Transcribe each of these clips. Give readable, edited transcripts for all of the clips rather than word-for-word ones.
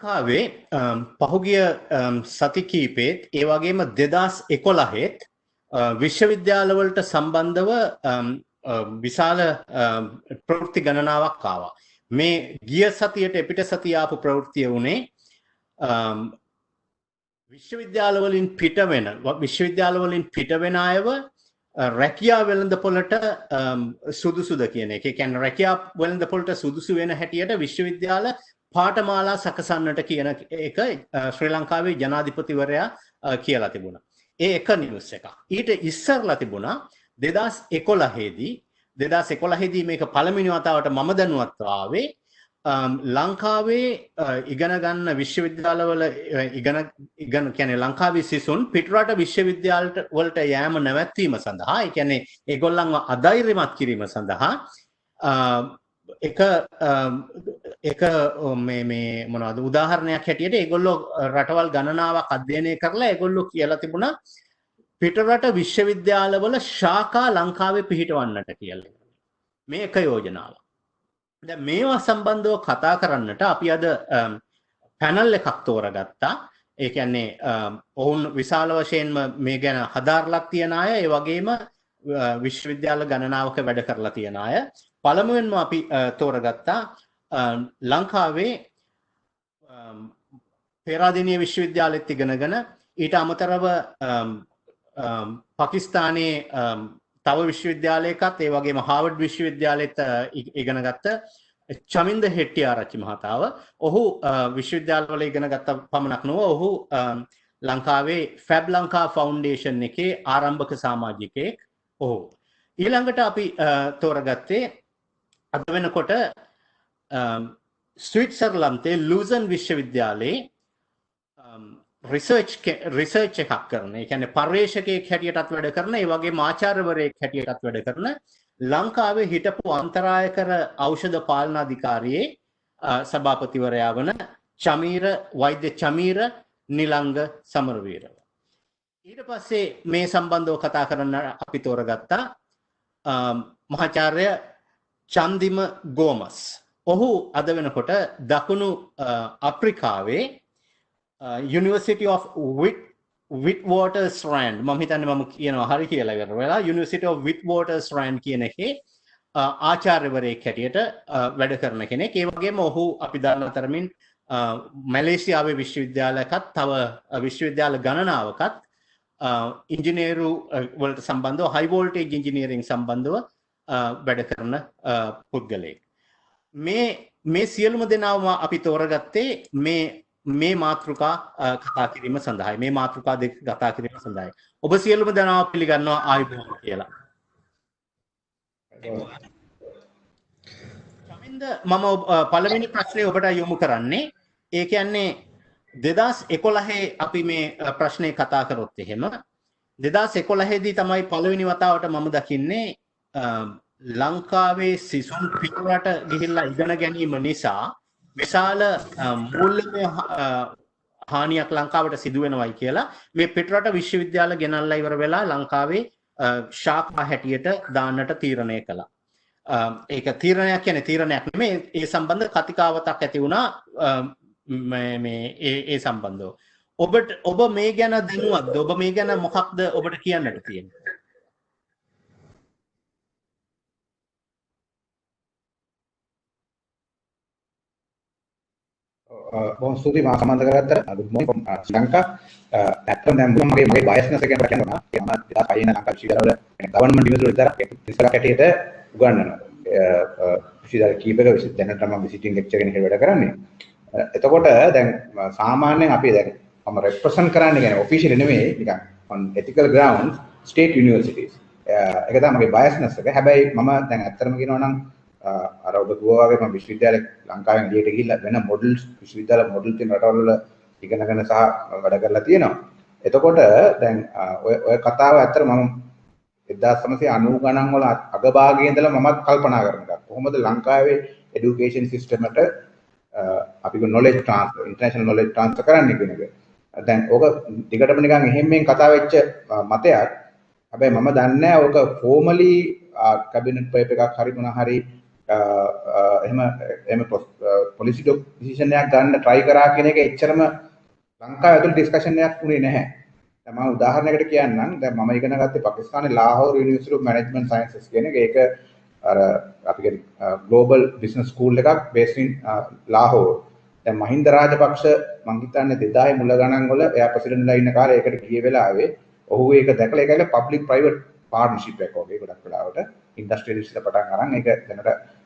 ලංකාවේ පහුගිය සති කීපෙත් ඒ වගේම 2011ත් විශ්වවිද්‍යාලවලට සම්බන්ධව විශාල ප්‍රවෘත්ති ගණනාවක් ආවා. මේ ගිය සතියට එපිට සතිය ආපු ප්‍රවෘත්තිය උනේ විශ්වවිද්‍යාලවලින් පිට වෙන අයව රැකියා වෙළඳපොළට සුදුසුද කියන එක. ඒ කියන්නේ රැකියා වෙළඳපොළට සුදුසු වෙන හැටියට විශ්වවිද්‍යාල පාඨමාලා සකසන්නට කියන එක ශ්‍රී ලංකාවේ ජනාධිපතිවරයා කියලා තිබුණා. ඒ එක නිවුස් එකක්. ඊට ඉස්සරලා තිබුණා 2011 දී මේක පළවෙනි වතාවට මම දැනුවත් ආවේ ලංකාවේ ඉගෙන ගන්න විශ්වවිද්‍යාලවල ඉගෙන කියන්නේ ලංකාවේ සිසුන් පිටරට විශ්වවිද්‍යාල වලට යෑම නැවැත්වීම සඳහා ඒ කියන්නේ ඒගොල්ලන්ව අධෛර්යමත් කිරීම සඳහා එක මේ මොනවද උදාහරණයක් හැටියට ඒගොල්ලෝ රටවල් ගණනාවක් අධ්‍යයනය කරලා ඒගොල්ලෝ කියලා තිබුණා පිටරට විශ්වවිද්‍යාලවල ශාඛා ලංකාවේ පිහිටවන්නට කියලා. මේ එක යෝජනාවක්. දැන් මේවා සම්බන්ධව කතා කරන්නට අපි අද පැනල් එකක් තෝරගත්තා. ඒ කියන්නේ ඔවුන් විශාල වශයෙන්ම මේ ගැන හදාarලක් තියන අය, ඒ වගේම විශ්වවිද්‍යාල ගණනාවක වැඩ කරලා තියන අය. පළමුවෙන්ම අපි තෝරගත්තා ලංකාවේ පේරාදෙණිය විශ්වවිද්‍යාලෙත් ඉගෙනගෙන ඊට අමතරව පාකිස්තානයේ තව විශ්වවිද්‍යාලයකත් ඒ වගේම හාවර්ඩ් විශ්වවිද්‍යාලෙත් ඉගෙන ගත්ත චමින්ද හෙට්ටිආරච්චි මහතාව. ඔහු විශ්වවිද්‍යාලවල ඉගෙන ගත්ත පමණක් නොව ඔහු ලංකාවේ ෆැබ් ලංකා ෆවුන්ඩේෂන් එකේ ආරම්භක සමාජිකයෙක්. ඔහු ඊළඟට අපි තෝරගත්තේ අද වෙනකොට ස්විට්සර්ලන්තයේ ලූසන් විශ්වවිද්‍යාලයේ රිසර්ච් එකක් කරන, ඒ කියන්නේ පර්යේෂකයෙක් හැටියටත් වැඩ කරන, ඒ වගේම ආචාර්යවරයෙක් හැටියටත් වැඩ කරන ලංකාවේ හිටපු අන්තරායකර ඖෂධ පාලනාධිකාරියේ සභාපතිවරයා වන වෛද්‍ය චමීර නිලංග සමරවීරව. ඊට පස්සේ මේ සම්බන්ධව කතා කරන්න අපි තෝරගත්තා මහාචාර්ය චන්දිම ගෝමස්. ඔහු අද වෙනකොට දකුණු අප්‍රිකාවේ University of Witwatersrand මම හිතන්නේ මම කියනවා හරි කියලා ඉවර වෙලා University of Witwatersrand කියන එකේ ආචාර්යවරයෙක් හැටියට වැඩ කරන කෙනෙක්. ඒ වගේම ඔහු අපි දන්න තරමින් මැලේසියාවේ විශ්වවිද්‍යාලයකත් තව විශ්වවිද්‍යාල ගණනාවකත් ඉංජිනේරු වලට සම්බන්ධව හයි වෝල්ටේජ් ඉංජිනේරින් සම්බන්ධව වැඩ කරන පුද්ගලයෙක්. මේ සියලුම දෙනාම අපි තෝරගත්තේ මේ මාතෘකා කතා කිරීම සඳහායි. මේ මාතෘකා දෙක කතා කිරීම සඳහායි. ඔබ සියලුම දෙනාම පිළිගන්නවා ආයුබෝවන් කියලා. චමින්ද මම පළවෙනි ප්‍රශ්නේ ඔබට යොමු කරන්නේ ඒ කියන්නේ 2011 අපි මේ ප්‍රශ්නේ කතා කරොත් එහෙම 2011 දී තමයි පළවෙනි වතාවට මම දකින්නේ ලංකාවේ සිසුන් පිටරට ගිහිල්ලා ඉගෙන ගැනීම නිසා විශාල මූල්‍යමය හානියක් ලංකාවට සිදු වෙනවයි කියලා මේ පිටරට විශ්වවිද්‍යාල ගෙනල්ලා ඉවර වෙලා ලංකාවේ ශාඛා හැටියට දාන්නට තීරණය කළා. ඒක තීරණයක් කියන්නේ තීරණයක් නෙමෙයි, ඒ සම්බන්ධ කතිකාවතක් ඇති වුණා ඒ සම්බන්ධව. ඔබ මේ ගැන දැනුවත්ද? ඔබ මේ ගැන මොකක්ද ඔබට කියන්නට තියෙන්නේ? බොහොම ස්තුතියි මම සම්බන්ධ කරගත්තට. good morning from Sri Lanka. ඇත්තටම දැන් මගේ බයස්නස් එක ගැන කියනවා. මම 2005 ලංකා විශ්වවිද්‍යාලවල ගවර්න්මන්ට් යුනිවර්සිටි වල විතර ඉස්සරහ කැටියට උගන්වනවා. විශ්වවිද්‍යාල කීපයක දැනට මම විසිටින් ලෙක්චර් කෙනෙක් වැඩ කරන්නේ. එතකොට දැන් සාමාන්‍යයෙන් අපි දැන් මම රෙප්‍රසන්ට් කරන්නේ කියන්නේ ඔෆිෂියල් නෙමෙයි නිකන් on ethical grounds state universities. ඒක තමයි මගේ බයස්නස් එක. හැබැයි මම දැන් ඇත්තටම කියනවා නම් අර ඔබ කිව්වා වගේ මම විශ්වවිද්‍යාල ලංකාවෙන් එළියට ගිහිල්ලා වෙන මොඩල්ස් විශ්වවිද්‍යාල මොඩල් තියෙන රටවල් වල ඉගෙනගෙන සහ වැඩ කරලා තියෙනවා. එතකොට දැන් ඔය කතාව ඇත්තට මම 1990 ගණන් වල අගභාගයේ ඉඳලා මමත් කල්පනා කරන එකක්. කොහොමද ලංකාවේ এডুকেෂන් සිස්ටම් එකට අපි knowledge transfer international knowledge transfer කරන්නේ කියන එක. දැන් ඕක ටිකටම නිකන් එහෙම්මෙන් කතා වෙච්ච මතයක්. හැබැයි මම දන්නේ නැහැ ඕක formally කැබිනට් පේපර් එකක් හරි මොනවා හරි එහෙම පොලිසි ඩිසිෂන් එකක් ගන්න try කරා කියන එක එච්චරම ලංකාව ඇතුළේ ඩිස්කෂන් එකක් උනේ නැහැ. දැන් මම උදාහරණයකට කියන්නම්. දැන් මම ඉගෙන ගත්තේ පාකිස්තානයේ ලාහෝර් යුනිවර්සිටි ඔෆ් මැනේජ්මන්ට් සයන්සස් කියන එක. ඒක අර අපි කියන්නේ ග්ලෝබල් බිස්නස් ස්කූල් එකක් based in ලාහෝර්. දැන් මහින්ද රාජපක්ෂ මං හිතන්නේ 2000 මුල ගණන් වල එයා ප්‍රෙසිඩන්ට්ලා ඉන්න කාලේ ඒකට ගිය වෙලාවේ ඔහු ඒක දැකලා ඒකල පබ්ලික් ප්‍රයිවට් පාර්ට්නර්ෂිප් එකක් වගේ ගොඩක් වෙලාවට ඉන්ඩස්ට්‍රියලිස්ට් පටන් අරන් ඒක දැනට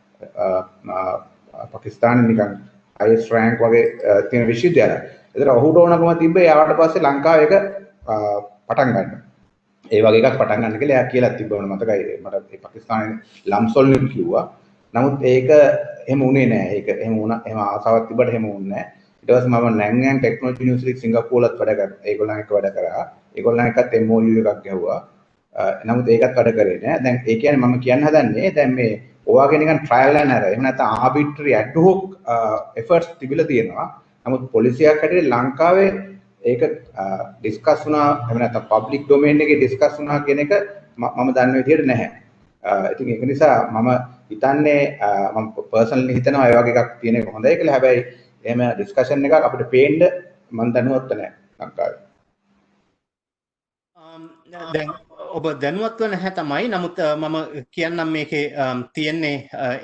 පාකිස්තානයේ නිකන් highest rank වගේ තියෙන විශ්වවිද්‍යාලයක්. ඒතර ඔහුට ඕනකම තිබ්බේ යාවට පස්සේ ලංකාව එක පටන් ගන්න. ඒ වගේ එකක් පටන් ගන්න කියලා එයා කියලා තිබ්බවනේ මතකයි මට ඒ පාකිස්තානයේ ලම්සොල් නෙත් කිව්වා. නමුත් ඒක එහෙම උනේ නැහැ. ඒක එහෙම වුණා එහෙම ආසාවක් තිබ්බට එහෙම වුණේ නැහැ. ඊට පස්සේ මම නැන්ගෑන් ටෙක්නොලොජි යුනිවර්සිටි සිංගප්පූරුවලත් වැඩ කරා. ඒගොල්ලන් එක්ක වැඩ කරා. ඒගොල්ලන් එක්කත් MOU එකක් ගැහුවා. නමුත් ඒකත් වැඩ කරේ නැහැ. දැන් ඒ කියන්නේ මම කියන්න හදන්නේ දැන් මේ ඔයාගේ නිකන් ට්‍රයල් ඇන් එරර් එහෙම නැත්නම් ආබිට්‍රරි ඇඩ් හොක් එෆර්ට්ස් තිබිලා තියෙනවා. නමුත් පොලිසියක් හැටියට ලංකාවේ ඒක ඩිස්කස් වුණා එහෙම නැත්නම් පබ්ලික් ඩොමේන් එකේ ඩිස්කස් වුණා කියන එක මම දන්න විදිහට නැහැ. ඉතින් ඒක නිසා මම හිතන්නේ මම පර්සනලි හිතනවා ඒ වගේ එකක් තියෙන එක හොඳයි කියලා. හැබැයි එහෙම ඩිස්කෂන් එකක් අපිට පේන්න මම දැනුවත් නැහැ ලංකාවේ. දැන් ඔබ දැනුවත් වෙන හැ තමයි. නමුත් මම කියන්නම් මේකේ තියෙන්නේ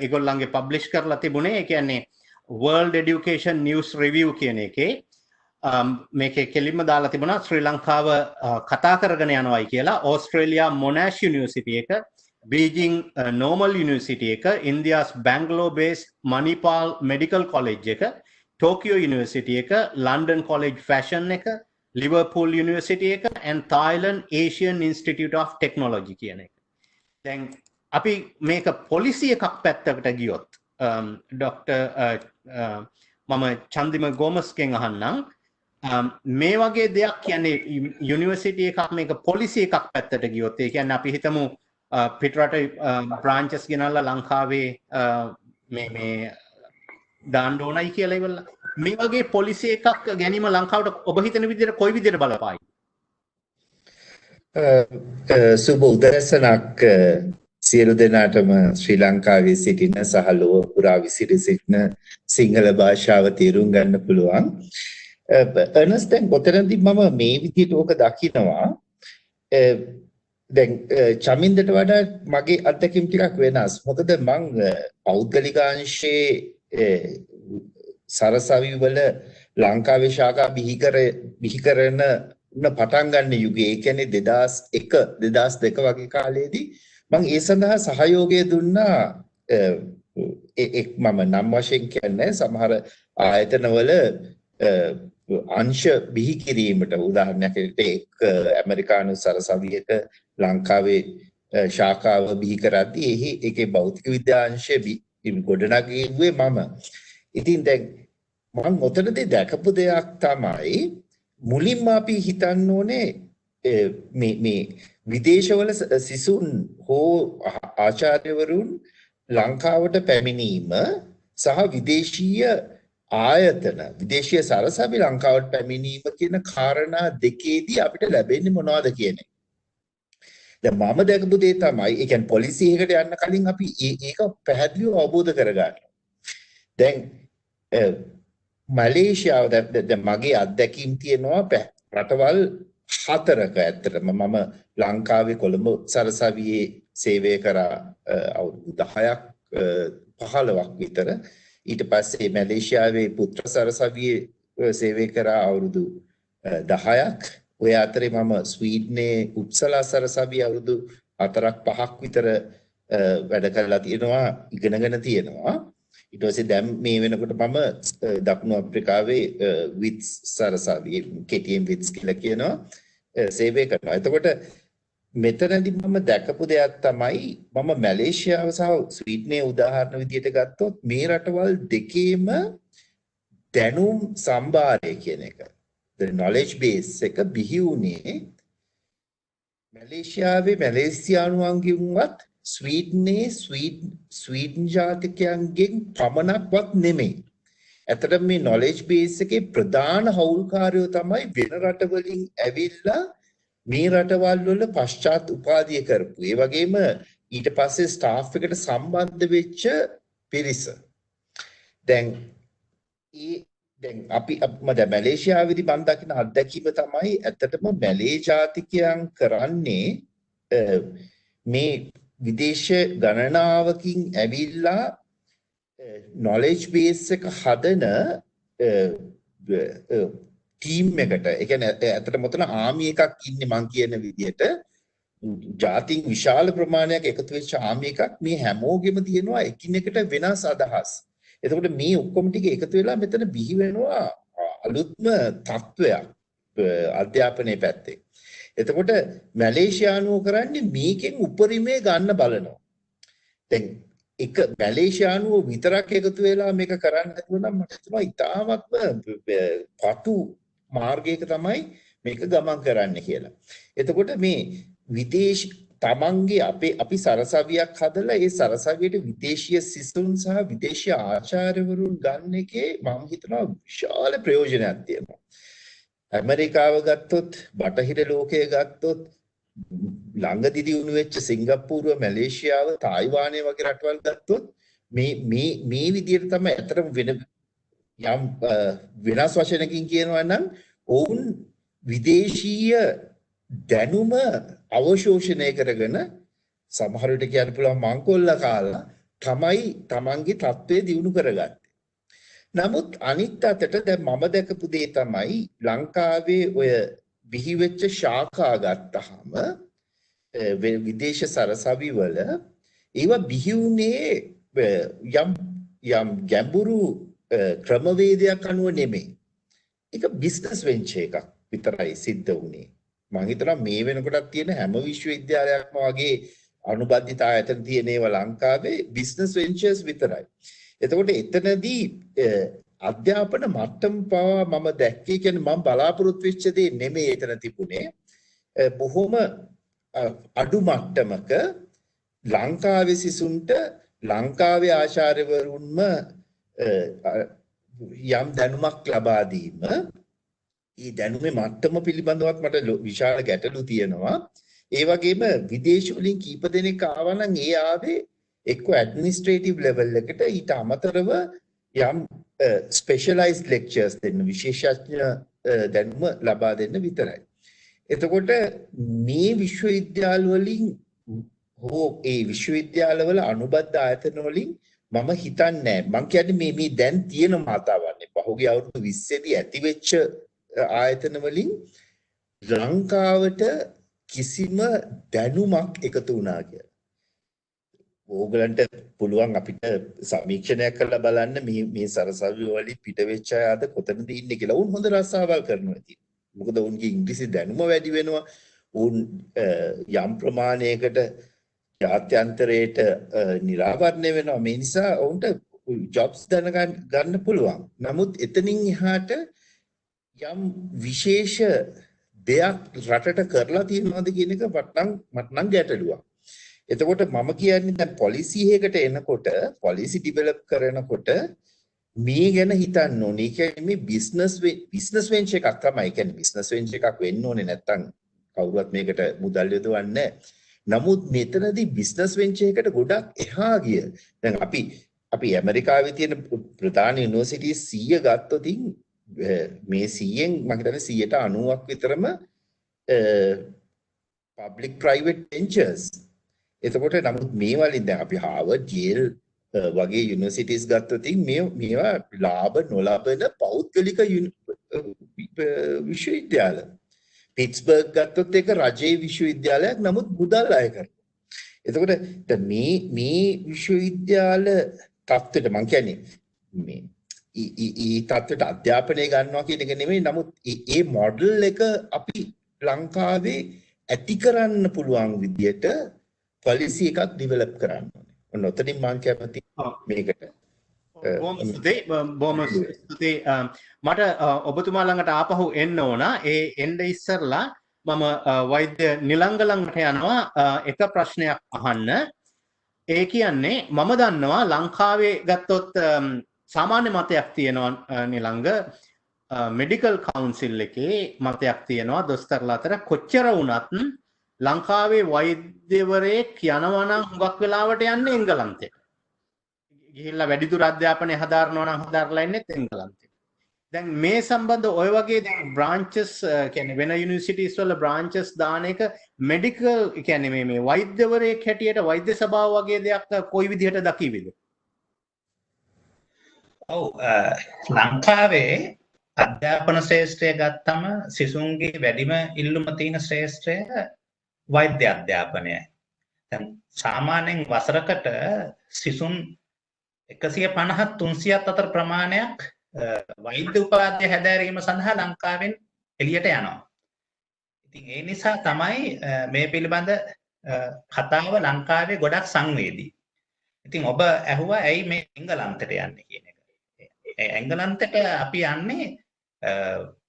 ඒගොල්ලන්ගේ පබ්ලිෂ් කරලා තිබුණේ ඒ කියන්නේ World Education News Review කියන එකේ මේකේ කෙලින්ම දාලා තිබුණා ශ්‍රී ලංකාව කතා කරගෙන යනවායි කියලා. ඕස්ට්‍රේලියා මොනාෂ් යුනිවර්සිටි එක, බීජිං නෝමල් යුනිවර්සිටි එක, ඉන්දියාස් බැංගලෝර් බේස්ඩ් මණිපාල් මෙඩිකල් කොලෙජ් එක, ටෝකියෝ යුනිවර්සිටි එක, ලන්ඩන් කොලෙජ් ෆැෂන් එක, ලිවර්පූල් යුනිවර්සිටි එක and Thailand Asian Institute of Technology කියන එක. දැන් අපි මේක පොලිසි එකක් පැත්තකට ගියොත් ඩොක්ටර් මම චන්දිම ගෝමස්ගෙන් අහන්නම් මේ වගේ දෙයක් කියන්නේ යුනිවර්සිටි එකක් මේක පොලිසි එකක් පැත්තට ගියොත් ඒ කියන්නේ අපි හිතමු පිටරට බ්‍රාන්චස් ගෙනල්ලා ලංකාවේ මේ දාන්න ඕනයි කියලා ඉවරලා මේ වගේ පොලිසි එකක් ගැනීම ලංකාවට ඔබ හිතන විදිහට කොයි විදිහට බලපායි? සුබ උදෑසනක් සියලු දෙනාටම ශ්‍රී ලංකාවේ සිටින සහ ලොව පුරා විසිරි සිටින සිංහල භාෂාව තේරුම් ගන්න පුළුවන්. අර්නස්ට් දැන් කොතනදී මම මේ විදිහට ඕක දකිනවා. දැන් චමින්දට වඩා මගේ අත්දැකීම් ටිකක් වෙනස්. මොකද මං පෞද්ගලිකාංශයේ සරසවි වල ලංකාවේ ශාඛා බිහි කරන පටන් ගන්න යුගයේ ඒ කියන්නේ 2001 2002 වගේ කාලයේදී මම ඒ සඳහා සහයෝගය දුන්නා. මම නම් වශයෙන් කියන්නේ සමහර ආයතනවල අංශ බිහි කිරීමට උදාහරණයක් එක් ඇමරිකානු සරසවියක ලංකාවේ ශාඛාව බිහි කරද්දී ඒකේ භෞතික විද්‍යා අංශය ගොඩනගුවේ මම. ඉතින් දැන් මම ඔතනදී දැකපු දෙයක් තමයි මුලින්ම අපි හිතන්න ඕනේ මේ විදේශවල සිසුන් හෝ ආචාර්යවරුන් ලංකාවට පැමිණීම සහ විදේශීය ආයතන විදේශීය සරසවි ලංකාවට පැමිණීම කියන කාරණා දෙකේදී අපිට ලැබෙන්නේ මොනවද කියන්නේ. දැන් මම දැකපු දේ තමයි ඒ කියන්නේ පොලිසියකට යන්න කලින් අපි ඒක පැහැදිලිව අවබෝධ කරගන්නවා. දැන් මලේසියාව දැන් මගේ අත්දැකීම් තියෙනවා රටවල් 4ක ඇත්තටම මම ලංකාවේ කොළඹ සරසවියේ සේවය කරා අවුරුදු 10ක් 15ක් විතර. ඊට පස්සේ මැලේසියාවේ පුත්‍ර සරසවියේ සේවය කරා අවුරුදු 10ක්. ඔය අතරේ මම ස්වීඩනයේ උප්සලා සරසවියේ අවුරුදු 4ක් 5ක් විතර වැඩ කරලා තියෙනවා, ඉගෙනගෙන තියෙනවා. ඊට පස්සේ දැන් මේ වෙනකොට මම දකුණු අප්‍රිකාවේ විත්ස් සරසවියේ KTM විත්ස් කියලා කියනවා සේවය කරනවා. එතකොට මෙතනදී මම දැකපු දෙයක් තමයි මම මැලේසියාව සහ ස්වීඩනයේ උදාහරණ විදියට ගත්තොත් මේ රටවල් දෙකේම දැනුම් සම්භාරය කියන එක the knowledge base එක බිහි වුණේ මැලේසියාවේ මැලේසියානුවන්ගෙන්වත් ස්වීඩනයේ ස්වීඩන් ජාතිකයන්ගෙන් පමණක්වත් නෙමෙයි. ඇත්තටම මේ knowledge base එකේ ප්‍රධාන හවුල්කාරයෝ තමයි වෙන රටවලින් ඇවිල්ලා මේ රටවල් වල පශ්චාත් උපාධිය කරපු. ඒ වගේම ඊට පස්සේ ස්ටාෆ් එකට සම්බන්ධ වෙච්ච පිරිස. දැන් අපි මැලේසියාවේදී මම දකින අත්දැකීම තමයි ඇත්තටම මැලේ ජාතිකයන් කරන්නේ මේ විදේශ ගණනාවකින් ඇවිල්ලා knowledge base එක හදන ටීම් එකට. ඒ කියන්නේ ඇත්තටම මොතන ආමි එකක් ඉන්නේ මං කියන විදිහට ජාතින් විශාල ප්‍රමාණයක් එකතු වෙච්ච ආමි එකක් මේ හැමෝගෙම තියෙනවා එකිනෙකට වෙනස් අදහස්. එතකොට මේ ඔක්කොම ටික එකතු වෙලා මෙතන බිහි වෙනවා අලුත්ම තත්වයක් අධ්‍යාපනයේ පැත්තේ. එතකොට මැලේසියානුව කරන්නේ මේකෙන් උපරිමේ ගන්න බලනවා. දැන් එක මැලේසියානුව විතරක් එකතු වෙලා මේක කරන්න හදුවා නම් මට හිතෙනවා ඉතාමත්ම පටු මාර්ගයක තමයි මේක ගමන් කරන්න කියලා. එතකොට මේ විදේශ තමන්ගේ අපි සරසවියක් හදලා ඒ සරසවියට විදේශීය සිසුන් සහ විදේශීය ආචාර්යවරුන් ගන්න එකේ මම හිතනවා විශාල ප්‍රයෝජනයක් තියෙනවා. ඇමරිකාව ගත්තොත්, බටහිර ලෝකය ගත්තොත්, ළඟදී දියුණු වෙච්ච සිංගප්පූරුව, මැලේසියාව, තායිවානය වගේ රටවල් ගත්තොත් මේ විදිහට තමයි අතරම යම් වෙනස් වචනකින් කියනවා නම් ඔවුන් විදේශීය දැනුම අවශෝෂණය කරගෙන සමහර විට කියන්න පුළුවන් මංකොල්ල කාලා තමයි තමන්ගේ තත්ත්වය දියුණු කරගත්තේ. නමුත් අනිත් අතට දැන් මම දැකපු දේ තමයි ලංකාවේ ඔය බිහි වෙච්ච ශාඛා ගත්තාම විදේශ සරසවි වල ඒවා බිහි වුණේ යම් ගැඹුරු ක්‍රමවේදයක් අනුව නෙමෙයි. ඒක බිස්නස් වෙන්චර් එකක් විතරයි සිද්ධ වුණේ. මම හිතනවා මේ වෙනකොටත් තියෙන හැම විශ්වවිද්‍යාලයක්ම වගේ අනුබද්ධිත ආයතන තියෙන ඒවා ලංකාවේ බිස්නස් වෙන්චර්ස් විතරයි. එතකොට එතනදී අධ්‍යාපන මට්ටම පවා මම දැක්කේ කියන්නේ මම බලාපොරොත්තු වෙච්ච දේ නෙමෙයි එතන තිබුණේ. බොහොම අඩු මට්ටමක ලංකාවේ සිසුන්ට ලංකාවේ ආචාර්යවරුන්ම යම් දැනුමක් ලබා දීම, ඒ දැනුමේ මට්ටම පිළිබඳවත් මට විශාල ගැටලු තියෙනවා. ඒ වගේම විදේශ වලින් කීප දෙනෙක් ආවා නම් ඒ ආවේ එක්ක ඇඩ්මිනිස්ට්‍රේටිව් ලෙවල් එකට ඊට අමතරව යම් ස්පෙෂලායිස්ඩ් ලෙක්චර්ස් දෙන්න, විශේෂඥ දැනුම ලබා දෙන්න විතරයි. එතකොට මේ විශ්වවිද්‍යාල වලින් හෝ ඒ විශ්වවිද්‍යාලවල අනුබද්ධ ආයතන වලින් මම හිතන්නේ මම කියන්නේ මේ දැන් තියෙන මාතාවන්නේ පහුගිය අවුරුදු 20 දී ඇති වෙච්ච ආයතන වලින් ලංකාවට කිසිම දැනුමක් එකතු වුණා කියලා. ඕගලන්ට පුළුවන් අපිට සමීක්ෂණයක් කරලා බලන්න මේ සරසවි වලින් පිට වෙච්ච අය අද කොතනද ඉන්නේ කියලා. උන් හොඳ රස්සාවල් කරනවා ඉතින්. මොකද උන්ගේ ඉංග්‍රීසි දැනුම වැඩි වෙනවා. උන් යම් ප්‍රමාණයකට ජාත්‍යන්තරයට නිරාවරණය වෙනවා. මේ නිසා උන්ට ජොබ්ස් ගන්න පුළුවන්. නමුත් එතනින් එහාට යම් විශේෂ දෙයක් රටට කරලා තියෙනවද කියන එක මට නම් ගැටලුවක්. එතකොට මම කියන්නේ දැන් පොලිසි එකකට එනකොට, පොලිසි ඩිවෙලොප් කරනකොට මේ ගැන හිතන්න ඕනේ. ඒ කියන්නේ මේ බිස්නස් වෙන්චර් එකක් තමයි. ඒ කියන්නේ බිස්නස් වෙන්චර් එකක් වෙන්න ඕනේ නැත්තම් කවුරුවත් මේකට මුදල් යොදවන්නේ නැහැ. නමුත් මෙතනදී බිස්නස් වෙන්චර් එකට ගොඩක් එහා ගිය. දැන් අපි ඇමරිකාවේ තියෙන ප්‍රධාන යුනිවර්සිටි 100 ගත්තොත් මේ 100න් මම හිතන්නේ 90ක් විතරම public private ventures. එතකොට නමුත් මේ වලින් දැන් අපි හාවර්ඩ් ජේල් වගේ යුනිවර්සිටිස් ගත්තොත් මේවා ලාභ නොලබන පෞද්ගලික විශ්වවිද්‍යාල. පිට්ස්බර්ග් ගත්තොත් ඒක රජයේ විශ්වවිද්‍යාලයක් නමුත් මුදල් අය කරනවා. එතකොට දැන් මේ විශ්වවිද්‍යාල තත්ත්වයට මම කියන්නේ මේ ඊ තත්ත්වයට අධ්‍යාපනය ගන්නවා කියන එක නෙමෙයි. නමුත් ඒ මොඩල් එක අපි ලංකාවේ ඇති කරන්න පුළුවන් විදියට පොලිසි එකක් ඩිවෙලොප් කරන්න ඕනේ. ඔන්න ඔතනින් මම කැමති මේකට. බොහොම ස්තුතියි. මට ඔබතුමා ළඟට ආපහු එන්න ඕන. ඒ එන්න ඉස්සරලා මම වෛද්‍ය නිලංග ළඟට යනවා එක ප්‍රශ්නයක් අහන්න. ඒ කියන්නේ මම දන්නවා ලංකාවේ ගත්තොත් සාමාන්‍ය මතයක් තියෙනවා නිලංග, මෙඩිකල් කවුන්සිල් එකේ මතයක් තියෙනවා දොස්තරලා අතර කොච්චර වුණත් ලංකාවේ වෛද්‍යවරයෙක් යනවා නම් හුඟක් වෙලාවට යන්නේ එංගලන්තයට. ගිහිල්ලා වැඩිදුර අධ්‍යාපනය හදාරනවා නම් හදාරලා ඉන්නෙත් එංගලන්තේ. දැන් මේ සම්බන්ධ ඔය වගේ දැන් බ්‍රාන්චස් කියන්නේ වෙන යුනිවර්සිටිස් වල බ්‍රාන්චස් දාන එක මෙඩිකල් කියන්නේ මේ වෛද්‍යවරයෙක් හැටියට වෛද්‍ය සභාව වගේ දෙයක් කොයි විදිහට දකිවිද? ඔව් ලංකාවේ අධ්‍යාපන ශ්‍රේෂ්ඨය ගත්තම සිසුන්ගේ වැඩිම ඉල්ලුම තියෙන ශ්‍රේෂ්ඨය වෛද්‍ය අධ්‍යාපනයයි. දැන් සාමාන්‍යයෙන් වසරකට සිසුන් 150 300ත් අතර ප්‍රමාණයක් වෛද්‍ය උපාධිය හැදෑරීම සඳහා ලංකාවෙන් එළියට යනවා. ඉතින් ඒ නිසා තමයි මේ පිළිබඳ කතාව ලංකාවේ ගොඩක් සංවේදී. ඉතින් ඔබ ඇහුවා ඇයි මේ එංගලන්තයට යන්නේ කියන එක. එංගලන්තයට අපි යන්නේ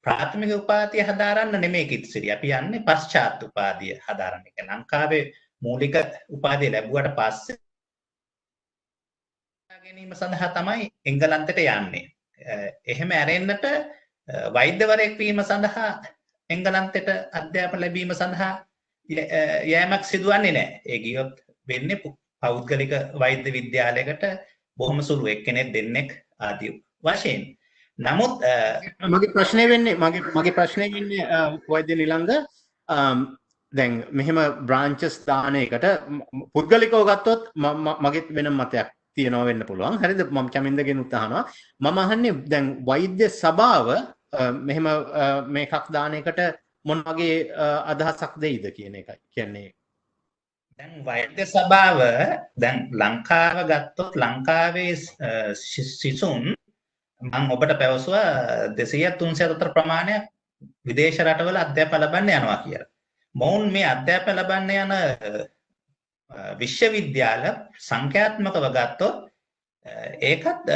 ප්‍රාථමික උපාධිය හදාරන්න නෙමෙයි කිත්සිරි. අපි යන්නේ පශ්චාත් උපාධිය හදාරන්න. ඒක ලංකාවේ මූලික උපාධිය ලැබුවට පස්සේ ගැනීම සඳහා තමයි එංගලන්තයට යන්නේ. එහෙම ඇරෙන්නට වෛද්‍යවරයෙක් වීම සඳහා එංගලන්තයට අධ්‍යාපන ලැබීම සඳහා යෑමක් සිදුවන්නේ නැහැ. ඒ ගියොත් වෙන්නේ පෞද්ගලික වෛද්‍ය විද්‍යාලයකට බොහොම සුළු එක්කෙනෙක් දෙන්නෙක් ආදී වශයෙන්. නමුත් මගේ ප්‍රශ්නේ වෙන්නේ වෛද්‍ය නිලංග දැන් මෙහෙම බ්‍රාන්චස් දාන එකට පුද්ගලිකව ගත්තොත් මගේ වෙන මතයක් තියෙනවා වෙන්න පුළුවන්. හරිද? මම චමින්දගෙන් උත්හනවා. මම අහන්නේ දැන් වෛද්‍ය සභාව මෙහෙම මේකක් දාන එකට මොන වගේ අදහසක් දෙයිද කියන එකයි. කියන්නේ දැන් වෛද්‍ය සභාව දැන් ලංකාව ගත්තොත් ලංකාවේ සිසුන් මම ඔබට පැවසුවා 200 300 අතර ප්‍රමාණයක් විදේශ රටවල අධ්‍යාපන ලබන්න යනවා කියලා. මොවුන් මේ අධ්‍යාපන ලබන්න යන විශ්වවිද්‍යාල සංඛ්‍යාත්මකව ගත්තොත් ඒකත්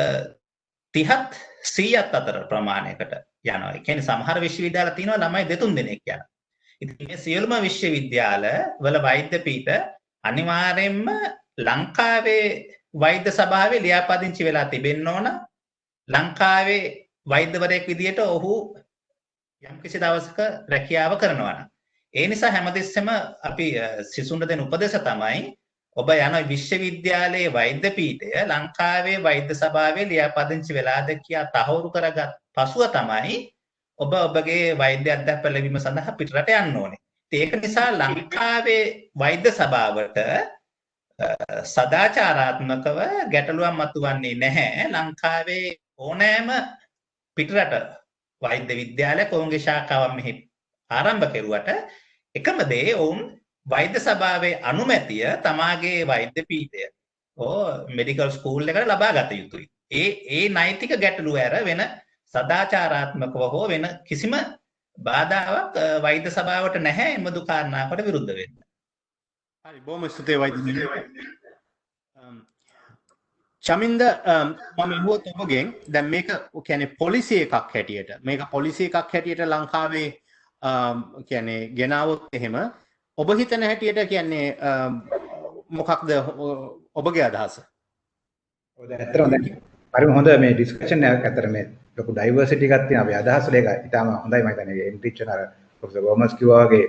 30ත් 100ත් අතර ප්‍රමාණයකට යනවා. ඒ කියන්නේ සමහර විශ්වවිද්‍යාල තියෙනවා ළමයි 2-3 දෙනෙක් යනවා. ඉතින් මේ සියලුම විශ්වවිද්‍යාල වල වෛද්‍ය පීඨ අනිවාර්යයෙන්ම ලංකාවේ වෛද්‍ය සභාවේ ලියාපදිංචි වෙලා තිබෙන්න ඕන. ලංකාවේ වෛද්‍යවරයෙක් විදියට ඔහු යම්කිසි දවසක රැකියාව කරනවා නම් ඒ නිසා හැමතිස්සෙම අපි සිසුන්ට දෙන උපදේශ තමයි ඔබ යන විශ්වවිද්‍යාලයේ වෛද්‍ය පීඨය ලංකාවේ වෛද්‍ය සභාවේ ලියාපදිංචි වෙලාද කියා තහවුරු කරගත් පසුව තමයි ඔබ ඔබගේ වෛද්‍ය අධ්‍යාපන ලැබීම සඳහා පිටරට යන්න ඕනේ. ඒක නිසා ලංකාවේ වෛද්‍ය සභාවට සදාචාරාත්මකව ගැටලුවක් මතුවන්නේ නැහැ. ලංකාවේ ඕනෑම පිටරට වෛද්‍ය විද්‍යාලයක ඔවුන්ගේ ශාඛාවක් මෙහි ආරම්භ කෙරුවට එකම දේ ඔවුන් වෛද්‍ය සභාවේ අනුමැතිය තමාගේ වෛද්‍ය පීඨය මෙඩිකල් ස්කූල් එකට ලබා ගත යුතුයි. ඒ නෛතික ගැටලුව ඇර වෙන සදාචාරාත්මකව හෝ වෙන කිසිම බාධාවක් වෛද්‍ය සභාවට නැහැ එබඳු කාරණාවකට විරුද්ධ වෙන්න. හරි බොහොම ස්තුතියි වෛද්‍ය නිලංග. චමින්ද මම අහුවොත් ඔබගෙන් දැන් මේක කියන්නේ පොලිසි එකක් හැටියට මේක පොලිසි එකක් හැටියට ලංකාවේ කියන්නේ ගෙනාවොත් එහෙම ඔබ හිතන හැටියට කියන්නේ මොකක්ද ඔබගේ අදහස? ඔව් දැන් ඇත්තටම දැන් හරිම හොඳ මේ ඩිස්කෂන් එකක් අතර මේ ලොකු ඩයිවර්සිටි එකක් තියෙනවා. අපි අදහස් වල ඒක ඊටම හොඳයි මම හිතන්නේ. එන්ට්‍රිචන් අර ප්‍රොෆෙසර් ගෝමස් කිව්වා වගේ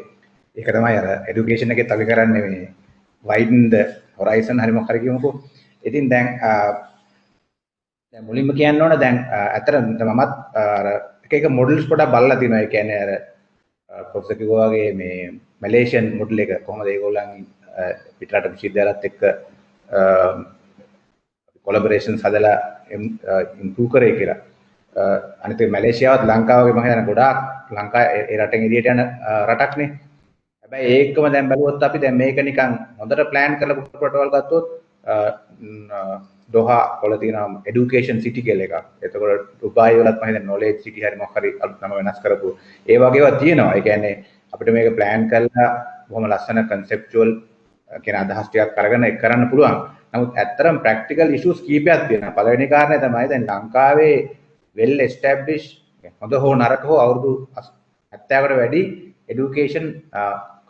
ඒක තමයි අර এডুকেෂන් එකේ අපි කරන්නේ මේ widen the horizon හරි මොකක් හරි කියමුකෝ. ඉතින් දැන් මුලින්ම කියන්න ඕන දැන් ඇත්තට මමත් අර එක මොඩල්ස් පොඩක් බලලා තිනවා. ඒ කියන්නේ අර ප්‍රොෆෙසර් කිව්වා වගේ මේ මැලේසියන් මොඩල් එක කොහොමද ඒගොල්ලන් පිටරට විශ්වවිද්‍යාලත් එක්ක කොලැබොරේෂන්ස් හදලා ඉම්ප්‍රූව් කරේ කියලා. අනිත් මැලේසියාවත් ලංකාවගේ මම හිතන්නේ ගොඩාක් ලංකාව ඒ රටෙන් එළියට යන රටක්නේ. හැබැයි ඒකම දැන් බලුවොත් අපි දැන් මේක නිකන් හොඳට ප්ලෑන් කරලා ප්‍රොටෝකෝල් ගත්තොත් දොහා වල තියෙන এডুকেෂන් සිටි කියලා එකක්. එතකොට ඩුබායි වලත් මම හිතන්නේ නොලෙජ් සිටි හරි මොකක් හරි අලුත් නම වෙනස් කරපු ඒ වගේ ඒවා තියෙනවා. ඒ කියන්නේ අපිට මේක ප්ලෑන් කරලා බොහොම ලස්සන කන්සෙප්චුවල් කියන අදහස් ටිකක් අරගෙන ඒක කරන්න පුළුවන්. නමුත් ඇත්තටම ප්‍රැක්ටිකල් ඉෂුස් කීපයක් තියෙනවා. පළවෙනි කාරණේ තමයි දැන් ලංකාවේ well established හොඳ හෝ නරක හෝ අවුරුදු 70කට වැඩි education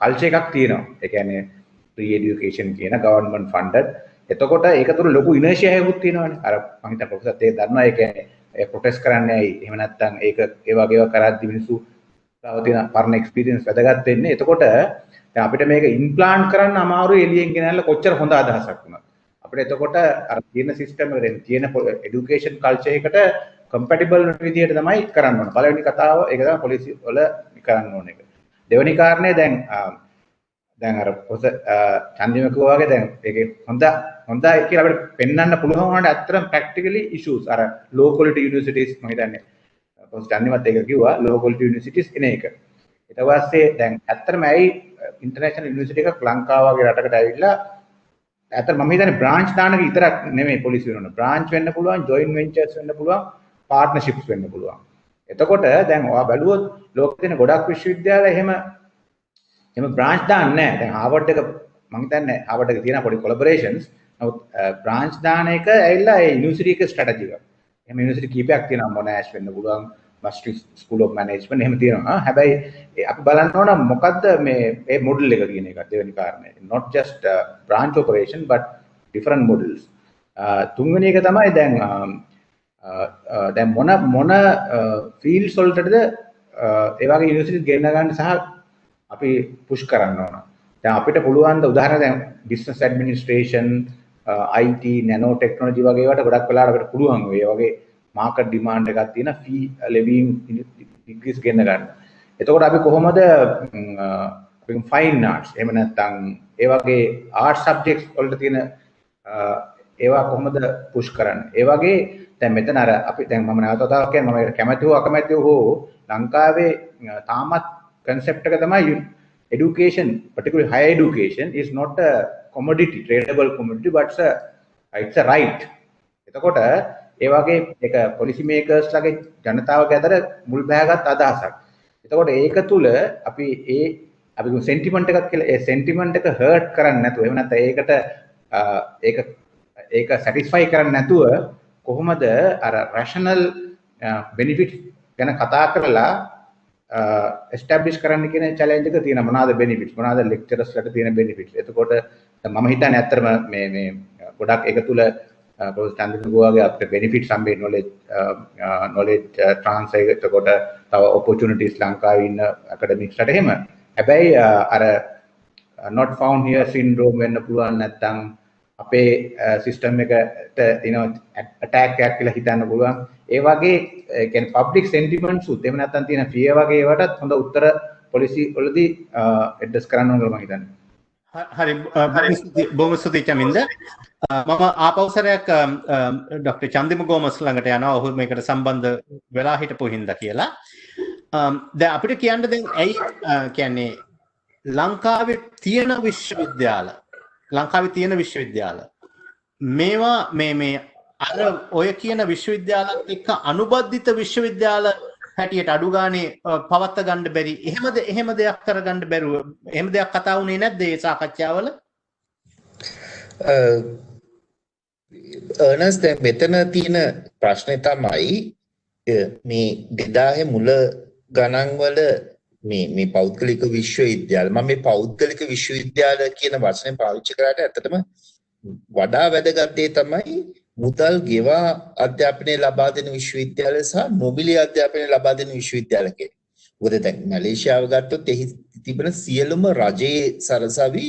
කල්චර් එකක් තියෙනවා. ඒ කියන්නේ free education කියන government funded. එතකොට ඒක තුර ලොකු inertia එකක් තියෙනවානේ. අර මම හිතා ප්‍රොෆෙසර් ඒක දන්නවා. ඒ කියන්නේ ඒ ප්‍රොටෙස්ට් කරන්නේ ඇයි? එහෙම නැත්නම් ඒක ඒ වගේ ඒවා කරද්දි මිනිස්සු තව තියෙන පරණ එක්ස්පීරියන්ස් වැදගත් වෙන්නේ. එතකොට දැන් අපිට මේක ඉම්ප්ලාන්ට් කරන්න අමාරුයි එළියෙන් ගෙනල්ලා කොච්චර හොඳ අදහසක් වුණත්. අපිට එතකොට අර තියෙන සිස්ටම් එකෙන් තියෙන এডুকেෂන් කල්චර් එකට කම්පැටිබල් වෙන විදිහට තමයි කරන්න ඕන. පළවෙනි කතාව ඒක තමයි පොලිසිය වල කරන්න ඕන එක. දෙවෙනි කාරණේ දැන් අර පොත චන්දිම කිව්වා වගේ දැන් ඒකේ හොඳයි කියලා අපිට පෙන්වන්න පුළුවන් වුණාට ඇත්තටම ප්‍රැක්ටිකලි ඉෂුස් අර ලෝ ක්වොලිටි යුනිවර්සිටිස් මම හිතන්නේ පොත චන්දිමත් ඒක කිව්වා ලෝ ක්වොලිටි යුනිවර්සිටිස් එන එක. ඊට පස්සේ දැන් ඇත්තටම ඇයි ඉන්ටර්නැෂනල් යුනිවර්සිටි එකක් ලංකාව වගේ රටකට ඇවිල්ලා ඇත්තට මම හිතන්නේ බ්‍රාන්ච් දාන එක විතරක් නෙමෙයි පොලිසිය වෙනවනේ. බ්‍රාන්ච් වෙන්න පුළුවන්, ජොයින්ට් වෙන්චර්ස් වෙන්න පුළුවන්, පාර්ට්නර්ෂිප්ස් වෙන්න පුළුවන්. එතකොට දැන් ඔයා බැලුවොත් ලෝකේ තියෙන ගොඩක් විශ්වවිද්‍යාල එහෙම බ්‍රාන්ච් දාන්නේ නැහැ. දැන් හාවර්ඩ් එක මම හිතන්නේ හාවර්ඩ් එකේ තියෙන පොඩි කොලැබොරේෂන්ස්. නමුත් බ්‍රාන්ච් දාන එක ඇවිල්ලා ඒ යුනිවර්සිටි එකේ ස්ට්‍රැටජි එක. එහෙම යුනිවර්සිටි කීපයක් තියෙනවා මොනාෂ් වෙන්න පුළුවන්, මාස්ටර්ස් ස්කූල් ඔෆ් මැනේජ්මන්ට් එහෙම තියෙනවා. හැබැයි අපි බලන්න ඕන මොකද්ද මේ මොඩල් එක කියන එක දෙවෙනි කාරණේ. not just branch operation but different models. තුන්වෙනි එක තමයි දැන් මොන ෆීල්ඩ්ස් වලටද ඒ වගේ යුනිවර්සිටි ගෙන්න ගන්න සහ අපි පුෂ් කරන්න ඕන. දැන් අපිට පුළුවන් ද උදාහරණ දැන් business administration IT nano technology වගේ ඒවාට ගොඩක් වෙලාවට අපිට පුළුවන් ඔය වගේ මාකට් ඩිමාන්ඩ් එකක් තියෙන ෆී ලෙවිං ඩිග්‍රීස් ගෙන්න ගන්න. එතකොට අපි කොහොමද ෆයින් ආර්ට්ස් එහෙම නැත්නම් ඒ වගේ ආර්ට් සබ්ජෙක්ට්ස් වලට තියෙන ඒවා කොහොමද පුෂ් කරන්නේ? ඒ වගේ දැන් මෙතන අර අපි දැන් මම නැවත වතාවක් කියන්නේ මම කැමැති හෝ අකමැති හෝ ලංකාවේ තාමත් concept එක තමයි education, particularly higher education is not a commodity, tradable commodity, but it's a right. එතකොට ඒ වගේ ඒක policy makers ලගේ ජනතාවගේ අතර මුල් බෑගත් අදහසක්. එතකොට ඒක තුල අපි sentiment එකක් කියලා ඒ sentiment එක hurt කරන්නේ නැතුව එහෙම නැත්නම් ඒක satisfy කරන්නේ නැතුව කොහොමද අර rational benefit ගැන කතා කරලා establish කරන්න කියන challenge එක තියෙනවා. මොනවාද benefits, මොනවාද lecturers ලට තියෙන benefits. එතකොට මම හිතන්නේ ඇත්තටම මේ ගොඩක් ඒක තුල චන්දිමගෝවාගේ අපිට benefits සම්බේ knowledge transfer එතකොට තව opportunities ලංකාවේ ඉන්න academics ලට එහෙම. හැබැයි අර not found here syndrome වෙන්න පුළුවන් නැත්නම් අපේ system එකට attack එකක් කියලා හිතන්න පුළුවන්. ඒ වගේ කියන්නේ public sentiments උත් එහෙම නැත්නම් තියෙන fear වගේ ඒවටත් හොඳ උත්තර policy වලදී address කරන්න ඕන කියලා මම හිතන්නේ. හරි බොහොම ස්තුතියි චමින්ද. මම ආපෞසරයක් ඩොක්ටර් චන්දිම ගෝමස් ළඟට යනවා. ඔහු මේකට සම්බන්ධ වෙලා හිටපු හින්දා කියලා. දැන් අපිට කියන්න දැන් ඇයි කියන්නේ ලංකාවේ තියෙන විශ්වවිද්‍යාල මේවා මේ අර ඔය කියන විශ්වවිද්‍යාලත් එක්ක අනුබද්ධිත විශ්වවිද්‍යාල හැටියට අඩු ගානේ පවත්ත ගන්න බැරි එහෙම දෙයක් කරගන්න බැරුව එහෙම දෙයක් කතා වුණේ නැද්ද ඒ සාකච්ඡාවල? අර්නස් දැන් මෙතන තියෙන ප්‍රශ්නේ තමයි මේ 2000 මුල ගණන් වල මේ පෞද්ගලික විශ්වවිද්‍යාල මම මේ පෞද්ගලික විශ්වවිද්‍යාල කියන වචනේ පාවිච්චි කරාට ඇත්තටම වඩා වැදගත් දේ තමයි මුදල් ගෙවා අධ්‍යාපනය ලබා දෙන විශ්වවිද්‍යාල සහ නොමිලේ අධ්‍යාපනය ලබා දෙන විශ්වවිද්‍යාල කියන. මොකද දැන් මැලේසියාව ගත්තොත් එහි තිබෙන සියලුම රජයේ සරසවි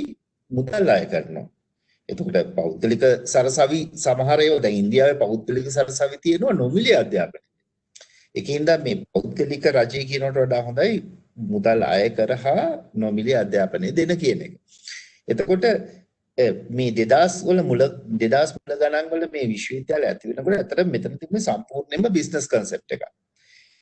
මුදල් අය කරනවා. එතකොට පෞද්ගලික සරසවි සමහර ඒවා දැන් ඉන්දියාවේ පෞද්ගලික සරසවි තියෙනවා නොමිලේ අධ්‍යාපනය. ඒකින්ද මේ පෞද්ගලික රජය කියනට වඩා හොඳයි මුදල් අය කරහා නොමිලේ අධ්‍යාපනය දෙන කියන එක. එතකොට මේ 2000 මුල ගණන් වල මේ විශ්වවිද්‍යාල ඇති වෙනකොට අතර මෙතන තිබුණේ සම්පූර්ණයෙන්ම බිස්නස් concept එකක්.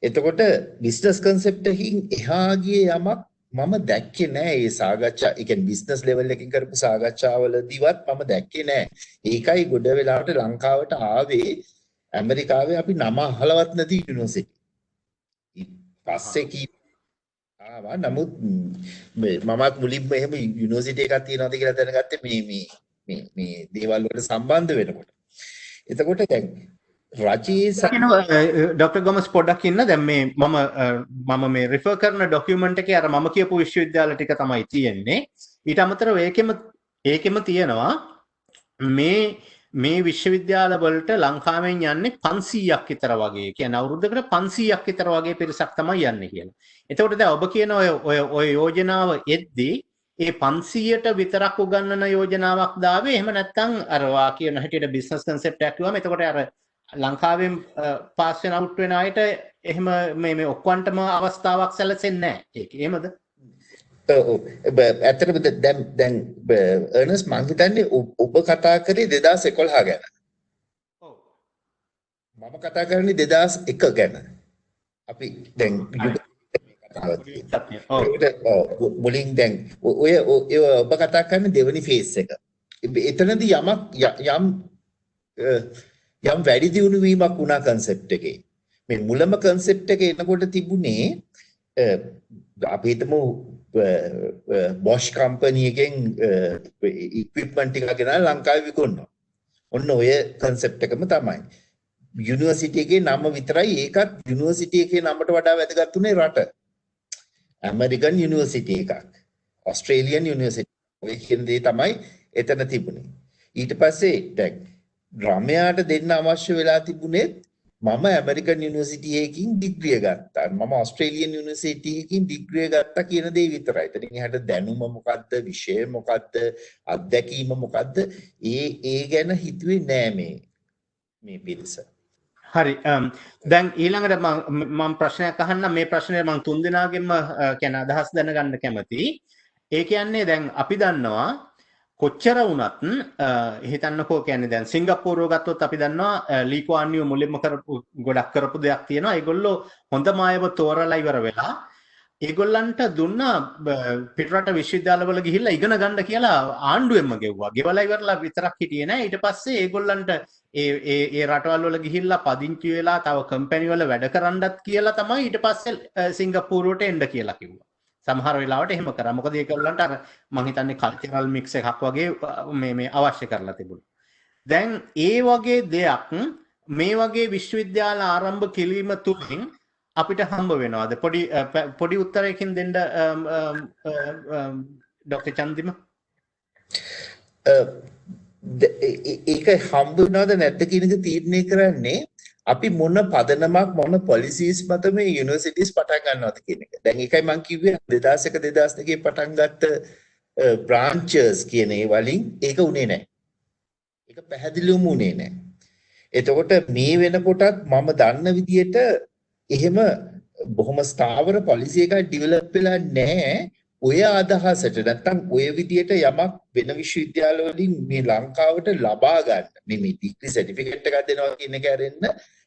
එතකොට බිස්නස් concept එකකින් එහා ගියේ යමක් මම දැක්කේ නෑ. ඒ සාකච්ඡා, ඒ කියන්නේ බිස්නස් ලෙවල් එකකින් කරපු සාකච්ඡාවලදීවත් මම දැක්කේ නෑ. ඒකයි ගොඩ වෙලාවට ලංකාවට ආවේ ඇමරිකාවේ අපි නම අහලවත් නැති යුනිවර්සිටි. පස්සේ නමුත් මමත් මුලින්ම එහෙම යුනිවර්සිටි එකක් තියෙනවද කියලා දැනගත්තේ මේ දේවල් වලට සම්බන්ධ වෙනකොට. එතකොට දැන් රජයේ ඩොක්ටර් ගොමස් පොඩ්ඩක් ඉන්න. දැන් මේ මම මේ රිෆර් කරන ડોකියුමන්ට් එකේ අර මම කියපු විශ්වවිද්‍යාල ටික තමයි තියෙන්නේ. ඊට අමතරව ඒකෙම තියෙනවා මේ විශ්වවිද්‍යාල වලට ලංකාවෙන් යන්නේ 500ක් විතර වගේ. කියන්නේ අවුරුද්දකට 500ක් විතර වගේ පිරිසක් තමයි යන්නේ කියලා. එතකොට දැන් ඔබ කියන ඔය යෝජනාව එද්දී ඒ 500ට විතරක් උගන්වන යෝජනාවක් දාවේ. එහෙම නැත්නම් අර වා කියන හැටියට බිස්නස් කන්සෙප්ට් එකක් කිව්වම එතකොට අර ලංකාවෙන් පාස් වෙන අවුට් වෙන අයට එහෙම මේ ඔක්කොන්ටම අවස්ථාවක් සැලසෙන්නේ නැහැ. ඒක එහෙමද? ඇත්තටම දැන් අර්නස් මං හිතන්නේ ඔබ කතා කරේ 2011 ගැන. ඔව්. මම කතා කරන්නේ 2001 ගැන. අපි දැන් මුලින් දැන් ඔය ඔබ කතා කරන්නේ දෙවෙනි ෆේස් එක. එතනදී යම් වැඩි දියුණු වීමක් වුණා කන්සෙප්ට් එකේ. මේ මුලම කන්සෙප්ට් එක එනකොට තිබුණේ අපි හිතමු බොෂ් කම්පැනි එකෙන් ඉක්විප්මන්ට් ටික ගෙනල්ලා ලංකාවේ විකුණනවා. ඔන්න ඔය කන්සෙප්ට් එකම තමයි. යුනිවර්සිටි එකේ නම විතරයි, ඒකත් යුනිවර්සිටි එකේ නමට වඩා වැදගත් උනේ රට. ඇමරිකන් යුනිවර්සිටි එකක්, ඔස්ට්‍රේලියන් යුනිවර්සිටි ඔය කියන දේ තමයි එතන තිබුණේ. ඊට පස්සේ දැන් රාමයාට දෙන්න අවශ්‍ය වෙලා තිබුණේ මම ඇමරිකන් යුනිවර්සිටි එකකින් ඩිග්‍රිය ගත්තා, මම ඔස්ට්‍රේලියන් යුනිවර්සිටි එකකින් ඩිග්‍රිය ගත්තා කියන දේ විතරයි. එතනින් එහාට දැනුම මොකද්ද, විෂය මොකද්ද, අත්දැකීම මොකද්ද, ඒ ගැන හිතුවේ නෑ මේ පිරිස. හරි. දැන් ඊළඟට මම ප්‍රශ්නයක් අහන්න. මේ ප්‍රශ්නේ මම තුන් දෙනාගෙන්ම කියන්නේ අදහස් දැනගන්න කැමතියි. ඒ කියන්නේ දැන් අපි දන්නවා කොච්චර වුණත් හිතන්නකෝ කියන්නේ දැන් සිංගප්පූරුව ගත්තොත් අපි දන්නවා ලී කුවාන් යූ මුලින්ම ගොඩක් කරපු දෙයක් තියෙනවා. ඒගොල්ලෝ හොඳම අයව තෝරලා ඉවර වෙලා ඒගොල්ලන්ට දුන්නා පිටරට විශ්වවිද්‍යාලවල ගිහිල්ලා ඉගෙන ගන්න කියලා ආණ්ඩුවෙන්ම ගෙව්වා. ගෙවලා ඉවරලා විතරක් හිටියේ නෑ. ඊට පස්සේ ඒගොල්ලන්ට ඒ රටවල් වල ගිහිල්ලා පදිංචි වෙලා තව කම්පැනි වල වැඩ කරන්නත් කියලා තමයි ඊට පස්සේ සිංගප්පූරුවට එන්න කියලා කිව්වා. සමහර වෙලාවට එහෙම කරා. මොකද ඒගොල්ලන්ට අර මං හිතන්නේ කල්චරල් මික්ස් එකක් වගේ මේ අවශ්‍ය කරලා තිබුණා. දැන් ඒ වගේ දෙයක් මේ වගේ විශ්වවිද්‍යාල ආරම්භ කිරීම තුලින් අපිට හම්බ වෙනවාද? පොඩි උත්තරයකින් දෙන්න ඩොක්ටර් චන්දිම. ඒක හම්බ වෙනවද නැද්ද කියන එක තීරණය කරන්නේ අපි මොන පදනමක් මොන පොලිසිස් මත මේ යුනිවර්සිටිස් පටන් ගන්නවද කියන එක. දැන් ඒකයි මම කිව්වේ 2001 2002 පටන් ගත්ත බ්‍රාන්චස් කියන ඒ වලින් ඒක උනේ නැහැ. ඒක පැහැදිලිවම උනේ නැහැ. එතකොට මේ වෙනකොටත් මම දන්න විදියට එහෙම බොහොම ස්ථාවර පොලිසි එකක් ඩිවෙලොප් වෙලා නැහැ. ඔය අදහසට නැත්තම් ඔය විදියට යමක් වෙන විශ්වවිද්‍යාල වලින් මේ ලංකාවට ලබා ගන්න මේ ඩිග්‍රී සර්ටිෆිකේට් එකක් දෙනවා කියන එක ඇරෙන්න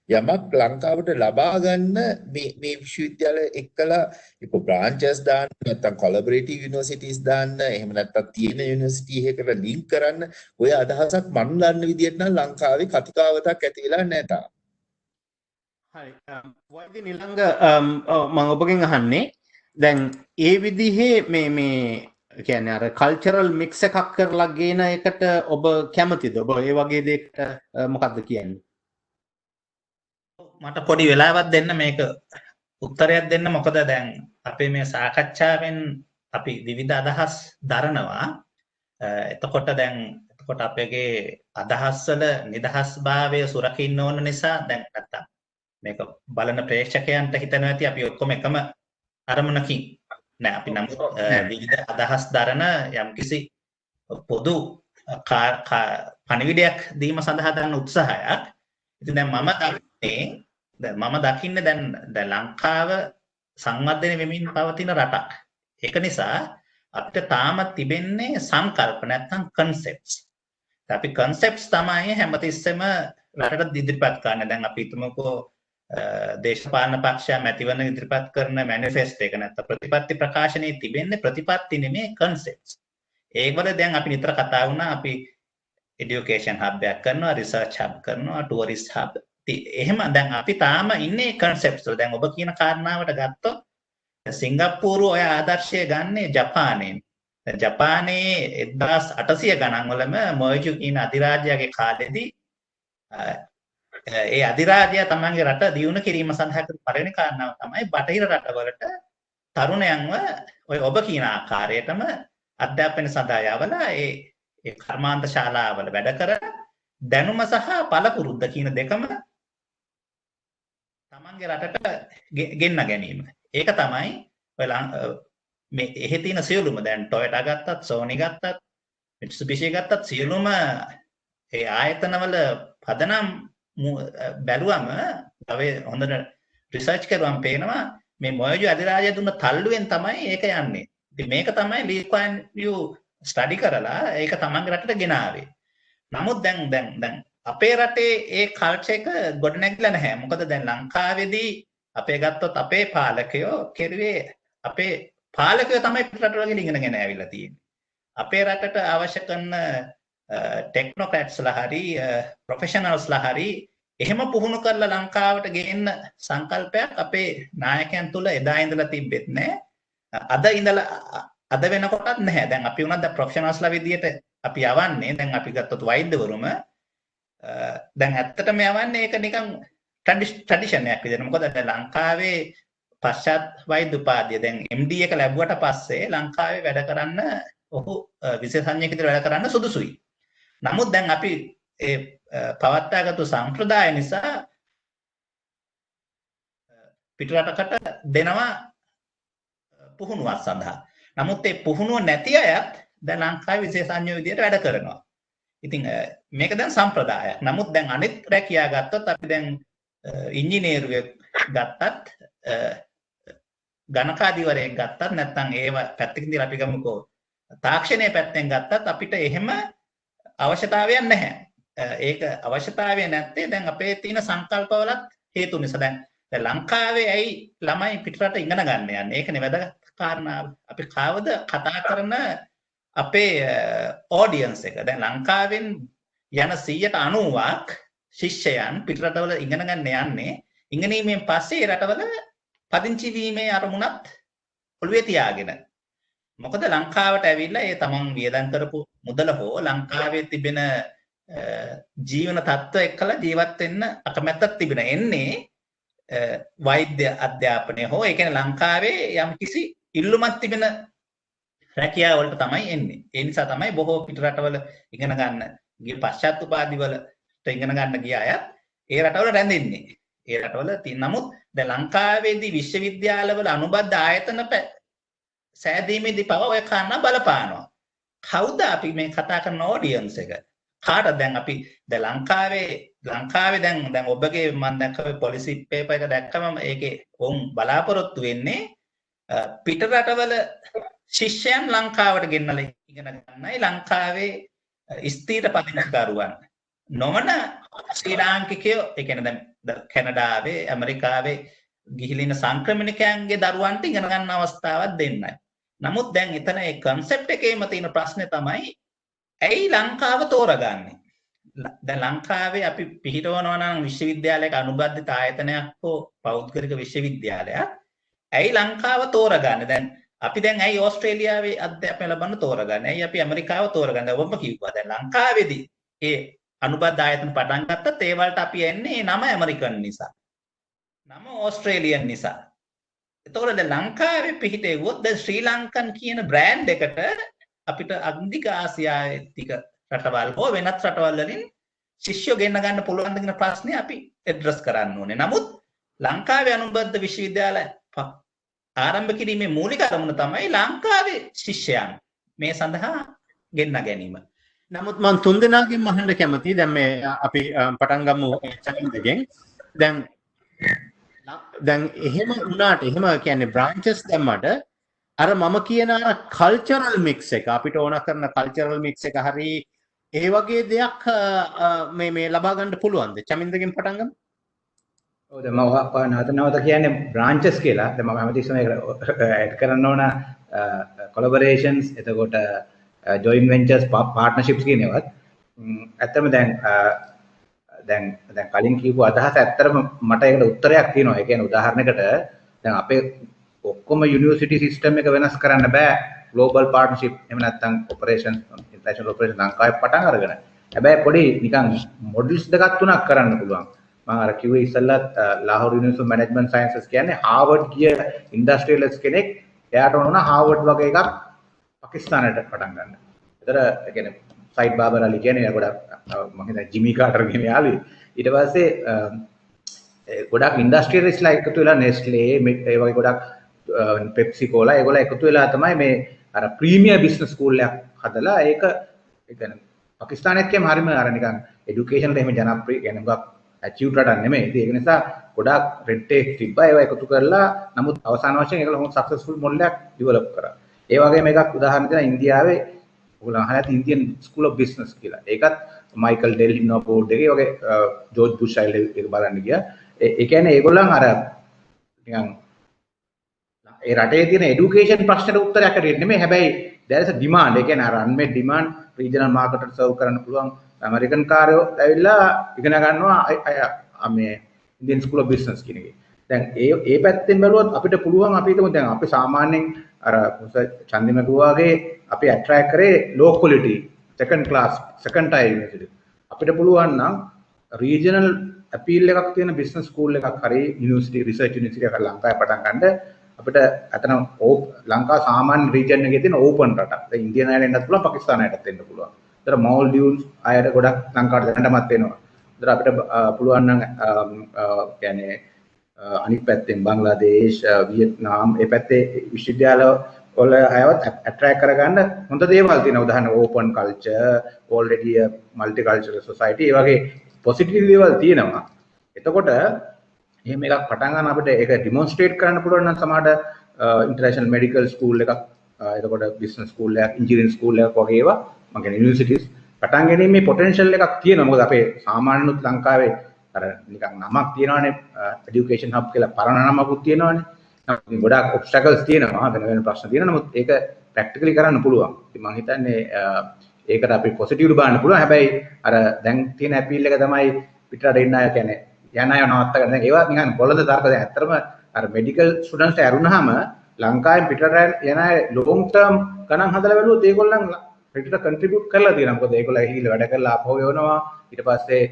යමක් ලංකාවට ලබා ගන්න මේ විශ්වවිද්‍යාල එක්කලා ඒක බ්‍රාන්චස් දාන්න නැත්තම් කොලැබොරේටිව් යුනිවර්සිටිස් දාන්න එහෙම නැත්තම් තියෙන යුනිවර්සිටි එකකට ලින්ක් කරන්න ඔය අදහසක් මම දන්න විදියට නම් ලංකාවේ කතිකාවතක් ඇති වෙලා නැහැ තාම. හරි. වයිදි නිලංග මම ඔබගෙන් අහන්නේ දැන් ඒ විදිහේ මේ කියන්නේ අර කල්චරල් මික්ස් එකක් කරලා ගේන එකට ඔබ කැමතිද? ඔබ ඒ වගේ දෙයකට මොකද්ද කියන්නේ? මට පොඩි වෙලාවක් දෙන්න මේක උත්තරයක් දෙන්න. මොකද දැන් අපේ මේ සාකච්ඡාවෙන් අපි විවිධ අදහස් දරනවා. එතකොට අපේගේ අදහස් වල නිදහස්භාවය සුරකින්න ඕන නිසා දැන් නැත්තම් මේක බලන ප්‍රේක්ෂකයන්ට හිතනවා ඇති අපි ඔක්කොම එකම අරමුණකින් නෑ. අපි නම් විවිධ අදහස් දරන යම්කිසි පොදු පණිවිඩයක් දීම සඳහා දරන උත්සාහයක්. ඉතින් දැන් මම දකින්නේ දැන් ලංකාව සංවර්ධනය වෙමින් පවතින රටක්. ඒක නිසා අපිට තාම තිබෙන්නේ සංකල්ප නැත්නම් concepts. අපි concepts තමයි හැමතිස්සෙම රටට ඉදිරිපත් කරන්නේ. දැන් අපි හිතමුකෝ දේශපාලන පක්ෂය මැතිවරණ ඉදිරිපත් කරන මැනිෆෙස්ටෝ එක නැත්නම් ප්‍රතිපත්ති ප්‍රකාශනයේ තිබෙන්නේ ප්‍රතිපත්ති නෙමෙයි concepts. ඒකවල දැන් අපි නිතර කතා වුණා අපි education hub එකක් කරනවා, research hub කරනවා, tourist hub. එහෙම දැන් අපි තාම ඉන්නේ concepts වල. දැන් ඔබ කියන කාරණාවට ගත්තොත් සිංගප්පූරුව ඔය ආදර්ශය ගන්නේ ජපානයෙන්. ජපානයේ 1800 ගණන් වලම මොයිජු කියන අධිරාජ්‍යගේ කාලෙදී ඒ අධිරාජ්‍යය තමන්ගේ රට දියුණු කිරීම සඳහා කරපු පළවෙනි කාරණාව තමයි බටහිර රටවලට තරුණයන්ව ඔය ඔබ කියන ආකාරයටම අධ්‍යාපනය සඳහා යවලා ඒ කර්මාන්ත ශාලාවල වැඩ කරන දැනුම සහ පළපුරුද්ද කියන දෙකම තමන්ගේ රටට ගෙන්න ගැනීම. ඒක තමයි ඔය මේ එහෙ තියෙන සියලුම දැන් Toyota ගත්තත් Sony ගත්තත් Mitsubishi ගත්තත් සියලුම ඒ ආයතනවල පදනම් බැලුවම තව හොඳට රිසර්ච් කරුවම පේනවා මේ මොයජු අධිරාජ්‍ය දුන්න තල්ලුවෙන් තමයි ඒක යන්නේ. ඉතින් මේක තමයි ලී ක්වාන් යූ ස්ටඩි කරලා ඒක තමන්ගේ රටට ගෙනාවේ. නමුත් දැන් අපේ රටේ ඒ කල්චර් එක ගොඩනැගිලා නැහැ. මොකද දැන් ලංකාවේදී අපේ ගත්තොත් අපේ පාලකයෝ කෙරුවේ අපේ පාලකයෝ තමයි පිටරට වලින් ඉගෙනගෙන ආවිල්ලා තියෙන්නේ. අපේ රටට අවශ්‍ය කරන ටෙක්නොක්‍රැට්ස්ලා හරි ප්‍රොෆෙෂනල්ස්ලා හරි එහෙම පුහුණු කරලා ලංකාවට ගේන්න සංකල්පයක් අපේ නායකයන් තුල එදා ඉඳලා තිබෙත් නැහැ. අද වෙනකොටත් නැහැ. දැන් අපි උනත් දැන් ප්‍රොෆෙෂනල්ස්ලා විදියට අපි යවන්නේ දැන් අපි ගත්තොත් වෛද්‍යවරුම දැන් ඇත්තටම යවන්නේ ඒක නිකන් ට්‍රැඩිෂන් එකක් විදියට. මොකද දැන් ලංකාවේ පශ්චාත් වෛද්‍ය උපාධිය දැන් MD එක ලැබුවට පස්සේ ලංකාවේ වැඩ කරන්න ඔහු විශේෂඥයෙක් විදියට වැඩ කරන්න සුදුසුයි. නමුත් දැන් අපි ඒ පවත්වාගත්තු සම්ප්‍රදාය නිසා පිටරටකට දෙනවා පුහුණුවක් සඳහා. නමුත් ඒ පුහුණුව නැති අයත් දැන් ලංකාවේ විශේෂඥ විදියට වැඩ කරනවා. ඉතින් මේක දැන් සම්ප්‍රදායක්. නමුත් දැන් අනිත් රැකියා ගත්තොත් අපි දැන් ඉංජිනේරුවෙක් ගත්තත් ගණකාධිවරයෙක් ගත්තත් නැත්නම් ඒව පැත්තකින් දාලා අපි ගමුකෝ තාක්ෂණයේ පැත්තෙන් ගත්තත් අපිට එහෙම අවශ්‍යතාවයක් නැහැ. ඒක අවශ්‍යතාවය නැත්තේ දැන් අපේ තියෙන සංකල්පවලත් හේතු නිසා. දැන් ලංකාවේ ඇයි ළමයි පිටරට ඉගෙන ගන්න යන්නේ? ඒකනේ වැදගත් කාරණාව. අපි කවද කතා කරන අපේ ඔඩියන්ස් එක. දැන් ලංකාවෙන් යන 90%ක් ශිෂ්‍යයන් පිටරටවල ඉගෙන ගන්න යන්නේ ඉගෙනීමෙන් පස්සේ රටවල පදිංචි වීමේ අරමුණත් ඔළුවේ තියාගෙන. මොකද ලංකාවට ඇවිල්ලා ඒ තමන් වියදම් කරපු මුදල හෝ ලංකාවේ තිබෙන ජීවන තත්ත්ව එක්කලා ජීවත් වෙන්න අකමැත්තක් තිබෙන එන්නේ වෛද්‍ය අධ්‍යාපනය හෝ ඒ කියන්නේ ලංකාවේ යම් කිසි ඉල්ලුමක් තිබෙන රැකියාව වලට තමයි එන්නේ. ඒ නිසා තමයි බොහෝ පිට රටවල ඉගෙන ගන්න ගිය පශ්චාත් උපාධිවලට ඉගෙන ගන්න ගිය අය ඒ රටවල රැඳෙන්නේ. ඒ රටවල නමුත් දැන් ලංකාවේදී විශ්වවිද්‍යාලවල අනුබද්ධ ආයතන සෑදීමේදී පව ඔය කාරණා බලපානවා. කවුද අපි මේ කතා කරන ඔඩියන්ස් එක? කාටද දැන් අපි දැන් ලංකාවේ දැන් ඔබගේ මම දැක්ක පොලිසි පේපර් එක දැක්කම ඒකේ වුන් බලාපොරොත්තු වෙන්නේ පිට රටවල ශිෂ්‍යයන් ලංකාවට ගෙන්නලා ඉගෙන ගන්නයි ලංකාවේ ස්ථීර පදිංචිකරුවන් නොවන ශ්‍රී ලාංකිකයෝ ඒ කියන්නේ දැන් කැනඩාවේ ඇමරිකාවේ ගිහිලින සංක්‍රමණිකයන්ගේ දරුවන්ට ඉගෙන ගන්න අවස්ථාවක් දෙන්නයි. නමුත් දැන් එතන ඒ concept එකේම තියෙන ප්‍රශ්නේ තමයි ඇයි ලංකාව තෝරගන්නේ? දැන් ලංකාවේ අපි පිහිටවනවා නම් විශ්වවිද්‍යාලයක අනුබද්ධිත ආයතනයක් හෝ පෞද්ගලික විශ්වවිද්‍යාලයක් ඇයි ලංකාව තෝරගන්නේ? දැන් අපි දැන් ඇයි ඕස්ට්‍රේලියාවේ අධ්‍යාපනය ලබන්න තෝරගන්නේ? ඇයි අපි ඇමරිකාව තෝරගන්නේ? ඔබම කිව්වා දැන් ලංකාවේදී ඒ අනුබද්ධ ආයතන පටන් ගත්තත් ඒ වලට අපි එන්නේ නම ඇමරිකන් නිසා. නම ඕස්ට්‍රේලියන් නිසා. එතකොට දැන් ලංකාවේ පිහිටෙව්වොත් දැන් ශ්‍රී ලංකන් කියන බ්‍රෑන්ඩ් එකට අපිට අග්නික ආසියාවේ ටික රටවල් හෝ වෙනත් රටවල් වලින් ශිෂ්‍යෝ ගෙන්න ගන්න පුළුවන් කියන ප්‍රශ්නේ අපි ඇඩ්‍රස් කරන්න ඕනේ. නමුත් ලංකාවේ අනුබද්ධ විශ්වවිද්‍යාල ආරම්භ කිරීමේ මූලික අරමුණ තමයි ලංකාවේ ශිෂ්‍යයන් මේ සඳහා ගෙන්න ගැනීම. නමුත් මම තුන්දෙනාගෙන් අහන්න කැමතියි. දැන් මේ අපි පටන් ගමු චමින්දගෙන්. දැන් එහෙම වුණාට එහෙම කියන්නේ බ්‍රාන්චස් දැම්මට අර මම කියන අර කල්චරල් මික්ස් එක අපිට ඕන කරන කල්චරල් මික්ස් එක හරි ඒ වගේ දෙයක් මේ ලබා ගන්න පුළුවන්ද? චමින්දගෙන් පටන් ගමු. ඔව් දැන් මම නැවත කියන්නේ බ්‍රාන්චස් කියලා. දැන් මම හැමතිස්සම ඒක ඇඩ් කරන්න ඕන කොලැබොරේෂන්ස් එතකොට joint ventures partnerships කියන ඒවාත් ඇත්තම දැන් කලින් කියපු අදහස ඇත්තටම මට ඒකට උත්තරයක් තියෙනවා. ඒ කියන්නේ උදාහරණයකට දැන් අපේ ඔක්කොම යුනිවර්සිටි සිස්ටම් එක වෙනස් කරන්න බෑ ග්ලෝබල් පාර්ට්නර්ෂිප් එහෙම නැත්නම් ඔපරේෂන් ඉන්ටර්නැෂනල් ඔපරේෂන් ලංකාවේ පටන් අරගෙන. හැබැයි පොඩි නිකන් මොඩල්ස් දෙකක් තුනක් කරන්න පුළුවන්. මම අර කිව්වේ ඉස්සෙල්ලත් ලාහෝර් යුනිවර්සිටි මැනේජ්මන්ට් සයන්සස් කියන්නේ හාර්වර්ඩ් ගිය ඉන්ඩස්ට්‍රියලිස්ට් කෙනෙක් එයාට ඕන හාර්වර්ඩ් වගේ එකක් පාකිස්තානයට පටන් ගන්න. ඒතර ඒ කියන්නේ සයිඩ් බාබර් අලි කියන්නේ ගොඩක් මම හිතන්නේ ජිමි කාටර් කියන යාළුවෙක්. ඊට පස්සේ ගොඩක් ඉන්ඩස්ට්‍රියලිස්ට්ලා එකතු වෙලා නෙස්ලේ ඒ වගේ ගොඩක් පෙප්සි කෝලා ඒගොල්ලෝ එකතු වෙලා තමයි මේ අර ප්‍රීමියර් බිස්නස් ස්කූල් එකක් හදලා ඒක ඒ කියන්නේ පාකිස්තානෙත් කියම හරියම අර නිකන් এডুকেෂන් එකේ එහෙම ජනප්‍රිය කියන්නේ මොකක් ඇචීව් රටක් නෙමෙයි. ඉතින් ඒක නිසා ගොඩාක් රෙඩ් ටේප් තිබ්බා. ඒවා එකතු කරලා නමුත් අවසාන වශයෙන් ඒගොල්ලෝ හොඳ සක්සස්ෆුල් මොඩල් එකක් ඩෙවලොප් කරා. ඒ වගේම එකක් උදාහරණ දෙනවා ඉන්දියාවේ ඔයගොල්ලෝ අහලා තියෙන ඉන්දියන් ස්කූල් ඔෆ් බිස්නස් කියලා. ඒකත් මයිකල් ඩෙල් ඉන්නවා බෝඩ් එකේ. වගේ ජෝර්ජ් බුෂ් අයිල ඒක බලන්න ගියා. ඒ කියන්නේ ඒගොල්ලන් අර නිකන් ඒ රටේ තියෙන এডুকেෂන් ප්‍රශ්නෙට උත්තරයක් හරියට නෙමෙයි. හැබැයි there is a demand. ඒ කියන්නේ අර unmet demand regional market එකට serve කරන්න පුළුවන් ඇමරිකන් කාර්යෝ ඇවිල්ලා ඉගෙන ගන්නවා මේ ඉන්දියන් ස්කූල් ඔෆ් බිස්නස් කියන එකේ. දැන් ඒ පැත්තෙන් බැලුවොත් අපිට පුළුවන් අපි හිතමු දැන් අපි සාමාන්‍යයෙන් අර චන්දිම කිව්වාගේ අපි ඇට්‍රැක්ට් කරේ low quality second class second tier university. අපිට පුළුවන් නම් regional appeal එකක් තියෙන business school එකක් හරි university research university එකක් ලංකාවේ පටන් ගන්න අපිට අතන ලංකාව සාමාන්‍ය region එකේ තියෙන open රටක්. දැන් ඉන්දියානු අයට එන්නත් පුළුවන් පාකිස්තාන අයටත් එන්න පුළුවන්. ඒතර Maldives අයට ගොඩක් ලංකාවට දැනටමත් එනවා. ඒතර අපිට පුළුවන් නම් කියන්නේ අනිත් පැත්තෙන් බංග්ලාදේශ වියට්නාම් ඒ පැත්තේ විශ්වවිද්‍යාල වල අයවත් ඇට්‍රැක්ට් කරගන්න හොඳ දේවල් තියෙනවා. උදාහරණ open culture already a multicultural society ඒ වගේ පොසිටිව් දේවල් තියෙනවා. එතකොට එහෙම එකක් පටන් ගන්න අපිට ඒක ඩෙමොන්ස්ට්‍රේට් කරන්න පුළුවන් නම් සමහරට ඉන්ටර්නැෂනල් මෙඩිකල් ස්කූල් එකක් එතකොට බිස්නස් ස්කූල් එකක් ඉන්ජිනියරින් ස්කූල් එකක් වගේ ඒවා මම කියන්නේ යුනිවර්සිටිස් පටන් ගැනීමේ පොටෙන්ෂල් එකක් තියෙනවා. මොකද අපේ සාමාන්‍යනුත් ලංකාවේ අර නිකන් නමක් තියෙනවානේ এডুকেෂන් හබ් කියලා පරණ නමකුත් තියෙනවානේ. ගොඩාක් ඔබ්ස්ටැකල්ස් තියෙනවා වෙන වෙන ප්‍රශ්න තියෙනවා. නමුත් ඒක ප්‍රැක්ටිකලි කරන්න පුළුවන්. ඉතින් මම හිතන්නේ ඒකට අපි පොසිටිව්ලි බලන්න පුළුවන්. හැබැයි අර දැන් තියෙන අපීල් එක තමයි පිටරට ඉන්න අය කියන්නේ යන අය නවත්ත ගන්න. දැන් ඒවත් නිකන් බොළඳ තර්ක. දැන් ඇත්තටම අර මෙඩිකල් ස්ටුඩන්ට්ස් ඇරුණාම ලංකාවෙන් පිටරට යන අය ලොං ටර්ම් ගණන් හදලා බැලුවොත් ඒගොල්ලන් පිටරට කන්ට්‍රිබියුට් කරලා තියෙනවා. මොකද ඒගොල්ලෝ ගිහිල්ලා වැඩ කරලා ආපහු යවනවා. ඊට පස්සේ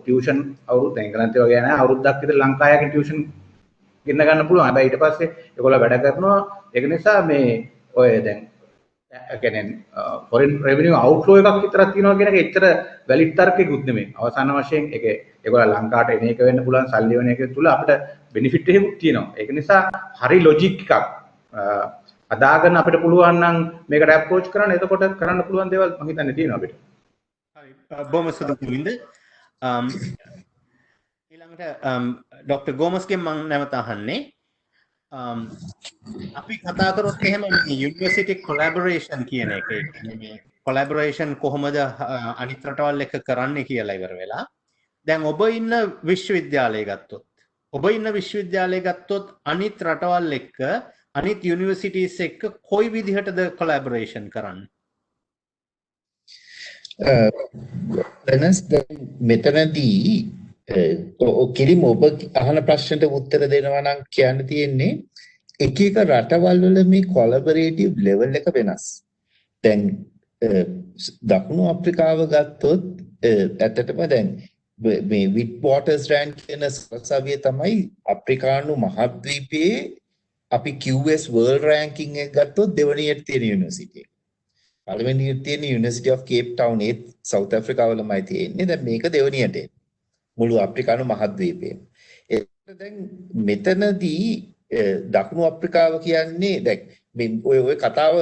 ටියුෂන් අවුරුද්ද එංගලන්තේ වගේ යන අවුරුද්දක් විතර ලංකාවකින් ටියුෂන් ගෙන්න ගන්න පුළුවන්. හැබැයි ඊට පස්සේ ඒගොල්ලෝ වැඩ කරනවා. ඒක නිසා මේ ඔය දැන් කියන්නේ foreign revenue outflow එකක් විතරක් තියෙනවා කියන එක එච්චර වැලිඩ් තර්කයක්ුත් නෙමෙයි. අවසාන වශයෙන් ඒක ඒගොල්ලෝ ලංකාවට එන එක වෙන්න පුළුවන් සල්ලි වෙන එක තුල අපිට බෙනිෆිට් එකකුත් තියෙනවා. ඒක නිසා හරි ලොජික් එකක් අදාගෙන අපිට පුළුවන් නම් මේකට අප්‍රෝච් කරන්න. එතකොට කරන්න පුළුවන් දේවල් මම හිතන්නේ තියෙනවා අපිට. හරි බොහොම සුදු කුලින්ද ඊළඟට ඩොක්ටර් ගෝමස්ගෙන් මම නැවත අහන්නේ අපි කතා කරොත් එහෙම යුනිවර්සිටි කොලැබොරේෂන් කියන එක මේ කොලැබොරේෂන් කොහොමද අනිත් රටවල් එක්ක කරන්නේ කියලා ඉවර වෙලා දැන් ඔබ ඉන්න විශ්වවිද්‍යාලය ගත්තොත් අනිත් රටවල් එක්ක අනිත් යුනිවර්සිටිස් එක්ක කොයි විදිහටද කොලැබොරේෂන් කරන්නේ? මෙතනදී කිරිම ඔබ අහන ප්‍රශ්නට උත්තර දෙනවා නම් කියන්න තියෙන්නේ එක එක රටවල් වල මේ කොලැබොරේටිව් ලෙවල් එක වෙනස්. දැන් දකුණු අප්‍රිකාව ගත්තොත් ඇත්තටම දැන් මේ විට්වොටර්ස්රෑන්ඩ් කියන සරසවිය තමයි අප්‍රිකානු මහද්වීපයේ අපි QS World Ranking එක ගත්තොත් දෙවනියට තියෙන යුනිවර්සිටි එක. පළවෙනියට තියෙන University of Cape Town ඒ සවුත් අප්‍රිකාවලමයි තියෙන්නේ. දැන් මේක දෙවනියට එන්නේ. මුළු අප්‍රිකානු මහද්වීපයේම. ඒකට දැන් මෙතනදී දකුණු අප්‍රිකාව කියන්නේ දැන් මේ ඔය කතාව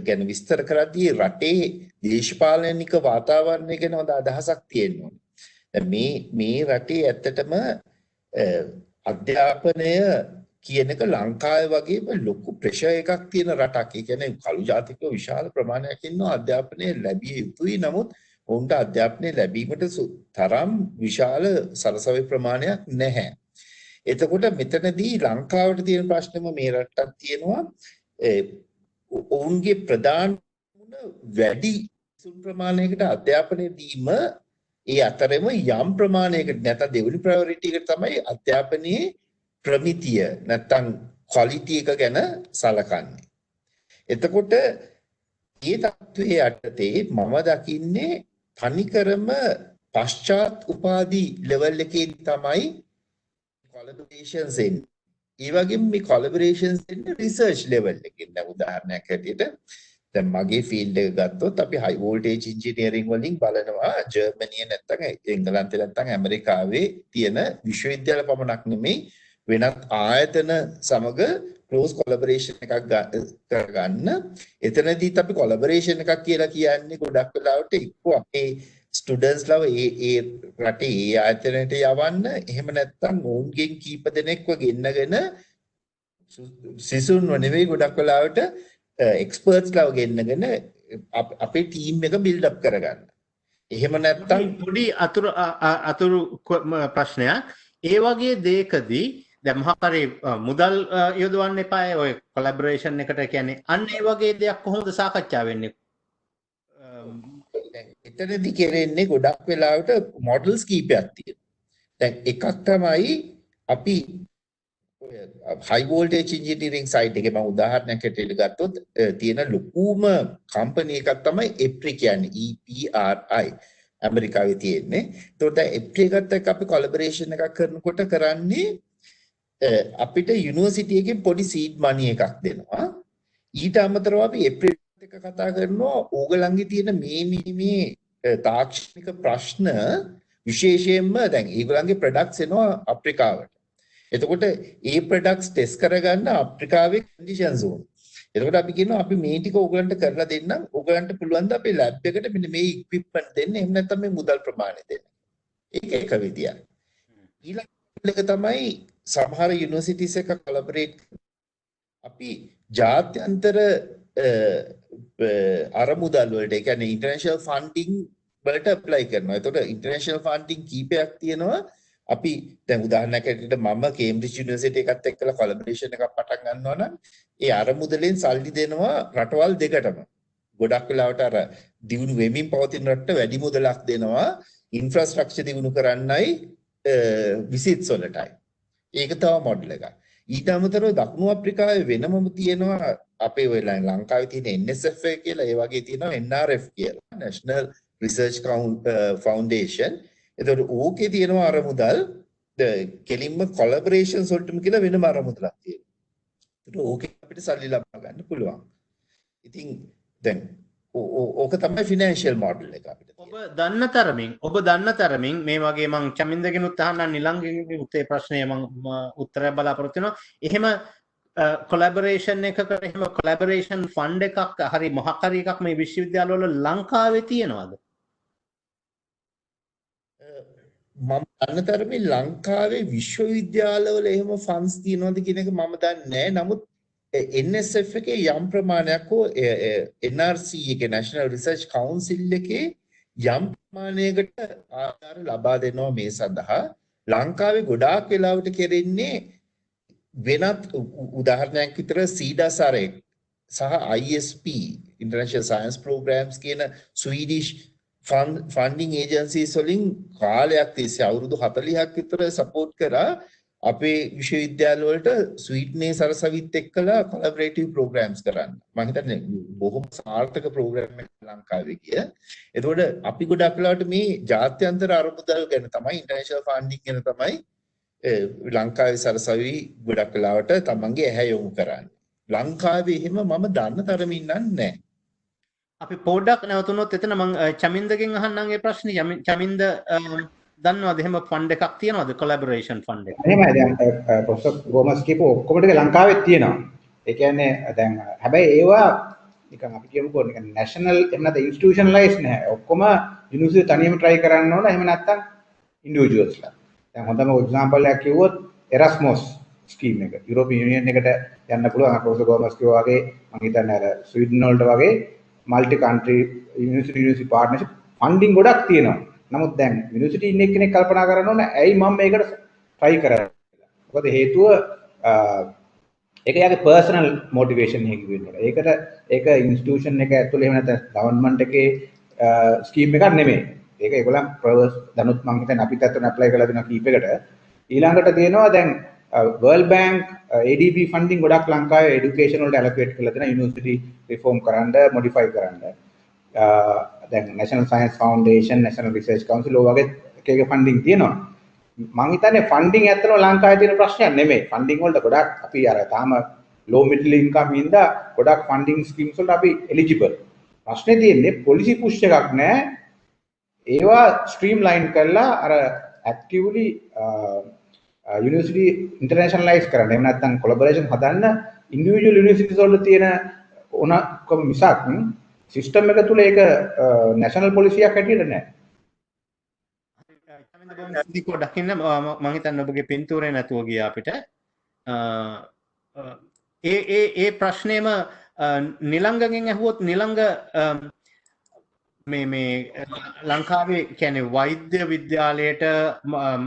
ගැන විස්තර කරද්දී රටේ දේශපාලනික වාතාවරණය ගැන හොඳ අදහසක් තියෙනවා. දැන් මේ රටේ ඇත්තටම අධ්‍යාපනය කියන එක ලංකාවේ වගේම ලොකු ප්‍රෙෂර් එකක් තියෙන රටක්. ඒ කියන්නේ කළු ජාතිකයෝ විශාල ප්‍රමාණයක් ඉන්නවා අධ්‍යාපනය ලැබිය යුතුයි. නමුත් ඔවුන්ට අධ්‍යාපනය ලැබීමට තරම් විශාල සරසවි ප්‍රමාණයක් නැහැ. එතකොට මෙතනදී ලංකාවට තියෙන ප්‍රශ්නම මේ රටක් තියෙනවා ඔවුන්ගේ ප්‍රධාන වැඩි ප්‍රමාණයකට අධ්‍යාපනය දීම ඒ අතරෙම යම් ප්‍රමාණයකට නැත්නම් දෙවෙනි ප්‍රයොරිටි එක තමයි අධ්‍යාපනයේ ප්‍රමිතිය නැත්නම් ක්වොලිටි එක ගැන සලකන්නේ. එතකොට මේ තත්ත්වයේ යටතේ මම දකින්නේ තනිකරම පශ්චාත් උපාධි ලෙවල් එකේ තමයි කොලැබොරේෂන්ස් එන්නේ. ඒ වගේම මේ කොලැබොරේෂන්ස් එන්නේ රිසර්ච් ලෙවල් එකෙන්. දැන් උදාහරණයක් හැටියට දැන් මගේ ෆීල්ඩ් එක ගත්තොත් අපි හයි වෝල්ටේජ් ඉන්ජිනියරින් වලින් බලනවා ජර්මනිය නැත්නම් එංගලන්තේ නැත්නම් ඇමරිකාවේ තියෙන විශ්වවිද්‍යාල පමණක් නෙමෙයි වෙනත් ආයතන සමග close collaboration එකක් කරගන්න. එතනදීත් අපි collaboration එකක් කියලා කියන්නේ ගොඩක් වෙලාවට එක්ක අපේ ස්ටුඩන්ට්ස් ලව ඒ රටේ ඒ ආයතනයට යවන්න, එහෙම නැත්නම් ඔවුන්ගෙන් කීප දෙනෙක්ව ගෙන්නගෙන සිසුන්ව නෙවෙයි ගොඩක් වෙලාවට එක්ස්පර්ට්ස් ලව ගෙන්නගෙන අපේ ටීම් එක බිල්ඩ් අප් කරගන්න. එහෙම නැත්නම් පොඩි අතුරු ප්‍රශ්නයක්. ඒ වගේ දෙයකදී දැන් මහාකාරී මුදල් යොදවන්න එපා ඔය කොලැබොරේෂන් එකට කියන්නේ අන්න ඒ වගේ දෙයක් කොහොමද සාකච්ඡා වෙන්නේ? එතනදී කෙරෙන්නේ ගොඩක් වෙලාවට මොඩල්ස් කීපයක් තියෙනවා. දැන් එකක් තමයි අපි high voltage engineering side එකේ මම උදාහරණයක් හැටියට ගත්තොත් තියෙන ලොකුම කම්පැනි එකක් තමයි EPRI කියන්නේ EPRI ඇමරිකාවේ තියෙන්නේ. ඒතකොට EPRI එකත් එක්ක අපි කොලැබොරේෂන් එකක් කරනකොට කරන්නේ අපිට යුනිවර්සිටි එකෙන් පොඩි සීඩ් මනි එකක් දෙනවා. ඊට අමතරව අපි EPRI එක කතා කරනවා ඕගලන්ගේ තියෙන මේ තාක්ෂණික ප්‍රශ්න විශේෂයෙන්ම දැන් ඒගොල්ලන්ගේ ප්‍රොඩක්ට්ස් එනවා අප්‍රිකාවට. එතකොට ඒ ප්‍රොඩක්ට්ස් ටෙස්ට් කරගන්න අප්‍රිකාවේ කන්ඩිෂන්ස් ඕන. එතකොට අපි කියනවා අපි මේ ටික ඕගලන්ට කරලා දෙන්නම්. ඕගලන්ට පුළුවන් ද අපේ ලැබ් එකට මෙන්න මේ ඉක්විප්මන්ට් දෙන්න. එහෙම නැත්නම් මේ මුදල් ප්‍රමාණය දෙන්න. ඒක එක විදියක්. ඊළඟ එක තමයි සමහර යුනිවර්සිටිස් එක කොලැබොරේට් අපි ජාත්‍යන්තර අරමුදල් වලට ඒ කියන්නේ ඉන්ටර්නැෂනල් ෆන්ඩින් වලට ඇප්ලයි කරනවා. එතකොට ඉන්ටර්නැෂනල් ෆන්ඩින් කීපයක් තියෙනවා. අපි දැන් උදාහරණයක් ඇටියට මම කේම්බ්‍රිජ් යුනිවර්සිටි එකත් එක්කලා කොලැබොරේෂන් එකක් පටන් ගන්නවා නම් ඒ අරමුදලෙන් සල්ලි දෙනවා රටවල් දෙකටම. ගොඩක් වෙලාවට අර දියුණු වෙමින් පවතින රටට වැඩි මුදලක් දෙනවා ඉන්ෆ්‍රාස්ට්‍රක්චර් දියුණු කරන්නයි විසිට්ස් වලටයි. ඒක තව මොඩල් එකක්. ඊට අමතරව දකුණු අප්‍රිකාවේ වෙනමම තියෙනවා අපේ ඔය ලංකාවේ තියෙන NSF එක කියලා, ඒ වගේ තියෙනවා NRF කියලා, National Research Foundation. එතකොට ඕකේ තියෙනවා අර මුදල් කෙලින්ම කොලැබොරේෂන්ස් වලටම කියලා වෙනම අර මුදලක් තියෙනවා. ඒකට ඕකේ අපිට සල්ලි ලබා ගන්න පුළුවන්. ඉතින් දැන් ඕක තමයි ෆිනෑන්ෂියල් මොඩල් එක අපිට. ඔබ දන්න තරමින් මේ වගේ මං චමින්දගෙනුත් අහන්න නිලංගෙන් උත්තේ ප්‍රශ්නය මං උත්තරය බලාපොරොත්තු වෙනවා. එහෙම කොලැබොරේෂන් එකකට එහෙම කොලැබොරේෂන් ෆන්ඩ් එකක් හරි මොකක් හරි එකක් මේ විශ්වවිද්‍යාලවල ලංකාවේ තියෙනවද? මම දන්න තරමින් ලංකාවේ විශ්වවිද්‍යාලවල එහෙම ෆන්ඩ්ස් තියෙනවද කියන එක මම දන්නේ නැහැ. නමුත් NSF එකේ යම් ප්‍රමාණයක් හෝ NRC එකේ National Research Council එකේ යම් ප්‍රමාණයකට ආධාර ලබා දෙනවා මේ සඳහා. ලංකාවේ ගොඩාක් වෙලාවට කෙරෙන්නේ වෙනත් උදාහරණයක් විතර CSIR සහ ISP International Science Programs කියන ස්වීඩිෂ් ෆන්ඩින් ඒජන්සිස් වලින් කාලයක් තිස්සේ අවුරුදු 40ක් විතර සපෝට් කරා අපේ විශ්වවිද්‍යාල වලට ස්වීඩනේ සරසවිත් එක්කලා කොලැබොරේටිව් ප්‍රෝග්‍රෑම්ස් කරන්න. මම හිතන්නේ බොහොම සාර්ථක ප්‍රෝග්‍රෑම් එකක් ලංකාවේ ගිය. එතකොට අපි ගොඩක් වෙලාවට මේ ජාත්‍යන්තර අරමුදල් ගැන තමයි ඉන්ටර්නැෂනල් ෆන්ඩින් ගැන තමයි ලංකාවේ සරසවි ගොඩක් වෙලාවට තමන්ගේ ඇහැ යොමු කරන්නේ. ලංකාවේ එහෙම මම දන්න තරමින් නැහැ. අපි පොඩ්ඩක් නැවතුනොත් එතන මම චමින්දගෙන් අහන්නම් ඒ ප්‍රශ්නේ. චමින්ද දන්නවද එහෙම ෆන්ඩ් එකක් තියනවද කොලැබොරේෂන් ෆන්ඩ් එක? එහෙමයි. දැන් ප්‍රොෆෙසර් ගෝමස් කියපු ඔක්කොම ටික ලංකාවේ තියෙනවා. ඒ කියන්නේ දැන් හැබැයි ඒවා නිකන් අපි කියමුකෝ නිකන් නැෂනල් එහෙම නැත්නම් ඉන්ස්ටිටියුෂනලයිස් නැහැ. ඔක්කොම යුනිවර්සිටි තනියම try කරන්න ඕන. එහෙම නැත්නම් ඉන්ඩිවිජුවල්ස්ලා. දැන් හොඳම එක්සැම්පල් එකක් කිව්වොත් එරස්මොස් ස්කීම් එක. යුරෝපියන් යුනියන් එකට යන්න පුළුවන්. ප්‍රොෆෙසර් ගෝමස් කිව්වා වගේ මම හිතන්නේ අර ස්වීඩන් වලට වගේ multi country university partnership funding ගොඩක් තියෙනවා. නමුත් දැන් යුනිවර්සිටි ඉන්න එක්කෙනෙක් කල්පනා කරන්න ඕනේ ඇයි මම මේකට try කරන්නේ කියලා. මොකද හේතුව ඒක යාගේ පර්සනල් මොටිවේෂන් එකක් වෙනවා. ඒක ඉන්ස්ටිටියුෂන් එක ඇතුළේ එහෙම නැත්නම් ගවර්න්මන්ට් එකේ ස්කීම් එකක් නෙමෙයි. ඒක ඒගොල්ලන් ප්‍රවර්ස් දනුත් මම හිතන්නේ අපිත් අතන ඇප්ලයි කරලා දෙනවා කීපයකට. ඊළඟට තියෙනවා දැන් World Bank ADB ෆන්ඩින් ගොඩක් ලංකාවේ এডুকেෂන් වලට ඇලොකේට් කරලා දෙනවා යුනිවර්සිටි රිෆෝම් කරන්න, මොඩිෆයි කරන්න. දැන් National Science Foundation, National Research Council වගේ එක ෆන්ඩින් තියෙනවා. මම හිතන්නේ ෆන්ඩින් ඇත්තටම ලංකාවේ තියෙන ප්‍රශ්නයක් නෙමෙයි. ෆන්ඩින් වලට ගොඩක් අපි අර තාම low middle income ඉඳලා ගොඩක් ෆන්ඩින් ස්කීම්ස් වලට අපි එලිජිබල්. ප්‍රශ්නේ තියෙන්නේ පොලිසි පුෂ් එකක් නැහැ. ඒවා ස්ට්‍රීම්ලයින් කරලා අර ඇක්ටිව්ලි යුනිවර්සිටි ඉන්ටර්නැෂනලයිස් කරන්න. එහෙම නැත්නම් කොලැබොරේෂන් හදන්න ඉන්ඩිවිජුවල් යුනිවර්සිටිස් වල තියෙන ඕනකම මිසක් සිස්ටම් එක තුල ඒක නැෂනල් පොලිසියක් හැටියට නැහැ. සිද්ධිකෝ දකින්න මම හිතන්නේ ඔබගේ පින්තූරේ නැතුව ගියා අපිට. ඒ ප්‍රශ්නේම නිලංගගෙන් ඇහුවොත් නිලංග මේ ලංකාවේ කියන්නේ වෛද්‍ය විද්‍යාලයට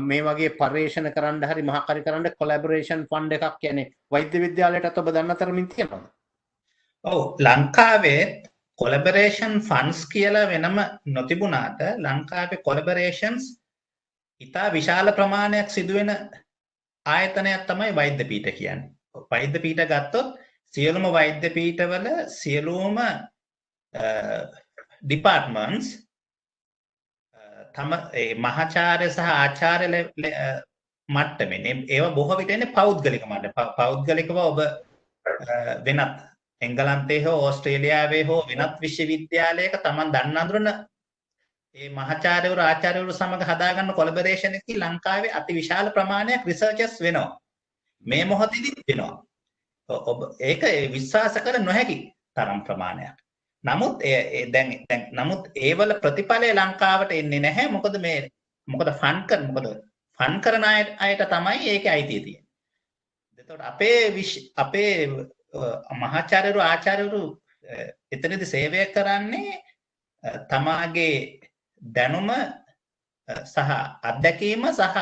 මේ වගේ පර්යේෂණ කරන්න හරි මහකාරී කරන්න කොලැබොරේෂන් ෆන්ඩ් එකක් කියන්නේ වෛද්‍ය විද්‍යාලයටත් ඔබ දන්න තරමින් තියෙනවද? ඔව් ලංකාවේ කොලැබොරේෂන් ෆන්ඩ්ස් කියලා වෙනම නොතිබුණාට ලංකාවේ කොලැබොරේෂන්ස් ඉතා විශාල ප්‍රමාණයක් සිදුවෙන ආයතනයක් තමයි වෛද්‍ය පීඨ කියන්නේ. වෛද්‍ය පීඨ ගත්තොත් සියලුම වෛද්‍ය පීඨවල සියලුම ඩිපාර්ට්මන්ට්ස් තම මහාචාර්ය සහ ආචාර්ය මට්ටමේ ඒවා බොහෝ විට එන්නේ පෞද්ගලික මට්ටම. පෞද්ගලිකව ඔබ වෙනත් එංගලන්තයේ හෝ ඕස්ට්‍රේලියාවේ හෝ වෙනත් විශ්වවිද්‍යාලයක Taman දන්න අඳුරන ඒ මහාචාර්යවරු ආචාර්යවරු සමග හදාගන්න කොලැබොරේෂන් එකකින් ලංකාවේ අති විශාල ප්‍රමාණයක් රිසර්චර්ස් වෙනවා. මේ මොහොතේදී වෙනවා. ඔබ ඒක විශ්වාස කර නොහැකි තරම් ප්‍රමාණයක්. නමුත් නමුත් ඒවල ප්‍රතිඵලය ලංකාවට එන්නේ නැහැ. මොකද ෆන් කරන අයට තමයි ඒකේ අයිතිය තියෙන්නේ. එතකොට අපේ මහාචාර්යවරු ආචාර්යවරු එතනදී සේවය කරන්නේ තමාගේ දැනුම සහ අත්දැකීම සහ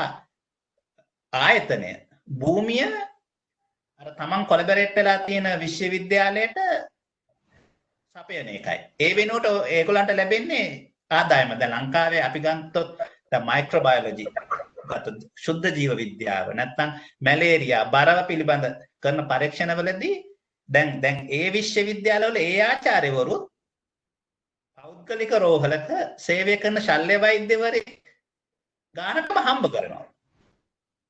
ආයතනය භූමිය අර තමන් කොලැබොරේට් වෙලා තියෙන විශ්වවිද්‍යාලයට සපයන එකයි. ඒ වෙනුවට ඒගොල්ලන්ට ලැබෙන්නේ ආදායම. දැන් ලංකාවේ අපි ගත්තොත් දැන් මයික්‍රෝබයොලොජි ගත්තොත් ශුද්ධ ජීව විද්‍යාව නැත්නම් මැලේරියා බරව පිළිබඳ කරන පරීක්ෂණවලදී දැන් ඒ විශ්වවිද්‍යාලවල ඒ ආචාර්යවරු පෞද්ගලික රෝහලක සේවය කරන ශල්‍ය වෛද්‍යවරයෙක් ගානටම හම්බ කරනවා.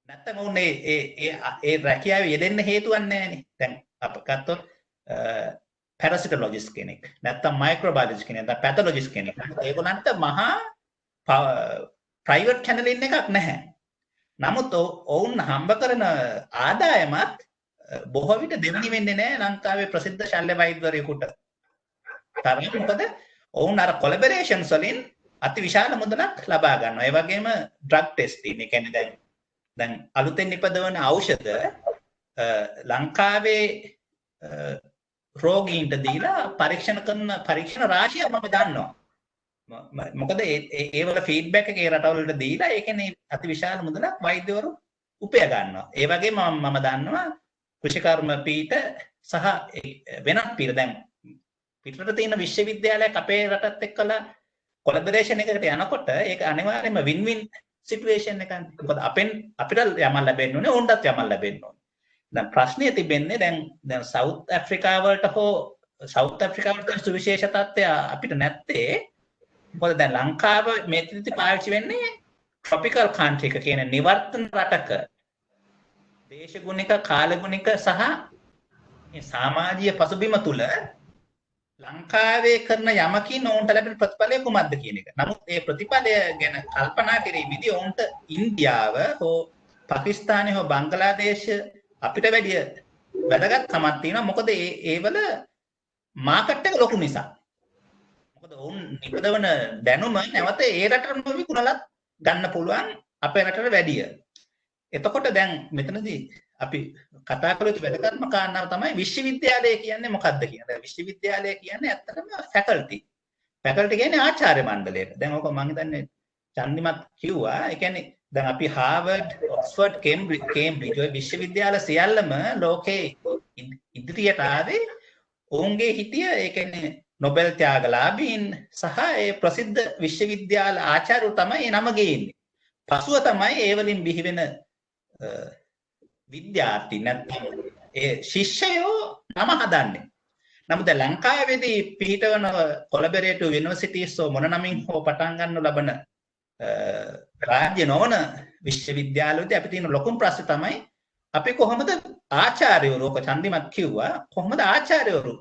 නැත්තම් උන් ඒ රැකියාවේ යෙදෙන්න හේතුවක් නැහැනේ. දැන් අප ගත්තොත් පැරසිටොලොජිස්ට් කෙනෙක් නැත්තම් මයික්‍රෝබයොලොජිස්ට් කෙනෙක් නැත්නම් පැතොලොජිස්ට් කෙනෙක්. ඒගොල්ලන්ට මහා ප්‍රයිවට් චැනලින් එකක් නැහැ. නමුත් ඔවුන් හම්බ කරන ආදායමත් බොහෝ විට දෙවෙනි වෙන්නේ නැහැ ලංකාවේ ප්‍රසිද්ධ ශල්‍ය වෛද්‍යවරයෙකුට. මොකද ඔවුන් අර කොලැබොරේෂන්ස් වලින් අති විශාල මුදලක් ලබා ගන්නවා. ඒ වගේම ඩ්‍රග් ටෙස්ටින්, ඒ කියන්නේ දැන් අලුතෙන් නිපදවන ඖෂධ ලංකාවේ රෝගීන්ට දීලා පරීක්ෂණ කරන පරීක්ෂණ රාශියක් මම දන්නවා. මොකද ඒ වල ෆීඩ්බැක් එක ඒ රටවලට දීලා ඒ කියන්නේ අති විශාල මුදලක් වෛද්‍යවරු උපය ගන්නවා. ඒ වගේම මම දන්නවා කෘෂිකර්ම පීඨ සහ වෙනත් පීඨ දැන් පිටරට තියෙන විශ්වවිද්‍යාලයක් අපේ රටත් එක්කලා කොලැබොරේෂන් එකකට යනකොට ඒක අනිවාර්යයෙන්ම වින් වින් සිටුේෂන් එකක්. මොකද අපිට යමක් ලැබෙන්න ඕනේ, උන්ටත් යමක් ලැබෙන්න ඕනේ. දැන් ප්‍රශ්නේ තිබෙන්නේ දැන් සවුත් ඇෆ්‍රිකාවට සුවිශේෂ තත්ත්වය අපිට නැත්තේ. මොකද දැන් ලංකාව මේකෙදි පාවිච්චි වෙන්නේ ට්‍රොපිකල් කන්ට්‍රි එක කියන නිවර්තන රටක දේශගුණික කාලගුණික සහ සමාජීය පසුබිම තුල ලංකාවේ කරන යමකින් ඔවුන්ට ලැබෙන ප්‍රතිඵලය කුමක්ද කියන එක. නමුත් ඒ ප්‍රතිඵලය ගැන කල්පනා කිරීමේදී ඔවුන්ට ඉන්දියාව හෝ පාකිස්තානය හෝ බංගලාදේශ අපිට වැඩිය වැදගත්කමක් තියෙනවා. මොකද ඒවල මාකට් එක ලොකු නිසා. මොකද ඔවුන් නිපදවන දැනුම නැවත ඒ රටටම විකුණලත් ගන්න පුළුවන් අපේ රටට වැඩිය. එතකොට දැන් මෙතනදී අපි කතා කළ යුතු වැදගත්ම කාරණාව තමයි විශ්වවිද්‍යාලය කියන්නේ මොකක්ද කියන එක. විශ්වවිද්‍යාලය කියන්නේ ඇත්තටම ෆැකල්ටි. ෆැකල්ටි කියන්නේ ආචාර්ය මණ්ඩලයක. දැන් ඔක මම හිතන්නේ චන්දිමත් කිව්වා. ඒ කියන්නේ දැන් අපි හාර්වර්ඩ්, ඔක්ස්ෆර්ඩ්, කේම්බ්‍රිජ් ඔය විශ්වවිද්‍යාල සියල්ලම ලෝකේ ඉදිරියට ආවේ ඔවුන්ගේ හිටිය ඒ කියන්නේ නොබෙල් ත්‍යාගලාභීන් සහ ඒ ප්‍රසිද්ධ විශ්වවිද්‍යාල ආචාර්යවරු තමයි ඒ නම ගේන්නේ. පසුව තමයි ඒ වලින් බිහි වෙන විද්‍යාර්ථී නැත්නම් ඒ ශිෂ්‍යයෝ නම හදන්නේ. නමුත් ලංකාවේදී පිහිටවන කොලැබොරේටිව් යුනිවර්සිටිස් මොන නමින් හෝ පටන් ගන්න ලබන රාජ්‍ය නොවන විශ්වවිද්‍යාලවලදී අපි තියෙන ලොකුම ප්‍රශ්නේ තමයි අපි කොහොමද ආචාර්යවරු ඔක චන්දිමත් කිව්වා කොහොමද ආචාර්යවරු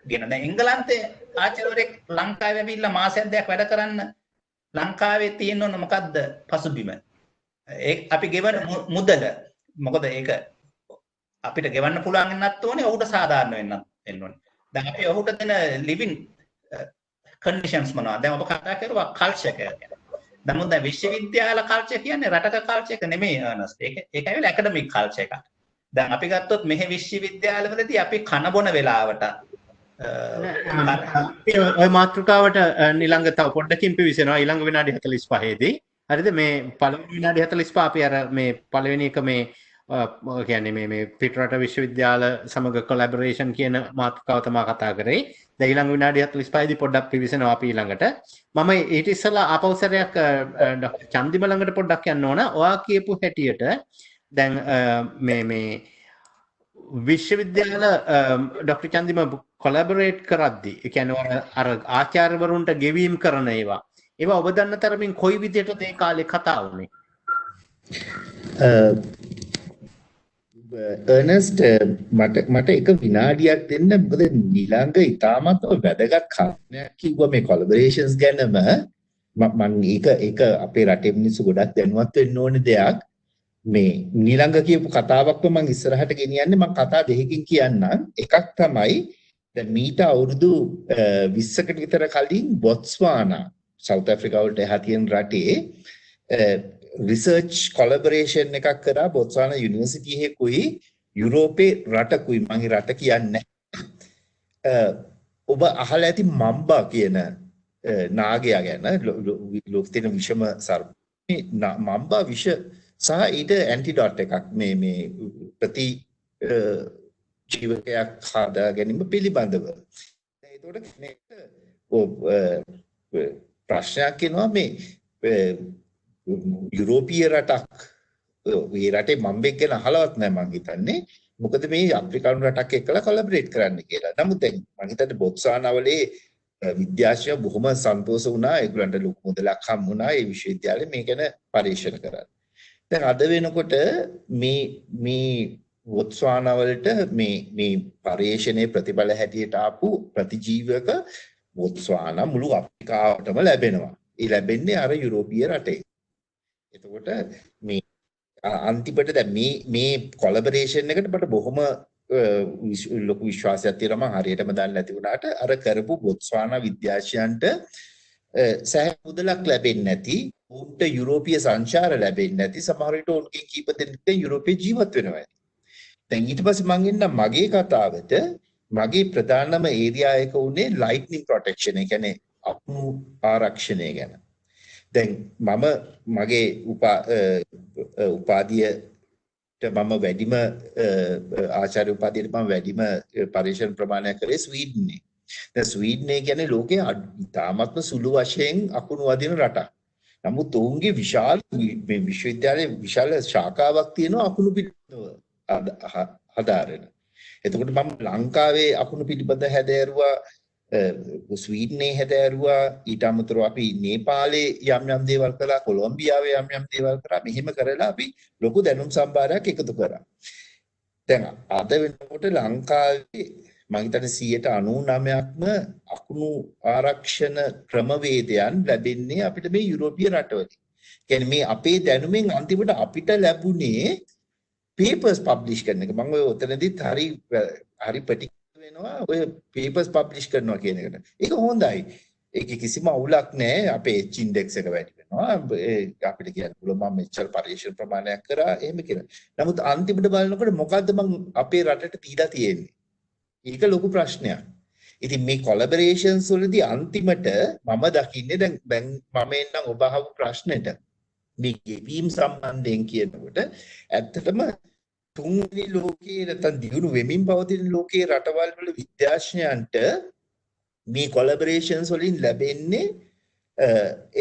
කියන දැන් එංගලන්තයේ ආචාර්යවරයෙක් ලංකාවේ ඇවිල්ලා මාසයක් දෙකක් වැඩ කරන්න ලංකාවේ තියෙන ඕන මොකද්ද පසුබිම? ඒ අපි ගෙවන මුදල මොකද ඒක අපිට ගෙවන්න පුළුවන් වෙන්නත් ඕනේ ඔහුට සාධාරණ වෙන්න ඕනේ. දැන් අපි ඔහුට දෙන ලිවිං කන්ඩිෂන්ස් මොනවද? දැන් ඔබ කතා කරුවා කල්චර් එක ගැන. නමුත් දැන් විශ්වවිද්‍යාල කල්චර් කියන්නේ රටක කල්චර් එක නෙමෙයි අර්නස්ට්. ඒක ඇවිල්ලා ඇකඩමික් කල්චර් එකක්. දැන් අපි ගත්තොත් මෙහි විශ්වවිද්‍යාලවලදී අපි කන බොන වෙලාවට ඔය මාතෘකාවට ඊළඟ තව පොඩ්ඩකින් පිවිසෙනවා ඊළඟ විනාඩි 45 දී. හරිද? මේ පළවෙනි විනාඩි 45 අපි අර මේ පළවෙනි එක මේ කියන්නේ මේ පිටරට විශ්වවිද්‍යාල සමග කොලැබොරේෂන් කියන මාතෘකාව තමයි කතා කරේ. දැන් ඊළඟ විනාඩි 45 දී පොඩ්ඩක් පිවිසෙනවා අපි ඊළඟට. මම ඊට ඉස්සෙල්ලා ආපෞසරයක් ඩොක්ටර් චන්දිම ළඟට පොඩ්ඩක් යන්න ඕන. ඔයා කියපු හැටියට දැන් මේ විශ්වවිද්‍යාල ඩොක්ටර් චන්දිම කොලැබොරේට් කරද්දී ඒ කියන්නේ අර ආචාර්යවරුන්ට ගෙවීම් කරන ඒවා ඔබ දන්න තරමින් කොයි විදිහටද ඒ කාලේ කතා වුනේ? අර්නස්ට් මට එක විනාඩියක් දෙන්න. මොකද නිලංග ඉතාමත් වැදගත් කාරණයක් කිව්වා මේ කොලැබොරේෂන්ස් ගැනම. මම ඒක අපේ රටේ මිනිස්සු ගොඩක් දැනුවත් වෙන්න ඕනේ දෙයක්. මේ නිලංග කියපු කතාවක්ම මම ඉස්සරහට ගෙනියන්නේ. මම කතා දෙකකින් කියන්නම්. එකක් තමයි දැන් මීට අවුරුදු 20කට විතර කලින් බොත්ස්වානා සවුත් ඇෆ්‍රිකාවට එහා තියෙන රටේ රිසර්ච් කොලැබොරේෂන් එකක් කරා බොත්ස්වානා යුනිවර්සිටි එකකුයි යුරෝපේ රටකුයි. මම රට කියන්නේ ඔබ අහලා ඇති මම්බා කියන නාගයා ගැන. ලෝකේ තියෙන විෂම සර්ප මම්බා විෂ සහ ඊට ඇන්ටිඩොට් එකක් මේ ප්‍රති ජීවකයක් හදා ගැනීම පිළිබඳව. ඒතකොට කෙනෙක්ට ප්‍රශ්නයක් එනවා මේ යුරෝපීය රටක් මේ රටේ මම්බෙක් ගැන අහලවත් නැහැ මං හිතන්නේ. මොකද මේ අප්‍රිකානු රටක් එක්කලා කොලැබොරේට් කරන්න කියලා. නමුත් දැන් මං හිතන්නේ බොත්ස්වානාවලේ විද්‍යාඥයෝ බොහොම සන්තෝෂ වුණා. ඒගොල්ලන්ට ලොකු මුදලක් හම්බ වුණා ඒ විශ්වවිද්‍යාලේ මේ ගැන පරීක්ෂණ කරන්න. දැන් අද වෙනකොට මේ බොත්ස්වානාවලට මේ පරීක්ෂණයේ ප්‍රතිඵල හැටියට ආපු ප්‍රතිජීවක බොත්ස්වානා මුළු අප්‍රිකාවටම ලැබෙනවා. ඒ ලැබෙන්නේ අර යුරෝපීය රටේ. එතකොට මේ අන්තිමට දැන් මේ කොලැබොරේෂන් එකට මට බොහොම ලොකු විශ්වාසයක් තියෙනවා. මම හරියටම දන්නේ නැති වුණාට අර කරපු බොත්ස්වානා විද්‍යාඥයන්ට සෑහෙන මුදලක් ලැබෙන්නේ නැති, උන්ට යුරෝපීය සංචාර ලැබෙන්නේ නැති, සමහර විට උන්ගෙන් කීප දෙනෙක් යුරෝපේ ජීවත් වෙනවා. දැන් ඊට පස්සේ මම එන්නම් මගේ කතාවට. මගේ ප්‍රධානම ඒරියා එක උනේ ලයිට්නින් ප්‍රොටෙක්ෂන්. ඒ කියන්නේ අකුණු ආරක්ෂණය ගැන. දැන් මම මගේ උපාධියට මම වැඩිම ආචාර්ය උපාධියට මම වැඩිම පරීක්ෂණ ප්‍රමාණයක් කරේ ස්වීඩනේ. දැන් ස්වීඩනේ කියන්නේ ලෝකයේ ඉතාමත්ම සුළු වශයෙන් අකුණු වදින රටක්. නමුත් ඔවුන්ගේ විශාල මේ විශ්වවිද්‍යාලයේ විශාල ශාඛාවක් තියෙනවා අකුණු පිළිබඳව හදාරන. එතකොට මම ලංකාවේ අකුණු පිළිබඳ හැදෑරුවා, ස්වීඩනේ හැදෑරුවා, ඊට අමතරව අපි නේපාලේ යම් දේවල් කළා, කොලොම්බියාවේ යම් දේවල් කරා. මෙහෙම කරලා අපි ලොකු දැනුම් සම්භාරයක් එකතු කරා. දැන් අද වෙනකොට ලංකාවේ මම හිතන්නේ 99%ක්ම අකුණු ආරක්ෂණ ක්‍රමවේදයන් ලැබෙන්නේ අපිට මේ යුරෝපීය රටවලින්. කියන්නේ මේ අපේ දැනුමෙන් අන්තිමට අපිට ලැබුණේ papers publish කරන එක. මම ඔය උතනදිත් හරි ප්‍රතික්‍රියා වෙනවා ඔය papers publish කරනවා කියන එකට. ඒක හොඳයි. ඒකේ කිසිම අවුලක් නැහැ. අපේ H index එක වැඩි වෙනවා. අපිට කියන්න පුළුවන් මම මෙච්චර පරිශ්‍රණ ප්‍රමාණයක් කරා එහෙම කියලා. නමුත් අන්තිමට බලනකොට මොකද්ද මම අපේ රටට දීලා තියෙන්නේ? ඒක ලොකු ප්‍රශ්නයක්. ඉතින් මේ කොලැබොරේෂන්ස් වලදී අන්තිමට මම දකින්නේ දැන් මම එන්නම් ඔබ අහපු ප්‍රශ්නෙට මේ ගෙවීම් සම්බන්ධයෙන් කියනකොට ඇත්තටම තුන්වෙනි ලෝකයේ නැත්නම් දියුණු වෙමින් පවතින ලෝකයේ රටවල් වල විද්‍යාඥයන්ට මේ කොලැබොරේෂන්ස් වලින් ලැබෙන්නේ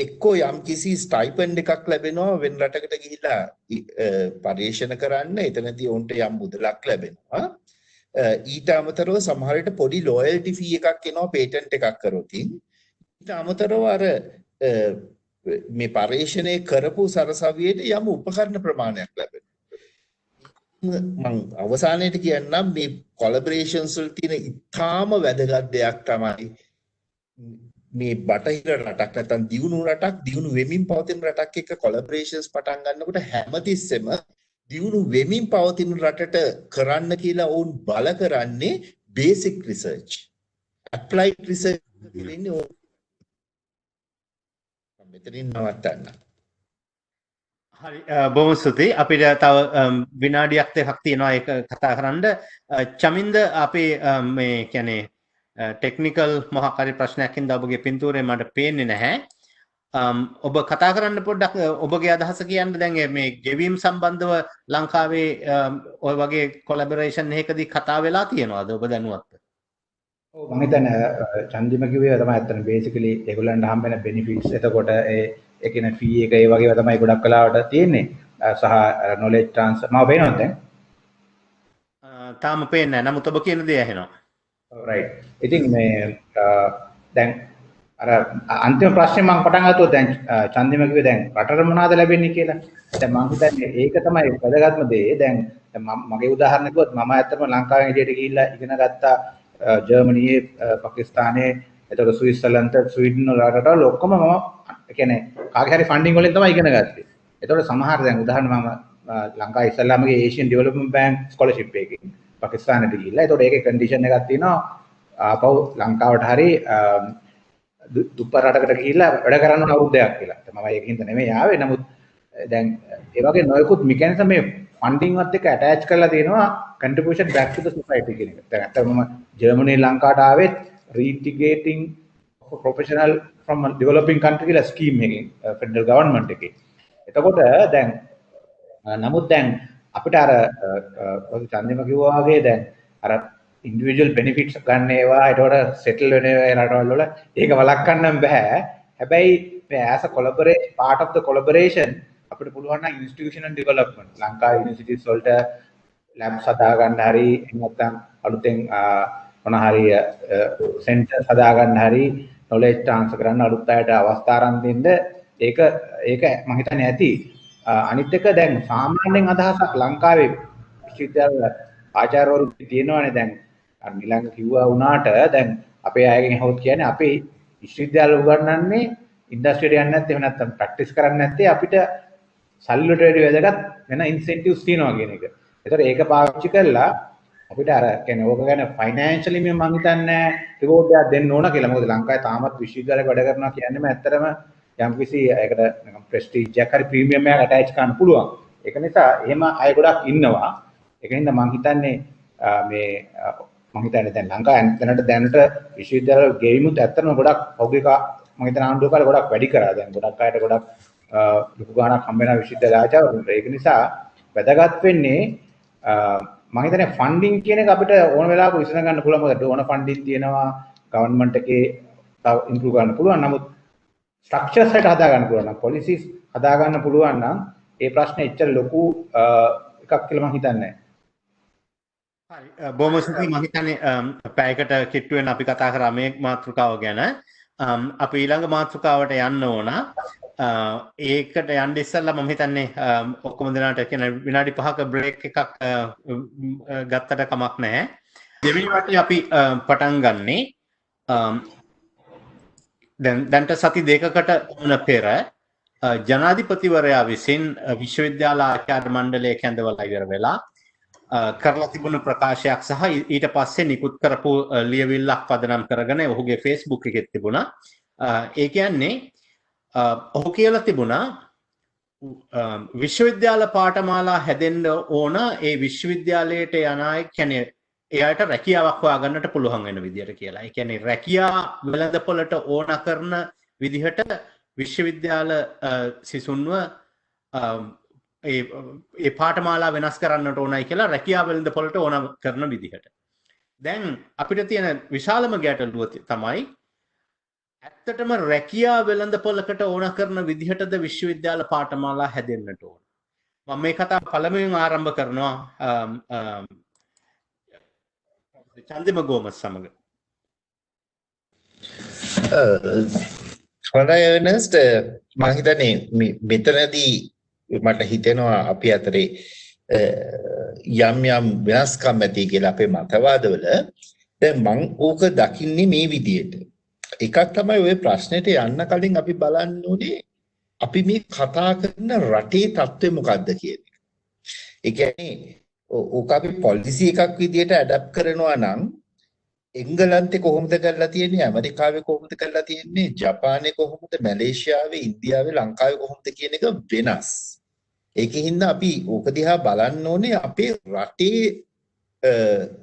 එක්කෝ යම් කිසි ස්ටයිපන්ඩ් එකක් ලැබෙනවා වෙන රටකට ගිහිලා පරීක්ෂණ කරන්න. එතනදී උන්ට යම් මුදලක් ලැබෙනවා. ඊට අමතරව සමහර විට පොඩි ලොයල්ටි ෆී එකක් එනවා පේටන්ට් එකක් කරොත්. ඊට අමතරව අර මේ පරීක්ෂණය කරපු සරසවියට යම් උපකරණ ප්‍රමාණයක් ලැබෙනවා. මම අවසානයේට කියන්නම් මේ කොලැබොරේෂන්ස් වල තියෙන ඉතාම වැදගත් දෙයක් තමයි මේ බටහිර රටක් නැත්නම් දියුණු රටක් දියුණු වෙමින් පවතින රටක් එක්ක කොලැබොරේෂන්ස් පටන් ගන්නකොට හැමතිස්සෙම දියුණු වෙමින් පවතින රටට කරන්න කියලා ඔවුන් බල කරන්නේ බේසික් රිසර්ච්. ඇප්ලයිඩ් රිසර්ච් දෙන්නේ ඕන. මෙතනින් නවත්තන්න. හරි බොහොම ස්තුතියි. අපිට තව විනාඩියක් දෙකක් තියෙනවා ඒක කතා කරන්න. චමින්ද අපි මේ කියන්නේ ටෙක්නිකල් මොකක් හරි ප්‍රශ්නයක් හින්දා ඔබගේ පින්තූරේ මට පේන්නේ නැහැ. ඔබ කතා කරන්න පොඩ්ඩක් ඔබගේ අදහස කියන්න. දැන් මේ ගෙවීම් සම්බන්ධව ලංකාවේ ඔය වගේ කොලැබොරේෂන් එකකදී කතා වෙලා තියෙනවද ඔබ දැනුවත්ද? ඔව් මම හිතන්නේ චන්දිම කිව්වේ තමයි අතන බේසිකලි ඒගොල්ලන්ට හම්බ වෙන බෙනිෆිට්ස් එතකොට ඒ කියන ෆී එක ඒ වගේව තමයි ගොඩක් කලාවට තියෙන්නේ සහ නොලෙජ් ට්‍රාන්ස්ෆර් මම පේනවද දැන්? තාම පේන්නේ නැහැ. නමුත් ඔබ කියන දේ ඇහෙනවා. රයිට්. ඉතින් මේ දැන් අර අන්තිම ප්‍රශ්නේ මම පටන් ගත්තොත් දැන් චන්දිම කිව්වේ දැන් රටට මොනවද ලැබෙන්නේ කියලා. දැන් මම හිතන්නේ ඒක තමයි වැදගත්ම දේ. දැන් මගේ උදාහරණයක් කිව්වොත් මම ඇත්තටම ලංකාවෙන් එළියට ගිහිල්ලා ඉගෙන ගත්තා ජර්මනියේ පාකිස්තානයේ එතකොට ස්විට්සර්ලන්ත ස්වීඩන් වල රටවල ඔක්කොම මම කියන්නේ කාගේ හරි ෆන්ඩින් වලින් තමයි ඉගෙන ගත්තේ. එතකොට සමහර දැන් උදාහරණ මම ලංකාවේ ඉස්සල්ලාමගේ ඒෂියන් ඩෙවලොප්මන්ට් බැංක් ස්කෝලර්ෂිප් එකකින් පාකිස්තානට ගිහිල්ලා. එතකොට ඒකේ කන්ඩිෂන් එකක් තියෙනවා ආපහු ලංකාවට හරි දුප්පත් රටකට ගිහිල්ලා වැඩ කරන්න ඕන අවුරුද්දක් කියලා. මම ඒකින්ද නෙමෙයි ආවේ. නමුත් දැන් ඒ වගේ නොයෙකුත් මෙකැනිසම් මේ ෆන්ඩින් වත් එක්ක ඇටච් කරලා තියෙනවා contribution back to the society කියන එක. දැන් අතම මම ජර්මනිය ලංකාවට ආවෙත් reintegrating professional from a developing country කියලා ස්කීම් එකකින් federal government එකේ. එතකොට දැන් නමුත් දැන් අපිට අර චන්දිම කිව්වා වගේ දැන් අර individual benefits ගන්න ඒවා ඒකට settle වෙන රටවල් වල ඒක වළක්වන්න බෑ. හැබැයි මේ as a collaboration part of the collaboration අපිට පුළුවන් නම් institutional development ලංකාවේ universities වලට labs හදා ගන්න හරි නැත්නම් අලුතෙන් මොන හරි centers හදා ගන්න හරි knowledge transfer කරන්න අලුත් අයට අවස්ථා ආරම්භ දෙන්න ඒක මම හිතන්නේ ඇති. අනිත් එක දැන් සාමාන්‍යයෙන් අදහසක් ලංකාවේ විශ්වවිද්‍යාල ආචාර්යවරු තියෙනවානේ දැන් අර නිලංග කිව්වා වුණාට දැන් අපේ අයගෙන් අහුවොත් කියන්නේ අපේ විශ්වවිද්‍යාල උගන්වන්නේ ඉන්ඩස්ට්‍රියට යන්නේ නැත්නම් එහෙම නැත්නම් ප්‍රැක්ටිස් කරන්නේ නැත්තේ අපිට සල්ලි වලට වැඩි වැදගත් වෙන ඉන්සෙන්ටිව්ස් තියෙනවා කියන එක. ඒතර ඒක පාවිච්චි කරලා අපිට අර කියන්නේ ඕක ගැන ෆයිනෑන්ෂලි මම හිතන්නේ රිවෝඩ් එකක් දෙන්න ඕන කියලා. මොකද ලංකාවේ තාමත් විශ්වවිද්‍යාලයක වැඩ කරනවා කියන්නේම ඇත්තටම යම්කිසි ඒකට නිකන් ප්‍රෙස්ටිජ් එකක් හරි ප්‍රීමියම් එකක් ඇටච් කරන්න පුළුවන්. ඒක නිසා එහෙම අය ගොඩක් ඉන්නවා. ඒකින්ද මම හිතන්නේ මේ මම හිතන්නේ දැන් ලංකාවේ දැනට විශ්වවිද්‍යාල ගෙවිමුත් ඇත්තටම ගොඩක් පෞද්ගලික මම හිතන ආණ්ඩුව කාලේ ගොඩක් වැඩි කරා. දැන් ගොඩක් අයට ගොඩක් ලොකු ගාණක් හම්බ වෙනවා විශ්වවිද්‍යාල ආචාර්යවරුන්ට. ඒක නිසා වැදගත් වෙන්නේ මම හිතන්නේ ෆන්ඩින් කියන එක අපිට ඕන වෙලාවක විසඳ ගන්න පුළුවන්. මොකද ඩෝනර් ෆන්ඩින් තියෙනවා ගවර්න්මන්ට් එකේ තව ඉම්ප්‍රූව් කරන්න පුළුවන්. නමුත් ස්ට්‍රක්චර්ස් එක හදා ගන්න පුළුවන් නම් පොලිසිස් හදා ගන්න පුළුවන් නම් ඒ ප්‍රශ්නේ එච්චර ලොකු එකක් කියලා මම හිතන්නේ. හරි බොහොම ස්තුතියි. මම හිතන්නේ පැයකට කිට්ටු වෙන අපි කතා කරා මේ මාතෘකාව ගැන. අපි ඊළඟ මාතෘකාවට යන්න ඕන. ඒකට යන්න ඉස්සෙල්ලා මම හිතන්නේ ඔක්කොම දෙනාට කියන විනාඩි 5ක බ්‍රේක් එකක් ගත්තට කමක් නැහැ. දෙවෙනි වටේ අපි පටන් ගන්නේ දැන්ට සති දෙකකට වුණ පෙර ජනාධිපතිවරයා විසින් විශ්වවිද්‍යාල ආචාර්ය මණ්ඩලය කැඳවලා ඉවර වෙලා කරලා තිබුණු ප්‍රකාශයක් සහ ඊට පස්සේ නිකුත් කරපු ලියවිල්ලක් පදනම් කරගෙන ඔහුගේ Facebook එකේ තිබුණා. ඒ කියන්නේ ඔහු කියලා තිබුණා විශ්වවිද්‍යාල පාඨමාලා හැදෙන්න ඕන ඒ විශ්වවිද්‍යාලයට යන අය කියන්නේ එයාට රැකියාවක් හොයාගන්නට පුළුවන් වෙන විදියට කියලා. ඒ කියන්නේ රැකියා වෙළඳපොළට ඕන කරන විදිහට විශ්වවිද්‍යාල සිසුන්ව ඒ පාඨමාලා වෙනස් කරන්නට ඕනයි කියලා රැකියා වෙළඳපොළට ඕන කරන විදිහට. දැන් අපිට තියෙන විශාලම ගැටලුව තමයි ඇත්තටම රැකියා වෙළඳපොළකට ඕන කරන විදිහටද විශ්වවිද්‍යාල පාඨමාලා හැදෙන්නට ඕන. මම මේ කතාව පළමුවෙන් ආරම්භ කරනවා චන්දිම ගෝමස් සමග. හොඳයි එර්නස්ට් මම හිතන්නේ මෙතනදී මට හිතෙනවා අපි අතරේ යම් යම් වෙනස්කම් ඇති කියලා අපේ මතවාදවල. දැන් මම ඕක දකින්නේ මේ විදිහට. එකක් තමයි ওই ප්‍රශ්නෙට යන්න කලින් අපි බලන්න ඕනේ අපි මේ කතා කරන රටේ තත්ත්වය මොකක්ද කියන එක. ඒ කියන්නේ ඕක අපි පොලිසි එකක් විදියට ඇඩප්ට් කරනවා නම් එංගලන්තේ කොහොමද කරලා තියෙන්නේ, ඇමරිකාවේ කොහොමද කරලා තියෙන්නේ, ජපානයේ කොහොමද, මැලේසියාවේ, ඉන්දියාවේ, ලංකාවේ කොහොමද කියන එක වෙනස්. ඒකින්ද අපි ඕක දිහා බලන්න ඕනේ අපේ රටේ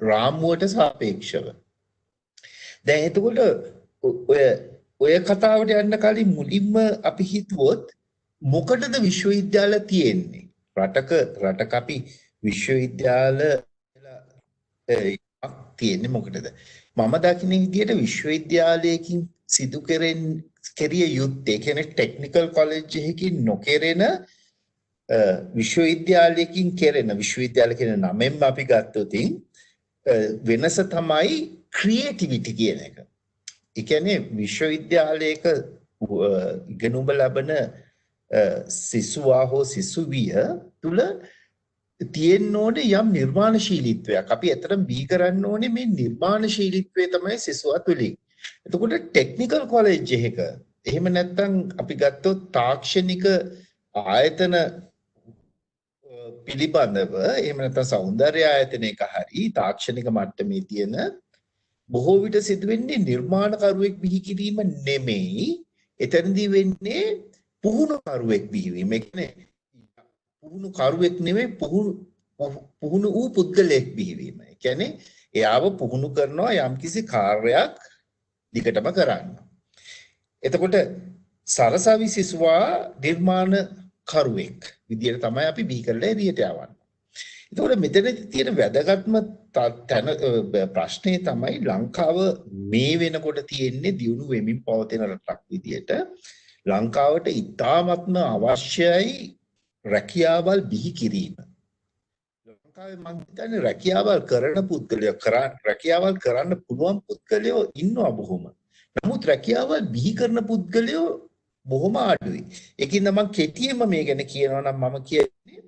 රාමුවට සාපේක්ෂව. දැන් එතකොට ඔය කතාවට යන්න කලින් මුලින්ම අපි හිතුවොත් මොකටද විශ්වවිද්‍යාල තියෙන්නේ? රටක අපි විශ්වවිද්‍යාල තියෙන්නේ මොකටද? මම දකින විදිහට විශ්වවිද්‍යාලයකින් සිදු කෙරිය යුත්තේ කියන්නේ ටෙක්නිකල් කොලෙජ් එකකින් නොකෙරෙන විශ්වවිද්‍යාලයකින් කෙරෙන විශ්වවිද්‍යාල කියන නමෙන්ම අපි ගත්තොත් වෙනස තමයි ක්‍රියේටිවිටි කියන එක. ඒ කියන්නේ විශ්වවිද්‍යාලයක ඉගෙනුම ලබන සිසුවා හෝ සිසුවිය තුල තියෙන්න ඕනේ යම් නිර්මාණශීලීත්වයක්. අපි ඇත්තටම බිහි කරන්න ඕනේ මේ නිර්මාණශීලීත්වය තමයි සිසුවා තුලින්. එතකොට ටෙක්නිකල් කොලෙජ් එකක එහෙම නැත්නම් අපි ගත්තොත් තාක්ෂණික ආයතන පිළිබඳව එහෙම නැත්නම් සෞන්දර්ය ආයතනයක හරි තාක්ෂණික මට්ටමේ තියෙන බොහෝ විට සිදුවෙන්නේ නිර්මාණකරුවෙක් බිහි කිරීම නෙමෙයි. එතනදී වෙන්නේ පුහුණුකරුවෙක් බිහිවීම. ඒ කියන්නේ පුහුණුකරුවෙක් නෙමෙයි පුහුණු වූ පුද්ගලයෙක් බිහිවීම. ඒ කියන්නේ එයාව පුහුණු කරනවා යම්කිසි කාර්යයක් දිගටම කරන්න. එතකොට සරසවි සිසුවා නිර්මාණකරුවෙක් විදියට තමයි අපි බිහි කරලා එළියට යවන්නේ. එතකොට මෙතනදී තියෙන වැදගත්ම ප්‍රශ්නේ තමයි ලංකාව මේ වෙනකොට තියෙන්නේ දියුණු වෙමින් පවතින රටක් විදියට ලංකාවට ඉතාමත්ම අවශ්‍යයි රැකියාවල් බිහි කිරීම. ලංකාවේ මම හිතන්නේ රැකියාවල් කරන පුද්ගලයෝ රැකියාවල් කරන්න පුළුවන් පුද්ගලයෝ ඉන්නවා බොහොම. නමුත් රැකියාවල් බිහි කරන පුද්ගලයෝ බොහොම අඩුයි. ඒකින්ද මම කෙටියෙන්ම මේ ගැන කියනවා නම් මම කියන්නේ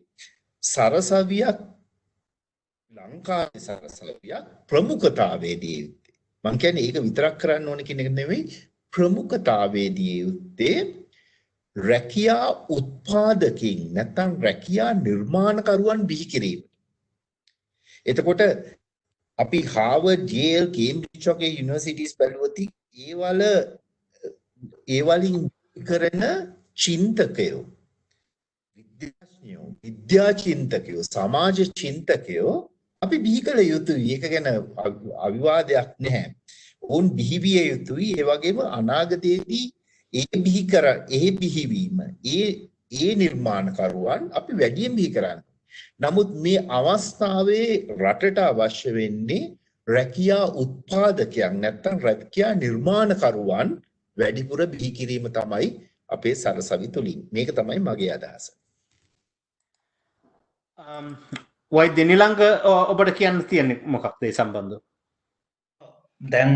සරසවියක් ලංකාවේ සරසවියක් ප්‍රමුඛතාවයේදී යුත්තේ. මම කියන්නේ ඒක විතරක් කරන්න ඕන කියන එක නෙවෙයි ප්‍රමුඛතාවයේදී යුත්තේ රැකියා උත්පාදකින් නැත්නම් රැකියා නිර්මාණකරුවන් බිහි කිරීම. එතකොට අපි හාවර්ඩ්, යේල්, කේම්බ්‍රිජ් වගේ යුනිවර්සිටිස් බැලුවොත් ඒ වලින් කරන චින්තකයෝ විද්‍යා චින්තකයෝ සමාජ චින්තකයෝ අපි බිහි කළ යුතුයි. ඒක ගැන අවිවාදයක් නැහැ. ඔවුන් බිහිවිය යුතුයි. ඒ වගේම අනාගතයේදී ඒ බිහිවීම ඒ නිර්මාණකරුවන් අපි වැඩියෙන් බිහි කරන්න. නමුත් මේ අවස්ථාවේ රටට අවශ්‍ය වෙන්නේ රැකියා උත්පාදකයන් නැත්නම් රැකියා නිර්මාණකරුවන් වැඩිපුර බිහි කිරීම තමයි අපේ සරසවි තුලින්. මේක තමයි මගේ අදහස. වෛද්‍ය නිලංග ඔබට කියන්න තියෙන්නේ මොකක්ද ඒ සම්බන්ධව? දැන්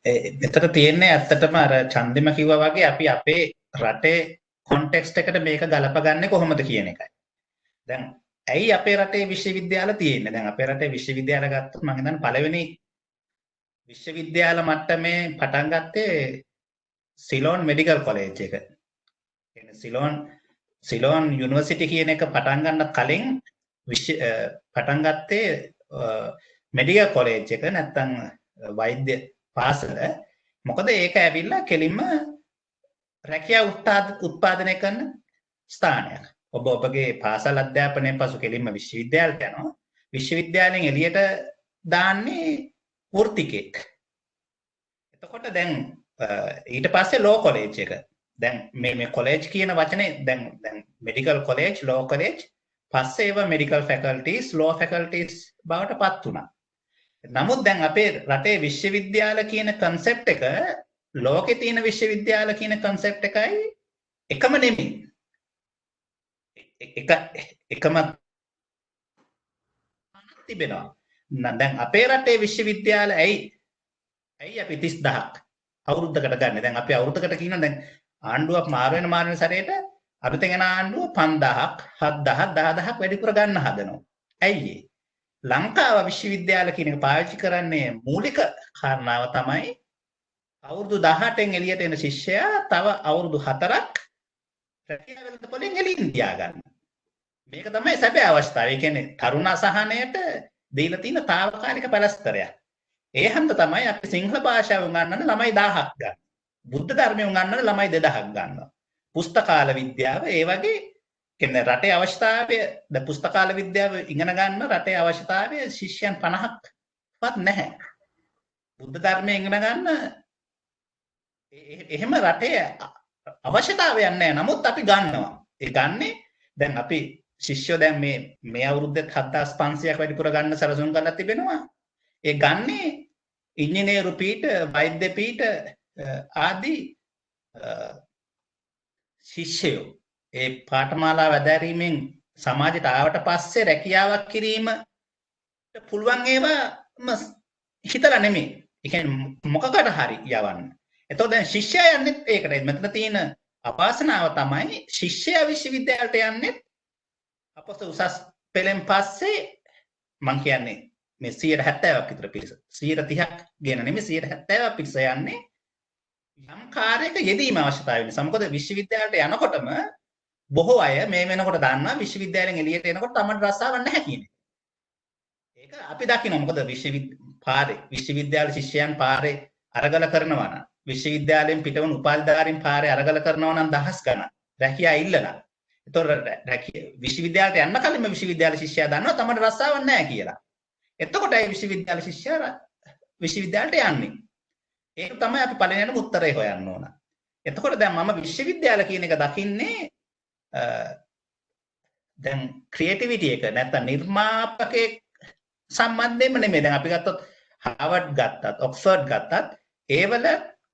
එතන තියෙන්නේ ඇත්තටම අර චන්දිම කිව්වා වගේ අපි අපේ රටේ කොන්ටෙක්ස්ට් එකට මේක ගලපගන්නේ කොහොමද කියන එකයි. දැන් ඇයි අපේ රටේ විශ්වවිද්‍යාල තියෙන්නේ? දැන් අපේ රටේ විශ්වවිද්‍යාල ගත්තොත් මම හිතන්නේ පළවෙනි විශ්වවිද්‍යාල මට්ටමේ පටන් ගත්තේ සිලෝන් මෙඩිකල් කොලෙජ් එක. සිලෝන් යුනිවර්සිටි කියන එක පටන් ගන්න කලින් පටන් ගත්තේ මෙඩිකල් කොලෙජ් එක නැත්නම් වෛද්‍ය පාසල. මොකද ඒක ඇවිල්ලා කෙලින්ම රැකියා උත්පාදනය කරන ස්ථානයක්. ඔබගේ පාසල් අධ්‍යාපනයෙන් පසු කෙලින්ම විශ්වවිද්‍යාලයට යනවා. විශ්වවිද්‍යාලයෙන් එළියට දාන්නේ වෘත්තිකෙක්. එතකොට දැන් ඊට පස්සේ ලෝ කොලෙජ් එක. දැන් මේ කොලෙජ් කියන වචනේ දැන් මෙඩිකල් කොලෙජ්, ලෝ කොලෙජ් පස්සේ ඒවා මෙඩිකල් ෆැකල්ටිස්, ලෝ ෆැකල්ටිස් බවට පත් වුණා. නමුත් දැන් අපේ රටේ විශ්වවිද්‍යාල කියන කන්සෙප්ට් එක ලෝකේ තියෙන විශ්වවිද්‍යාල කියන කන්සෙප්ට් එකයි එකම නෙමෙයි. එකම තිබෙනවා. දැන් අපේ රටේ විශ්වවිද්‍යාල ඇයි අපි 30000ක් අවුරුද්දකට ගන්න. දැන් අපි අවුරුද්දකට කියනවා දැන් ආණ්ඩුවක් මාරු වෙන සැරේට අලුතෙන් එන ආණ්ඩුව 5000ක් 7000ක් 10000ක් වැඩිපුර ගන්න හදනවා. ඇයි ඒ? ලංකාව විශ්වවිද්‍යාල කියන එක පාවිච්චි කරන්නේ මූලික කාරණාව තමයි අවුරුදු 18න් එළියට එන ශිෂ්‍යයා තව අවුරුදු 4ක් රැකියාවලට පොලින් එළින් තියා ගන්න. මේක තමයි සැබෑ අවස්ථාව. ඒ කියන්නේ තරුණ අසහනයට දීලා තියෙන తాවකාලික පළස්තරයක්. ඒ හන්ද තමයි අපි සිංහල භාෂාව උගන්වන්න ළමයි 1000ක් ගන්න. බුද්ධ ධර්මය උගන්වන්න ළමයි 2000ක් ගන්නවා. පුස්තකාල විද්‍යාව ඒ වගේ කියන්නේ රටේ අවශ්‍යතාවය ද පුස්තකාල විද්‍යාව ඉගෙන ගන්න රටේ අවශ්‍යතාවය ශිෂ්‍යයන් 50ක්වත් නැහැ. බුද්ධ ධර්මය ඉගෙන ගන්න එහෙම රටේ අවශ්‍යතාවයක් නැහැ. නමුත් අපි ගන්නවා. ඒ ගන්නේ දැන් අපි ශිෂ්‍යෝ දැන් මේ අවුරුද්දේ 7500ක් වැඩිපුර ගන්න සැලසුම් කරලා තිබෙනවා. ඒ ගන්නේ ඉංජිනේරු පීඨ, වෛද්‍ය පීඨ ආදී ශිෂ්‍යයෝ. ඒ පාඨමාලාව ඇදහිරීමෙන් සමාජයට ආවට පස්සේ රැකියාවක් කිරීම පුළුවන් ඒවා හිතලා නෙමෙයි. ඒ කියන්නේ මොකකට හරි යවන්න. එතකොට දැන් ශිෂ්‍යයා යන්නේ ඒකට. මෙතන තියෙන අවාසනාව තමයි ශිෂ්‍යයා විශ්වවිද්‍යාලයට යන්නේ අපොස උසස් පෙළෙන් පස්සේ මං කියන්නේ මේ 70%ක් විතර පිරිස 30%ක් ගෙන නෙමෙයි 70%ක් පිරිස යන්නේ යම් කාර්යයක යෙදීම අවශ්‍යතාවය නිසා. මොකද විශ්වවිද්‍යාලයට යනකොටම බොහෝ අය මේ වෙනකොට දන්නවා විශ්වවිද්‍යාලයෙන් එළියට එනකොට තමයි රස්සාවක් නැහැ කියන්නේ. ඒක අපි දකිනවා. මොකද විශ්වවිද්‍යාල ශිෂ්‍යයන් පාරේ අරගල කරනවා නම් විශ්වවිද්‍යාලයෙන් පිටවන උපාධිධාරීන් පාරේ අරගල කරනවා නම් දහස් ගණන් රැකියා ඉල්ලලා. ඒතකොට විශ්වවිද්‍යාලයට යන්න කලින්ම විශ්වවිද්‍යාල ශිෂ්‍යයා දන්නවා තමයි රස්සාවක් නැහැ කියලා. එතකොට ඒ විශ්වවිද්‍යාල ශිෂ්‍යයා විශ්වවිද්‍යාලයට යන්නේ. ඒක තමයි අපි පළවෙනිම උත්තරේ හොයන්න ඕන. එතකොට දැන් මම විශ්වවිද්‍යාල කියන එක දකින්නේ දැන් ක්‍රියේටිවිටි එක නැත්නම් නිර්මාපකයේ සම්බන්ධයෙන්ම නෙමෙයි. දැන් අපි ගත්තොත් හාවර්ඩ් ගත්තත් ඔක්ස්ෆර්ඩ් ගත්තත් ඒවල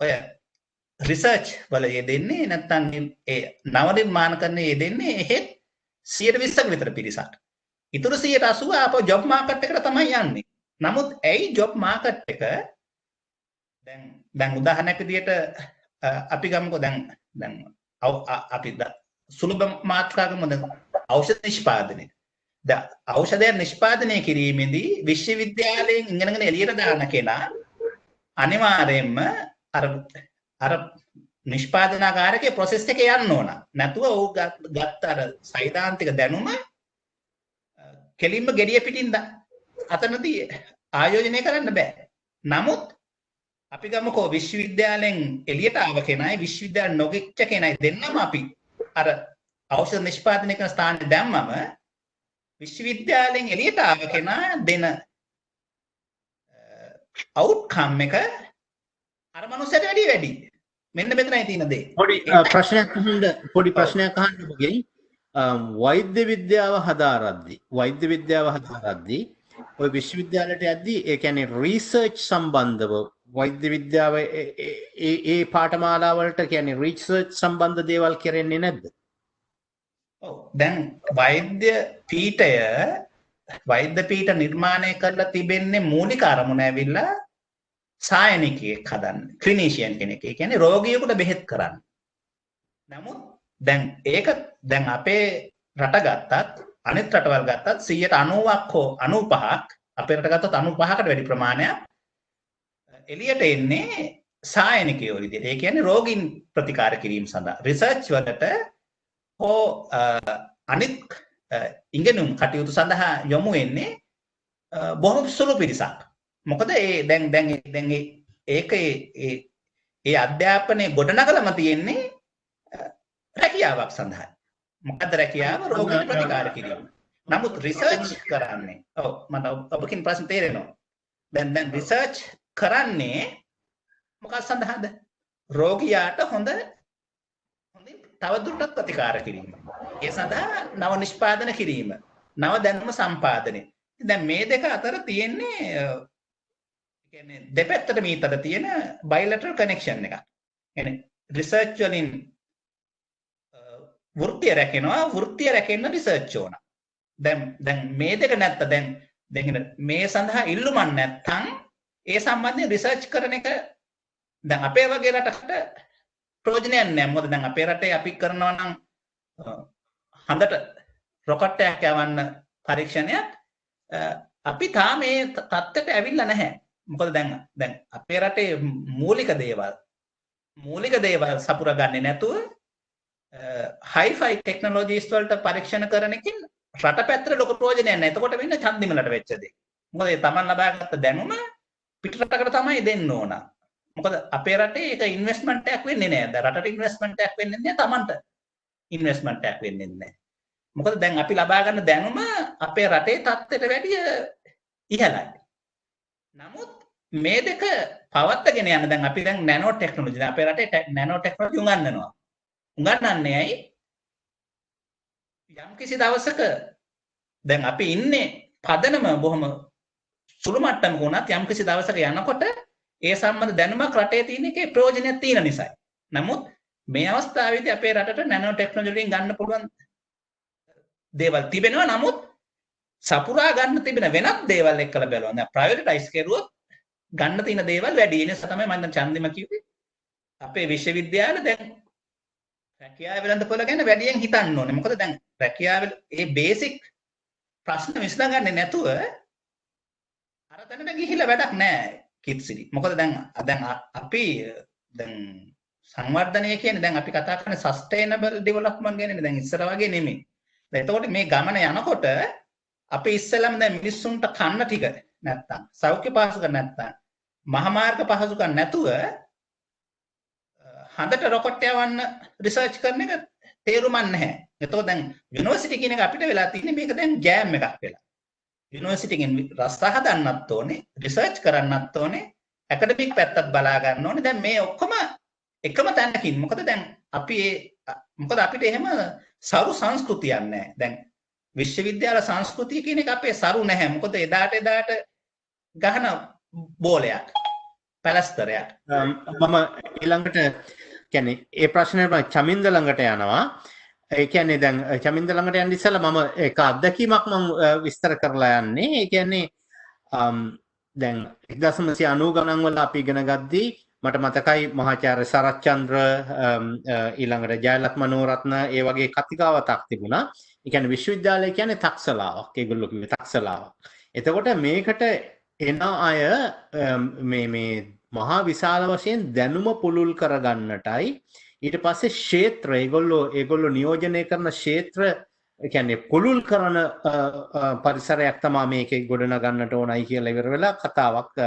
ඔය රිසර්ච් වල යෙදෙන්නේ නැත්නම් ඒ නව නිර්මාණ කරන යෙදෙන්නේ එහෙත් 120ක විතර පිරිසක්. ඉතුරු 80 ආපහු ජොබ් මාකට් එකට තමයි යන්නේ. නමුත් ඇයි ජොබ් මාකට් එක දැන් උදාහරණයක් විදියට අපි ගමුකෝ දැන් අපි සුලභ මාත්‍රාවකම ඖෂධ නිෂ්පාදනය. දැන් ඖෂධයන් නිෂ්පාදනය කිරීමේදී විශ්වවිද්‍යාලයෙන් ඉගෙනගෙන එළියට දාන කෙනා අනිවාර්යයෙන්ම අර නිෂ්පාදනාගාරකේ process එකේ යන්න ඕන. නැතුව ਉਹ ගත්ත අර සෛද්ධාන්තික දැනුම කෙලින්ම gediya පිටින් අතනදී ආයෝජනය කරන්න බෑ. නමුත් අපි ගමුකෝ විශ්වවිද්‍යාලයෙන් එළියට ආව කෙනයි විශ්වවිද්‍යාල නොගෙච්ච කෙනයි දෙන්නම අපි අර ඖෂධ නිෂ්පාදනය කරන ස්ථානයේ දැම්මම විශ්වවිද්‍යාලයෙන් එළියට ආව කෙනා දෙන outcome එක අර මනුස්සයට වැඩි. මෙන්න මෙතනයි තියෙන දේ. පොඩි ප්‍රශ්නයක් අහන්න ඔබගෙන්. වෛද්‍ය විද්‍යාව හදාරද්දී ඔය විශ්වවිද්‍යාලයට යද්දී ඒ කියන්නේ රිසර්ච් සම්බන්ධව වෛද්‍ය විද්‍යාව ඒ පාඨමාලා වලට කියන්නේ රිසර්ච් සම්බන්ධ දේවල් කරන්නේ නැද්ද? ඔව්. දැන් වෛද්‍ය පීඨ නිර්මාණය කරලා තිබෙන්නේ මූලික අරමුණ ඇවිල්ලා සායනිකයෙක් හදන්න. ක්ලිනිෂියන් කෙනෙක්. ඒ කියන්නේ රෝගියෙකුට බෙහෙත් කරන්න. නමුත් දැන් අපේ රට ගත්තත් අනිත් රටවල් ගත්තත් 90ක් හෝ 95ක් අපේ රට ගත්තත් 95කට වැඩි ප්‍රමාණයක් එළියට එන්නේ සායනිකයෝ විදිහට. ඒ කියන්නේ රෝගීන් ප්‍රතිකාර කිරීම සඳහා රිසර්ච් වලට හෝ අනිත් ඉගෙනුම් කටයුතු සඳහා යොමු වෙන්නේ බොහොම සුළු පිරිසක්. මොකද දැන් ඒ අධ්‍යාපනයේ ගොඩනගලම තියෙන්නේ රැකියාවක් සඳහා. මොකද රැකියාව රෝගීන් ප්‍රතිකාර කිරීම. නමුත් රිසර්ච් කරන්නේ මට ඔබකින් ප්‍රශ්න තේරෙනවා. දැන් රිසර්ච් කරන්නේ මොකක් සඳහාද? රෝගියාට හොඳින් තවදුරටත් ප්‍රතිකාර කිරීම. ඒ සඳහා නව නිෂ්පාදන කිරීම, නව දැනුම සම්පාදනය. දැන් මේ දෙක අතර තියෙන්නේ කියන්නේ දෙපැත්තටම ඊතර තියෙන බයිලැටරල් කනෙක්ෂන් එකක්. يعني රිසර්ච් වලින් වෘත්තිය රැකෙනවා, වෘත්තිය රැකෙන්න රිසර්ච් ඕන. දැන් මේ දෙක නැත්නම් දැන් මේ සඳහා ඉල්ලුමක් නැත්නම් ඒ සම්බන්ධයෙන් රිසර්ච් කරන එක දැන් අපේ වගේ රටකට ප්‍රයෝජනයක් නැහැ. මොකද දැන් අපේ රටේ අපි කරනවා නම් හඳට රොකට් එකක් යවන්න පරීක්ෂණයක් අපි තාම මේ තත්ත්වයට ඇවිල්ලා නැහැ. මොකද දැන් අපේ රටේ මූලික දේවල් සපුරා ගන්නේ නැතුව හයිෆයි ටෙක්නොලොජිස් වලට පරීක්ෂණ කරන එකකින් රට පැත්තට ලොකු ප්‍රයෝජනයක් නැහැ. එතකොට වෙන්නේ ඡන්දිමලට වෙච්ච දේ. මොකද ඒ Taman ලබාගත්ත දැනුම පිට රටකට තමයි දෙන්න ඕන. මොකද අපේ රටේ ඒක ඉන්වෙස්ට්මන්ට් එකක් වෙන්නේ නැහැ. දැන් රටට ඉන්වෙස්ට්මන්ට් එකක් වෙන්නේ නැහැ, Tamanට ඉන්වෙස්ට්මන්ට් එකක් වෙන්නේ නැහැ. මොකද දැන් අපි ලබා ගන්න දැනුම අපේ රටේ තත්ත්වයට වැඩිය ඉහළයි. නමුත් මේ දෙක පවත්වාගෙන යන දැන් අපි දැන් නැනෝ ටෙක්නොලොජි අපේ රටේ නැනෝ ටෙක්නොලොජි උගන්වනවා. උගන්වන්නේ ඇයි? යම් කිසි දවසක දැන් අපි ඉන්නේ පදනම බොහොම සුළු මට්ටමක වුණත් යම් කිසි දවසක යනකොට ඒ සම්බන්ධ දැනුමක් රටේ තියෙන එකේ ප්‍රයෝජනයක් තියෙන නිසායි. නමුත් මේ අවස්ථාවේදී අපේ රටට නැනෝ ටෙක්නොලොජි වලින් ගන්න පුළුවන් දේවල් තිබෙනවා. නමුත් සපුරා ගන්න තිබෙන වෙනත් දේවල් එක්කලා බලනවා. දැන් ප්‍රයිවටයිස් කරුවොත් ගන්න තියෙන දේවල් වැඩි. ඒ නිසා තමයි මම දැන් ඡන්දිම කිව්වේ අපේ විශ්වවිද්‍යාල දැන් රැකියාව වෙළඳපොළ ගැන වැඩියෙන් හිතන්න ඕනේ. මොකද දැන් රැකියාව මේ බේසික් ප්‍රශ්න විසඳගන්නේ නැතුව අර තැනට ගිහිල්ලා වැඩක් නැහැ කිත්සිරි. මොකද දැන් අපි දැන් සංවර්ධනය කියන්නේ දැන් අපි කතා කරන්නේ සස්ටේනබල් ඩෙවලොප්මන්ට් ගැනනේ. දැන් ඉස්සර වගේ නෙමෙයි. දැන් එතකොට මේ ගමන යනකොට අපි ඉස්සෙල්ලාම දැන් මිනිස්සුන්ට කන්න ටික නැත්තම් සෞඛ්‍ය පහසුකම් නැත්තම් මහමාර්ග පහසුකම් නැතුව හඳට රොකට් යවන්න රිසර්ච් කරන එක තේරුමක් නැහැ. එතකොට දැන් යුනිවර්සිටි කියන එක අපිට වෙලා තියෙන්නේ මේක දැන් ජෑම් එකක් වෙලා. යුනිවර්සිටි එකෙන් රස හදන්නත් ඕනේ, රිසර්ච් කරන්නත් ඕනේ, ඇකඩමික් පැත්තත් බලා ගන්න ඕනේ. දැන් මේ ඔක්කොම එකම තැනකින්. මොකද දැන් මොකද අපිට එහෙම සරු සංස්කෘතියක් නැහැ. දැන් විශ්වවිද්‍යාල සංස්කෘතිය කියන එක අපේ සරු නැහැ. මොකද එදාට ගහන බෝලයක්, පැලස්තරයක්. මම ඊළඟට කියන්නේ ඒ ප්‍රශ්නේ චමින්ද ළඟට යනවා. ඒ කියන්නේ දැන් චමින්ද ළඟට යන්න ඉස්සෙල්ලා මම ඒක අත්දැකීමක් මම විස්තර කරලා යන්නේ. ඒ කියන්නේ දැන් 1990 ගණන් වල අපි ඉගෙන ගද්දී මට මතකයි මහාචාර්ය සරච්චන්ද්‍ර ඊළඟට ජයලත් මනෝරත්න ඒ වගේ කතිකාවතක් තිබුණා. ඒ කියන්නේ විශ්වවිද්‍යාලය කියන්නේ තක්සලාවක්. ඒගොල්ලෝ කිව්වේ තක්සලාවක්. එතකොට මේකට එන අය මේ මහා විශාල වශයෙන් දැනුම පුළුල් කරගන්නටයි ඊට පස්සේ ක්ෂේත්‍ර ඒගොල්ලෝ නියෝජනය කරන ක්ෂේත්‍ර කියන්නේ පුළුල් කරන පරිසරයක් තමයි මේකේ ගොඩනගන්නට ඕනයි කියලා ඉවර වෙලා කතාවක්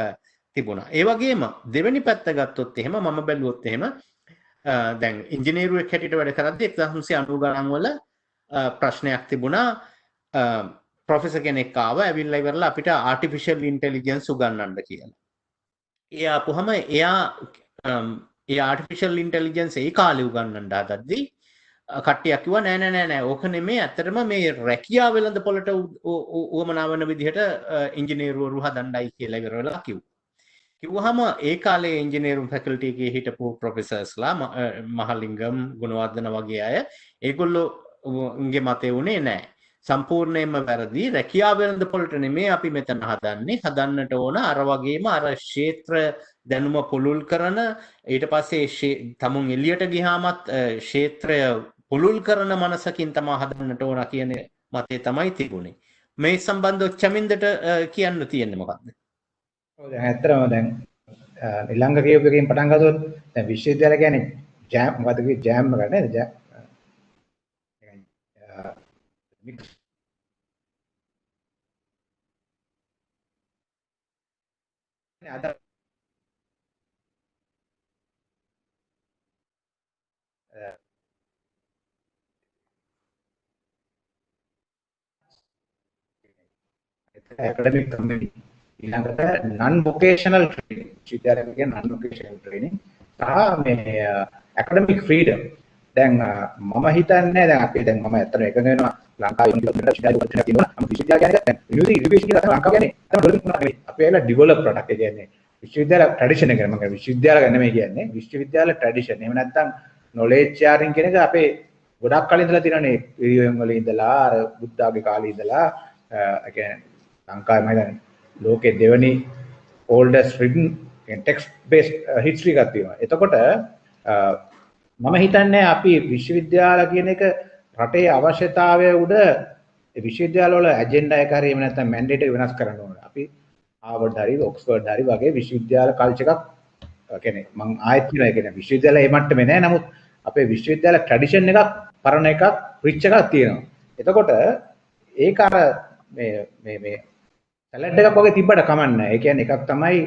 තිබුණා. ඒ වගේම දෙවෙනි පැත්ත ගත්තොත් එහෙම මම බැලුවොත් එහෙම දැන් ඉංජිනේරුවෙක් හැටියට වැඩ කරද්දී 1990 ගණන් වල ප්‍රශ්නයක් තිබුණා. ප්‍රොෆෙසර් කෙනෙක් ආව ඇවිල්ලා ඉවරලා අපිට ආටිෆිෂල් ඉන්ටෙලිජන්ස් උගන්වන්න කියලා. ඒ ආපුවම එයා ඒ ආටිෆිෂල් ඉන්ටෙලිජන්ස් ඒ කාලේ උගන්වන්න හදද්දී කට්ටියක් කිව්වා නෑ ඕක නෙමෙයි ඇත්තටම මේ රැකියාව වෙළඳපොළට උවමනා වෙන විදිහට ඉංජිනේරුවරු හදන්නයි කියලා ඉවර වෙලා කිව්වා. කිව්වහම ඒ කාලේ ඉංජිනේරුම් ෆැකල්ටි එකේ හිටපු ප්‍රොෆෙසර්ස්ලා මහලිංගම් ගුණවර්ධන වගේ අය ඒගොල්ලෝගේ මතය උනේ නෑ. සම්පූර්ණයෙන්ම වැරදි. රැකියාව වෙළඳපොළට නෙමෙයි අපි මෙතන හදන්නට ඕන අර වගේම අර ක්ෂේත්‍ර දැනුම පුළුල් කරන ඊට පස්සේ තමුන් එළියට ගියාමත් ක්ෂේත්‍රය පුළුල් කරන මනසකින් තමයි හදන්නට ඕන කියන මතය තමයි තිබුණේ. මේ සම්බන්ධව චමින්දට කියන්න තියෙන්නේ මොකක්ද? ඔව් දැන් ඇත්තටම දැන් ඊළඟ කියපු එකෙන් පටන් ගත්තොත් දැන් විශ්වවිද්‍යාල කියන්නේ ජෑම් මොකද කිව්වේ ජෑම් එක නේද? මික්ස් අද academic community ඊළඟට non vocational training විද්‍යාලයක කියන non vocational training සහ මේ academic freedom දැන් මම හිතන්නේ දැන් අපි දැන් මම ඇත්තට එකඟ වෙනවා ලංකාවේ යුනිවර්සිටි වලට කියනවා අපි විශ්වවිද්‍යාල කියන්නේ දැන් යුනිවර්සිටි කියලා ලංකාව කියන්නේ තමයි ඩෙවලොප් කරනවා නෙවෙයි අපි ඒලා ඩෙවලොප් ප්‍රොඩක්ට් ඒ කියන්නේ විශ්වවිද්‍යාල ට්‍රැඩිෂන් එක මම විශ්වවිද්‍යාල ගැන නෙමෙයි කියන්නේ විශ්වවිද්‍යාල ට්‍රැඩිෂන් එහෙම නැත්නම් නොලෙජ් ෂෙයාරින් කියන එක අපේ ගොඩක් කලින් ඉඳලා තියෙනනේ පිරිවෙන් වල ඉඳලා අර බුද්ධාගේ කාලේ ඉඳලා ඒ කියන්නේ ලංකාවේ මම හිතන්නේ ලෝකේ දෙවෙනි oldest written text based history එකක් තියෙනවා. එතකොට මම හිතන්නේ අපි විශ්වවිද්‍යාල කියන එක රටේ අවශ්‍යතාවය උඩ විශ්වවිද්‍යාල වල ඇජෙන්ඩා එක හරි එහෙම නැත්නම් මැන්ඩේට් එක වෙනස් කරන්න ඕනේ. අපි හාවර්ඩ් හරි ඔක්ස්ෆර්ඩ් හරි වගේ විශ්වවිද්‍යාල කල්චර් එකක් කියන්නේ මම ආයෙත් කියනවා ඒ කියන්නේ විශ්වවිද්‍යාල ඒ මට්ටමේ නෑ. නමුත් අපේ විශ්වවිද්‍යාල ට්‍රැඩිෂන් එකක් පරණ එකක් රිච් එකක් තියෙනවා. එතකොට ඒක අර මේ සැලඩ් එකක් වගේ තිබ්බට කමක් නැහැ. ඒ කියන්නේ එකක් තමයි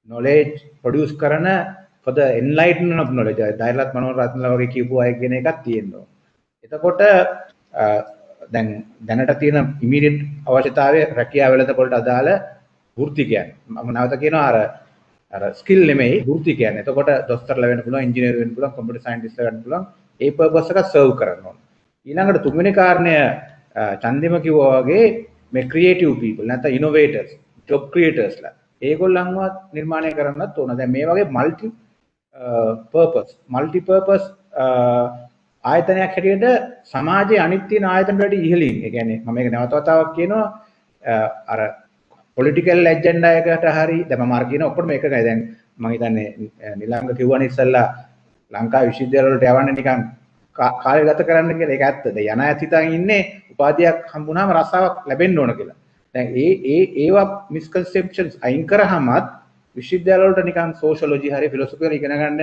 knowledge produce කරන for the enlightenment of knowledge. දෛරලත් මනෝරත්නලා වගේ කියපු අය කියන එකක් තියෙනවා. එතකොට දැනට තියෙන immediate අවශ්‍යතාවය රැකියාව වෙළඳපොළට අදාළ වෘත්ති කියන්නේ. මම නැවත කියනවා අර ස්කිල් නෙමෙයි වෘත්ති කියන්නේ. එතකොට දොස්තරලා වෙන්න පුළුවන්, ඉංජිනේර වෙන්න පුළුවන්, කම්පියුටර් සයන්ටිස්ට්ලා වෙන්න පුළුවන්. ඒ පර්පස් එක සර්ව් කරන්න ඕන. ඊළඟට තුන්වෙනි කාරණය චන්දිම කිව්වා වගේ මේ ක්‍රියේටිව් පීපල් නැත්නම් ඉනෝවේටර්ස්, ජොබ් ක්‍රියේටර්ස්ලා ඒගොල්ලන්වත් නිර්මාණය කරන්නත් ඕන. දැන් මේ වගේ මල්ටි පර්පස් ආයතනයක් හැටියට සමාජයේ අනිත් තියෙන ආයතන වලට ඉහළින්. ඒ කියන්නේ මම මේක නැවත වතාවක් කියනවා අර පොලිටිකල් ඇජෙන්ඩා එකකට හරි දැන් මම අර කියන ඔක්කොම එකයි. දැන් මම හිතන්නේ නිලංග කිව්වනේ ඉස්සෙල්ලා ලංකා විශ්වවිද්‍යාල වලට යවන්න නිකන් කාලය ගත කරන්න කියලා. ඒක ඇත්ත. දැන් යන අයත් හිතන් ඉන්නේ උපාධියක් හම්බුනාම රස්සාවක් ලැබෙන්න ඕන කියලා. දැන් ඒවා මිස්කන්සෙප්ෂන්ස් අයින් කරාමත් විශ්වවිද්‍යාල වලට නිකන් සෝෂියොලොජි හරි ෆිලොසොෆි හරි ඉගෙන ගන්න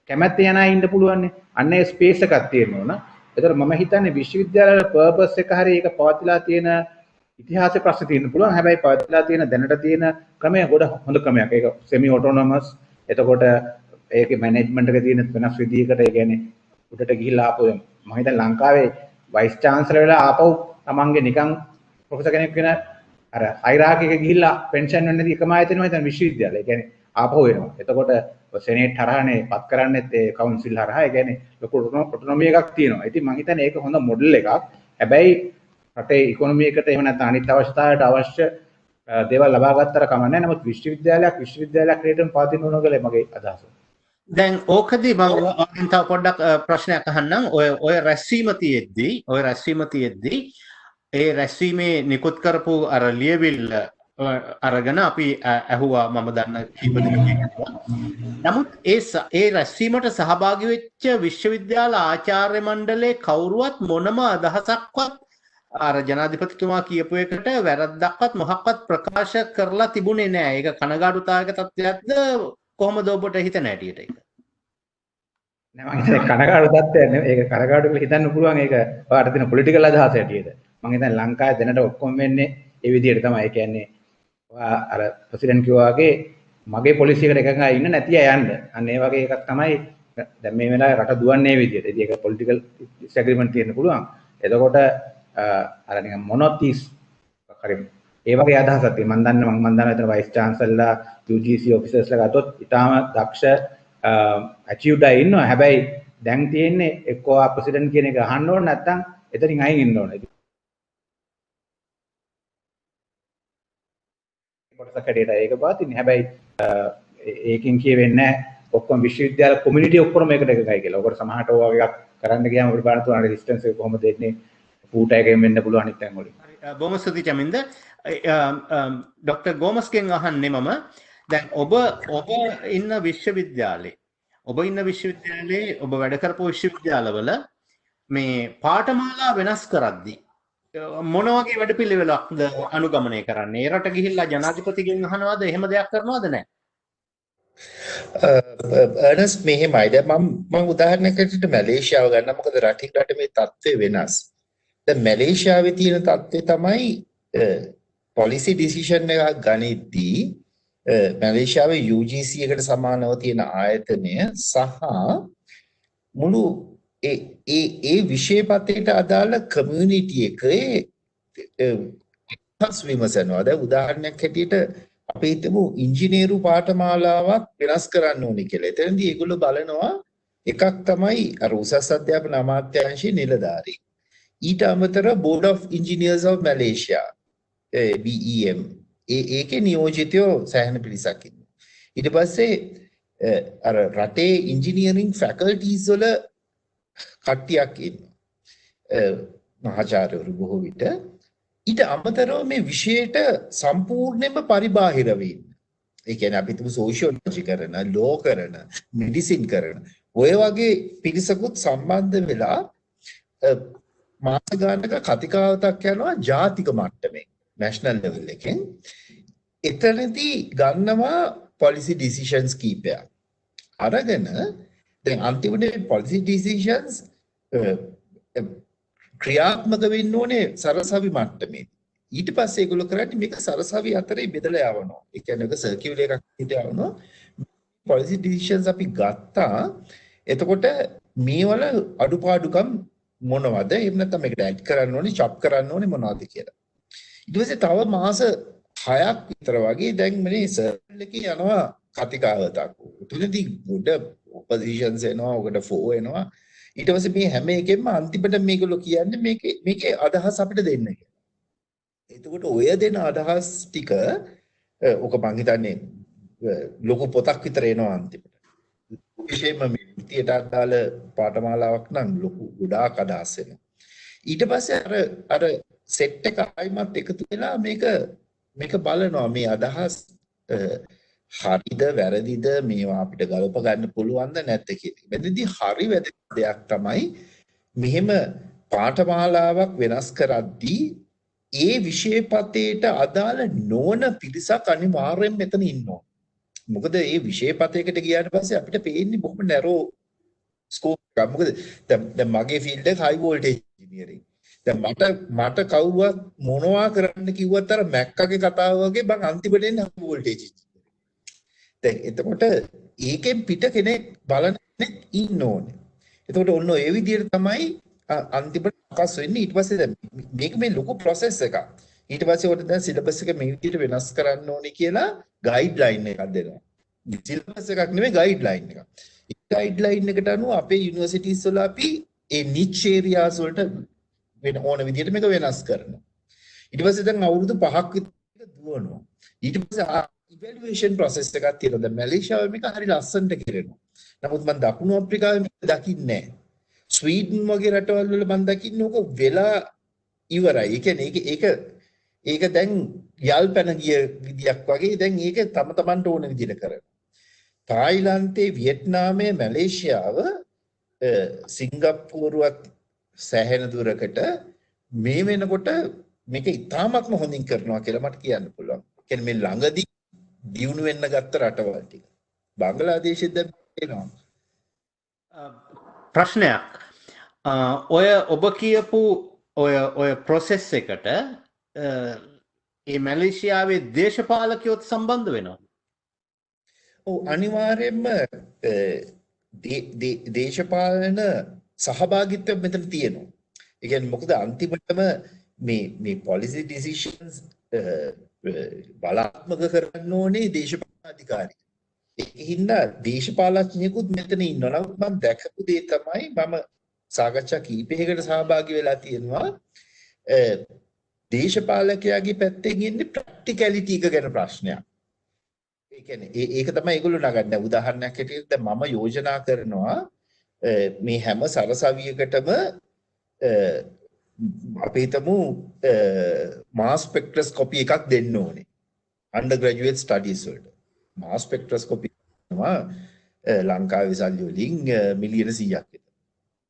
කැමැත්ත යන අය ඉන්න පුළුවන්. අන්න ඒ ස්පේස් එකක් තියෙන්න ඕන. ඒතර මම හිතන්නේ විශ්වවිද්‍යාල පර්පස් එක හරි ඒක පවතිලා තියෙන ඉතිහාසයේ ප්‍රශ්න තියෙන්න පුළුවන්. හැබැයි පවතිලා තියෙන දැනට තියෙන ක්‍රමය ගොඩ හොඳ ක්‍රමයක්. ඒක සෙමි ඔටෝනොමස්. එතකොට ඒකේ මැනේජ්මන්ට් එක තියෙන වෙනස් විදිහකට ඒ කියන්නේ උඩට ගිහිල්ලා ආපු මම හිතන්නේ ලංකාවේ වයිස් චාන්සලර් වෙලා ආපහු තමන්ගේ නිකන් ප්‍රොෆෙසර් කෙනෙක් වෙන අර හයිරාකි එක ගිහිල්ලා පෙන්ෂන් වෙන්නේ නැති එකම ආයතනෙම හිතන්නේ විශ්වවිද්‍යාලය. ඒ කියන්නේ ආපහු වෙනවා. එතකොට සෙනේට් හරහානේ පත් කරන්නේත් ඒ කවුන්සිල් හරහා. ඒ කියන්නේ ලොකු ඔටොනොමි එකක් තියෙනවා. ඉතින් මම හිතන්නේ ඒක හොඳ මොඩල් එකක්. හැබැයි රටේ ඉකොනොමි එකට එහෙම නැත්නම් අනිත් අවශ්‍යතාවයට අවශ්‍ය දේවල් ලබා ගත්තට කමක් නැහැ. නමුත් විශ්වවිද්‍යාලයක් විශ්වවිද්‍යාලයක් පවතින ඕන කියලා මගේ අදහස. දැන් ඕකදී මම ඔයගෙන් තව පොඩ්ඩක් ප්‍රශ්නයක් අහන්නම්. ඔය රැස්වීම තියෙද්දී ඒ රැස්වීමේ නිකුත් කරපු අර ලියවිල්ල අරගෙන අපි ඇහුවා මම දන්න කීප දෙනෙක්. නමුත් ඒ රැස්වීමට සහභාගී වෙච්ච විශ්වවිද්‍යාල ආචාර්ය මණ්ඩලයේ කවුරුවත් මොනම අදහසක්වත් අර ජනාධිපතිතුමා කියපු එකට වැරද්දක්වත් මොකක්වත් ප්‍රකාශ කරලා තිබුණේ නැහැ. ඒක කනගාටුදායක තත්ත්වයක්ද කොහොමද ඔබට හිතන හැටියට ඒක? නෑ මම හිතන්නේ කනගාටු තත්ත්වයක් නෙවෙයි. ඒක කනගාටු කියලා හිතන්න පුළුවන්. ඒක ඔයාලට තියෙන පොලිටිකල් අදහස හැටියට. මම හිතන්නේ ලංකාවේ දැනට ඔක්කොම වෙන්නේ ඒ විදිහට තමයි. ඒ කියන්නේ ඔයා අර ප්‍රෙසිඩන්ට් කිව්වා වගේ මගේ පොලිසියකට එකඟ ඉන්න නැති අය යන්න. අන්න ඒ වගේ එකක් තමයි දැන් මේ වෙලාවේ රට දුවන්නේ මේ විදිහට. ඉතින් ඒක පොලිටිකල් ඩිස්ඇග්‍රීමන්ට් තියෙන්න පුළුවන්. එතකොට අර නිකන් මොනොතිස් හරි ඒ වගේ අදහසක් තියෙනවා. මම දන්නවා එතන වයිස් චාන්සලර්ලා UGC ඔෆිසර්ස්ලා ගත්තොත් ඊටාම දක්ෂ අචීව්ඩ් අය ඉන්නවා. හැබැයි දැන් තියෙන්නේ එක්කෝ ප්‍රෙසිඩන්ට් කියන එක අහන්න ඕන නැත්නම් එතනින් අයින් ඉන්න ඕන. කොටසක් හැටියට ඒක පාතින්නේ. හැබැයි ඒකෙන් කියවෙන්නේ නැහැ ඔක්කොම විශ්වවිද්‍යාල කොමියුනිටි ඔක්කොම මේකට එකගයි කියලා. ඔකට සමහරට ඔය වගේ එකක් කරන්න ගියාම අපිට බලන්න තුන රෙසිස්ටන්ස් එක කොහොමද එන්නේ? ෆූට් එකකින් වෙන්න පුළුවන් අනිත් තැන් වලින්. බොහොම ස්තුතියි චමින්ද. ඩොක්ටර් ගෝමස්ගෙන් අහන්නේ මම දැන් ඔබ ඉන්න විශ්වවිද්‍යාලේ ඔබ වැඩ කරපු විශ්වවිද්‍යාලවල මේ පාඨමාලා වෙනස් කරද්දී මොන වගේ වැඩපිළිවෙලක්ද අනුගමනය කරන්නේ? ඒ රට ගිහිල්ලා ජනාධිපතිගෙන් අහනවද? එහෙම දෙයක් කරනවද නැහැ? අර්නස් මෙහෙමයි. දැන් මම උදාහරණයකට මැලේසියාව ගන්න. මොකද රටින් රට මේ තත්ත්වය වෙනස්. දැන් මැලේසියාවේ තියෙන තත්ත්වය තමයි policy decision එකක් ගනිද්දී මැලේසියාවේ UGC එකට සමානව තියෙන ආයතනය සහ මුළු ඒ විෂයපතේට අදාළ කමියුනිටි එකේ අදහස් විමසනවා. දැන් උදාහරණයක් හැටියට අපි හිතමු ඉංජිනේරු පාඨමාලාවක් වෙනස් කරන්න ඕනේ කියලා. එතනදී ඒගොල්ලෝ බලනවා එකක් තමයි අර උසස් අධ්‍යාපන අමාත්‍යාංශයේ නිලධාරී. ඊට අමතරව Board of Engineers of Malaysia BEM ඒකේ නියෝජිතයෝ සෑහෙන පිරිසක් ඉන්නවා. ඊට පස්සේ අර රටේ ඉංජිනියරින් ෆැකල්ටිස් වල කට්ටියක් ඉන්නවා. මහාචාර්යවරු බොහෝ විට ඊට අමතරව මේ විෂයට සම්පූර්ණයෙන්ම පරිබාහිර වෙන්න. ඒ කියන්නේ අපි තුමු සෝෂියොලොජි කරන, ලෝ කරන, මෙඩිසින් කරන ඔය වගේ පිරිසකුත් සම්බන්ධ වෙලා මාස ගානක කතිකාවතක් යනවා ජාතික මට්ටමේ national level එකෙන්. එතනදී ගන්නවා policy decisions කීපයක්. අරගෙන දැන් අන්තිමට policy decisions ක්‍රියාත්මක වෙන්න ඕනේ සරසවි මට්ටමේ. ඊට පස්සේ ඒගොල්ලෝ කරන්නේ මේක සරසවි අතරේ බෙදලා යවනවා. ඒ කියන්නේ ඒක සර්කියුලර් එකක් විදිහට යවනවා. policy decisions අපි ගත්තා. එතකොට මේවල අඩුපාඩුකම් මොනවද? එහෙම නැත්නම් මේකට ඇඩ් කරන්න ඕනේ, චොප් කරන්න ඕනේ මොනවද කියලා. ඊට පස්සේ තව මාස 6ක් විතර වගේ දැන් මේ සර්කල් එකේ යනවා කතිකාවතක්. උතුනේදී ගොඩ ඔපොසිෂන්ස් එනවා, ඔකට ෆෝ එනවා. ඊට පස්සේ මේ හැම එකෙන්ම අන්තිමට මේගොල්ලෝ කියන්නේ මේකේ අදහස් අපිට දෙන්න කියලා. එතකොට ඔය දෙන අදහස් ටික ඔක මං හිතන්නේ ලොකු පොතක් විතර එනවා අන්තිමට. විශේෂයෙන්ම මේ විත්තියට අදාළ පාඨමාලාවක් නම් ලොකු ගොඩාක් අදහස් එනවා. ඊට පස්සේ අර සෙට් එක ආයිමත් එකතු වෙලා මේක බලනවා මේ අදහස් හරිද වැරදිද මේවා අපිට ගලප ගන්න පුළුවන්ද නැද්ද කියලා. මෙතනදී හරි වැදගත් දෙයක් තමයි මෙහෙම පාඨමාලාවක් වෙනස් කරද්දී ඒ විෂයපතේට අදාළ නොවන පිරිසක් අනිවාර්යෙන් මෙතන ඉන්නවා. මොකද මේ විෂයපතයකට ගියාට පස්සේ අපිට පේන්නේ බොහොම නැරෝ ස්කෝප් එකක්. මොකද දැන් මගේ ෆීල්ඩ් එක හයි වෝල්ටේජ් ඉන්ජිනියරින්. දැන් මට කවුරුවත් මොනවා කරන්න කිව්වත් අර මැක්කගේ කතාව වගේ බං අන්තිමට එන්නේ හයි වෝල්ටේජ් ඉන්ජිනියරින්. දැන් එතකොට ඒකෙන් පිට කෙනෙක් බලන කෙනෙක් ඉන්න ඕනේ. එතකොට ඔන්න ඒ විදිහට තමයි අන්තිමට සකස් වෙන්නේ. ඊට පස්සේ දැන් මේක මේ ලොකු process එකක්. ඊට පස්සේ උඩ දැන් සිලබස් එක මේ විදිහට වෙනස් කරන්න ඕනේ කියලා ගයිඩ්ලයින් එකක් දෙනවා. සිලබස් එකක් නෙමෙයි ගයිඩ්ලයින් එකක්. ඒ ගයිඩ්ලයින් එකට අනුව අපේ යුනිවර්සිටිස් වල අපි ඒ නිච් ඒරියාස් වලට වෙන ඕන විදිහට මේක වෙනස් කරනවා. ඊට පස්සේ දැන් අවුරුදු 5ක් විතර දුවනවා. ඊට පස්සේ ඉවැලුවේෂන් process එකක් තියෙනවා. දැන් මැලේසියාවේ මේක හරි ලස්සනට කරනවා. නමුත් මම දකුණු අප්‍රිකාවේ මේක දකින්නේ නැහැ. ස්වීඩන් වගේ රටවල් වල මම දකින්නේ ඕක වෙලා ඉවරයි. ඒ කියන්නේ ඒක දැන් යල් පැන ගිය විදියක් වගේ දැන් ඒක තම තමන්ට ඕන විදිහට කරනවා. තායිලන්තේ, වියට්නාමයේ, මැලේසියාව, සිංගප්පූරුවත් සෑහෙන දුරකට මේ වෙනකොට මේක ඉතාමත්ම හොඳින් කරනවා කියලා මට කියන්න පුළුවන්. කියන්නේ මේ ළඟදී දියුණු වෙන්න ගත්ත රටවල් ටික. බංග්ලාදේශෙත් දැන් වෙනවා. ප්‍රශ්නයක් ඔය ඔබ කියපු ඔය ප්‍රොසෙස් එකට ඒ මැලේසියාවේ දේශපාලකයොත් සම්බන්ධ වෙනවා. ඔව් අනිවාර්යයෙන්ම දේශපාලන සහභාගීත්වය මෙතන තියෙනවා. ඒ කියන්නේ මොකද අන්තිමටම මේ policy decisions බලාත්මක කරන්න ඕනේ දේශපාලන අධිකාරිය. ඒකින්ද දේශපාලඥයෙකුත් මෙතන ඉන්නවා. නමුත් මම දැකපු දේ තමයි මම සාකච්ඡා කීපයකට සහභාගී වෙලා තියෙනවා. දේශපාලකයාගේ පැත්තෙන් ඉන්නේ ප්‍රැක්ටිකැලිටි එක ගැන ප්‍රශ්නයක්. ඒ කියන්නේ ඒක තමයි ඒගොල්ලෝ නගන්නේ. උදාහරණයක් හැටියට දැන් මම යෝජනා කරනවා මේ හැම සරසවියකටම අපි හිතමු මාස් ස්පෙක්ට්‍රොස්කෝපි එකක් දෙන්න ඕනේ. අන්ඩර් ග්‍රැජුවේට් ස්ටඩීස් වලට. මාස් ස්පෙක්ට්‍රොස්කෝපි කරනවා ලංකාවේ සල්ලි වලින් මිලියන 100ක් විතර.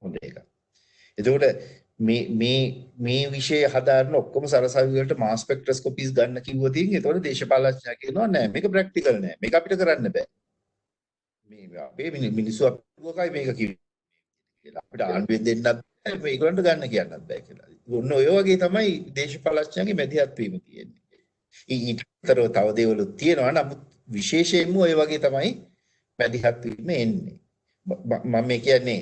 හොඳ එකක්. එතකොට මේ විෂය හදාරන ඔක්කොම සරසවි වලට මාස් ස්පෙක්ට්‍රොස්කෝපිස් ගන්න කිව්වොත් එතකොට දේශපාලඥයා කියනවා නෑ මේක ප්‍රැක්ටිකල් නෑ. මේක අපිට කරන්න බෑ. මේ අපේ මිනිස්සු අපුවකයි මේක කිව්වේ කියලා. අපිට ආණ්ඩුවෙන් දෙන්නත් බෑ මේගොල්ලන්ට ගන්න කියන්නත් බෑ කියලා. ඔන්න ඔය වගේ තමයි දේශපාලඥයාගේ මැදිහත් වීම තියෙන්නේ. ඊටතරව තව දේවලුත් තියෙනවා. නමුත් විශේෂයෙන්ම ඔය වගේ තමයි මැදිහත් වීම එන්නේ. මම කියන්නේ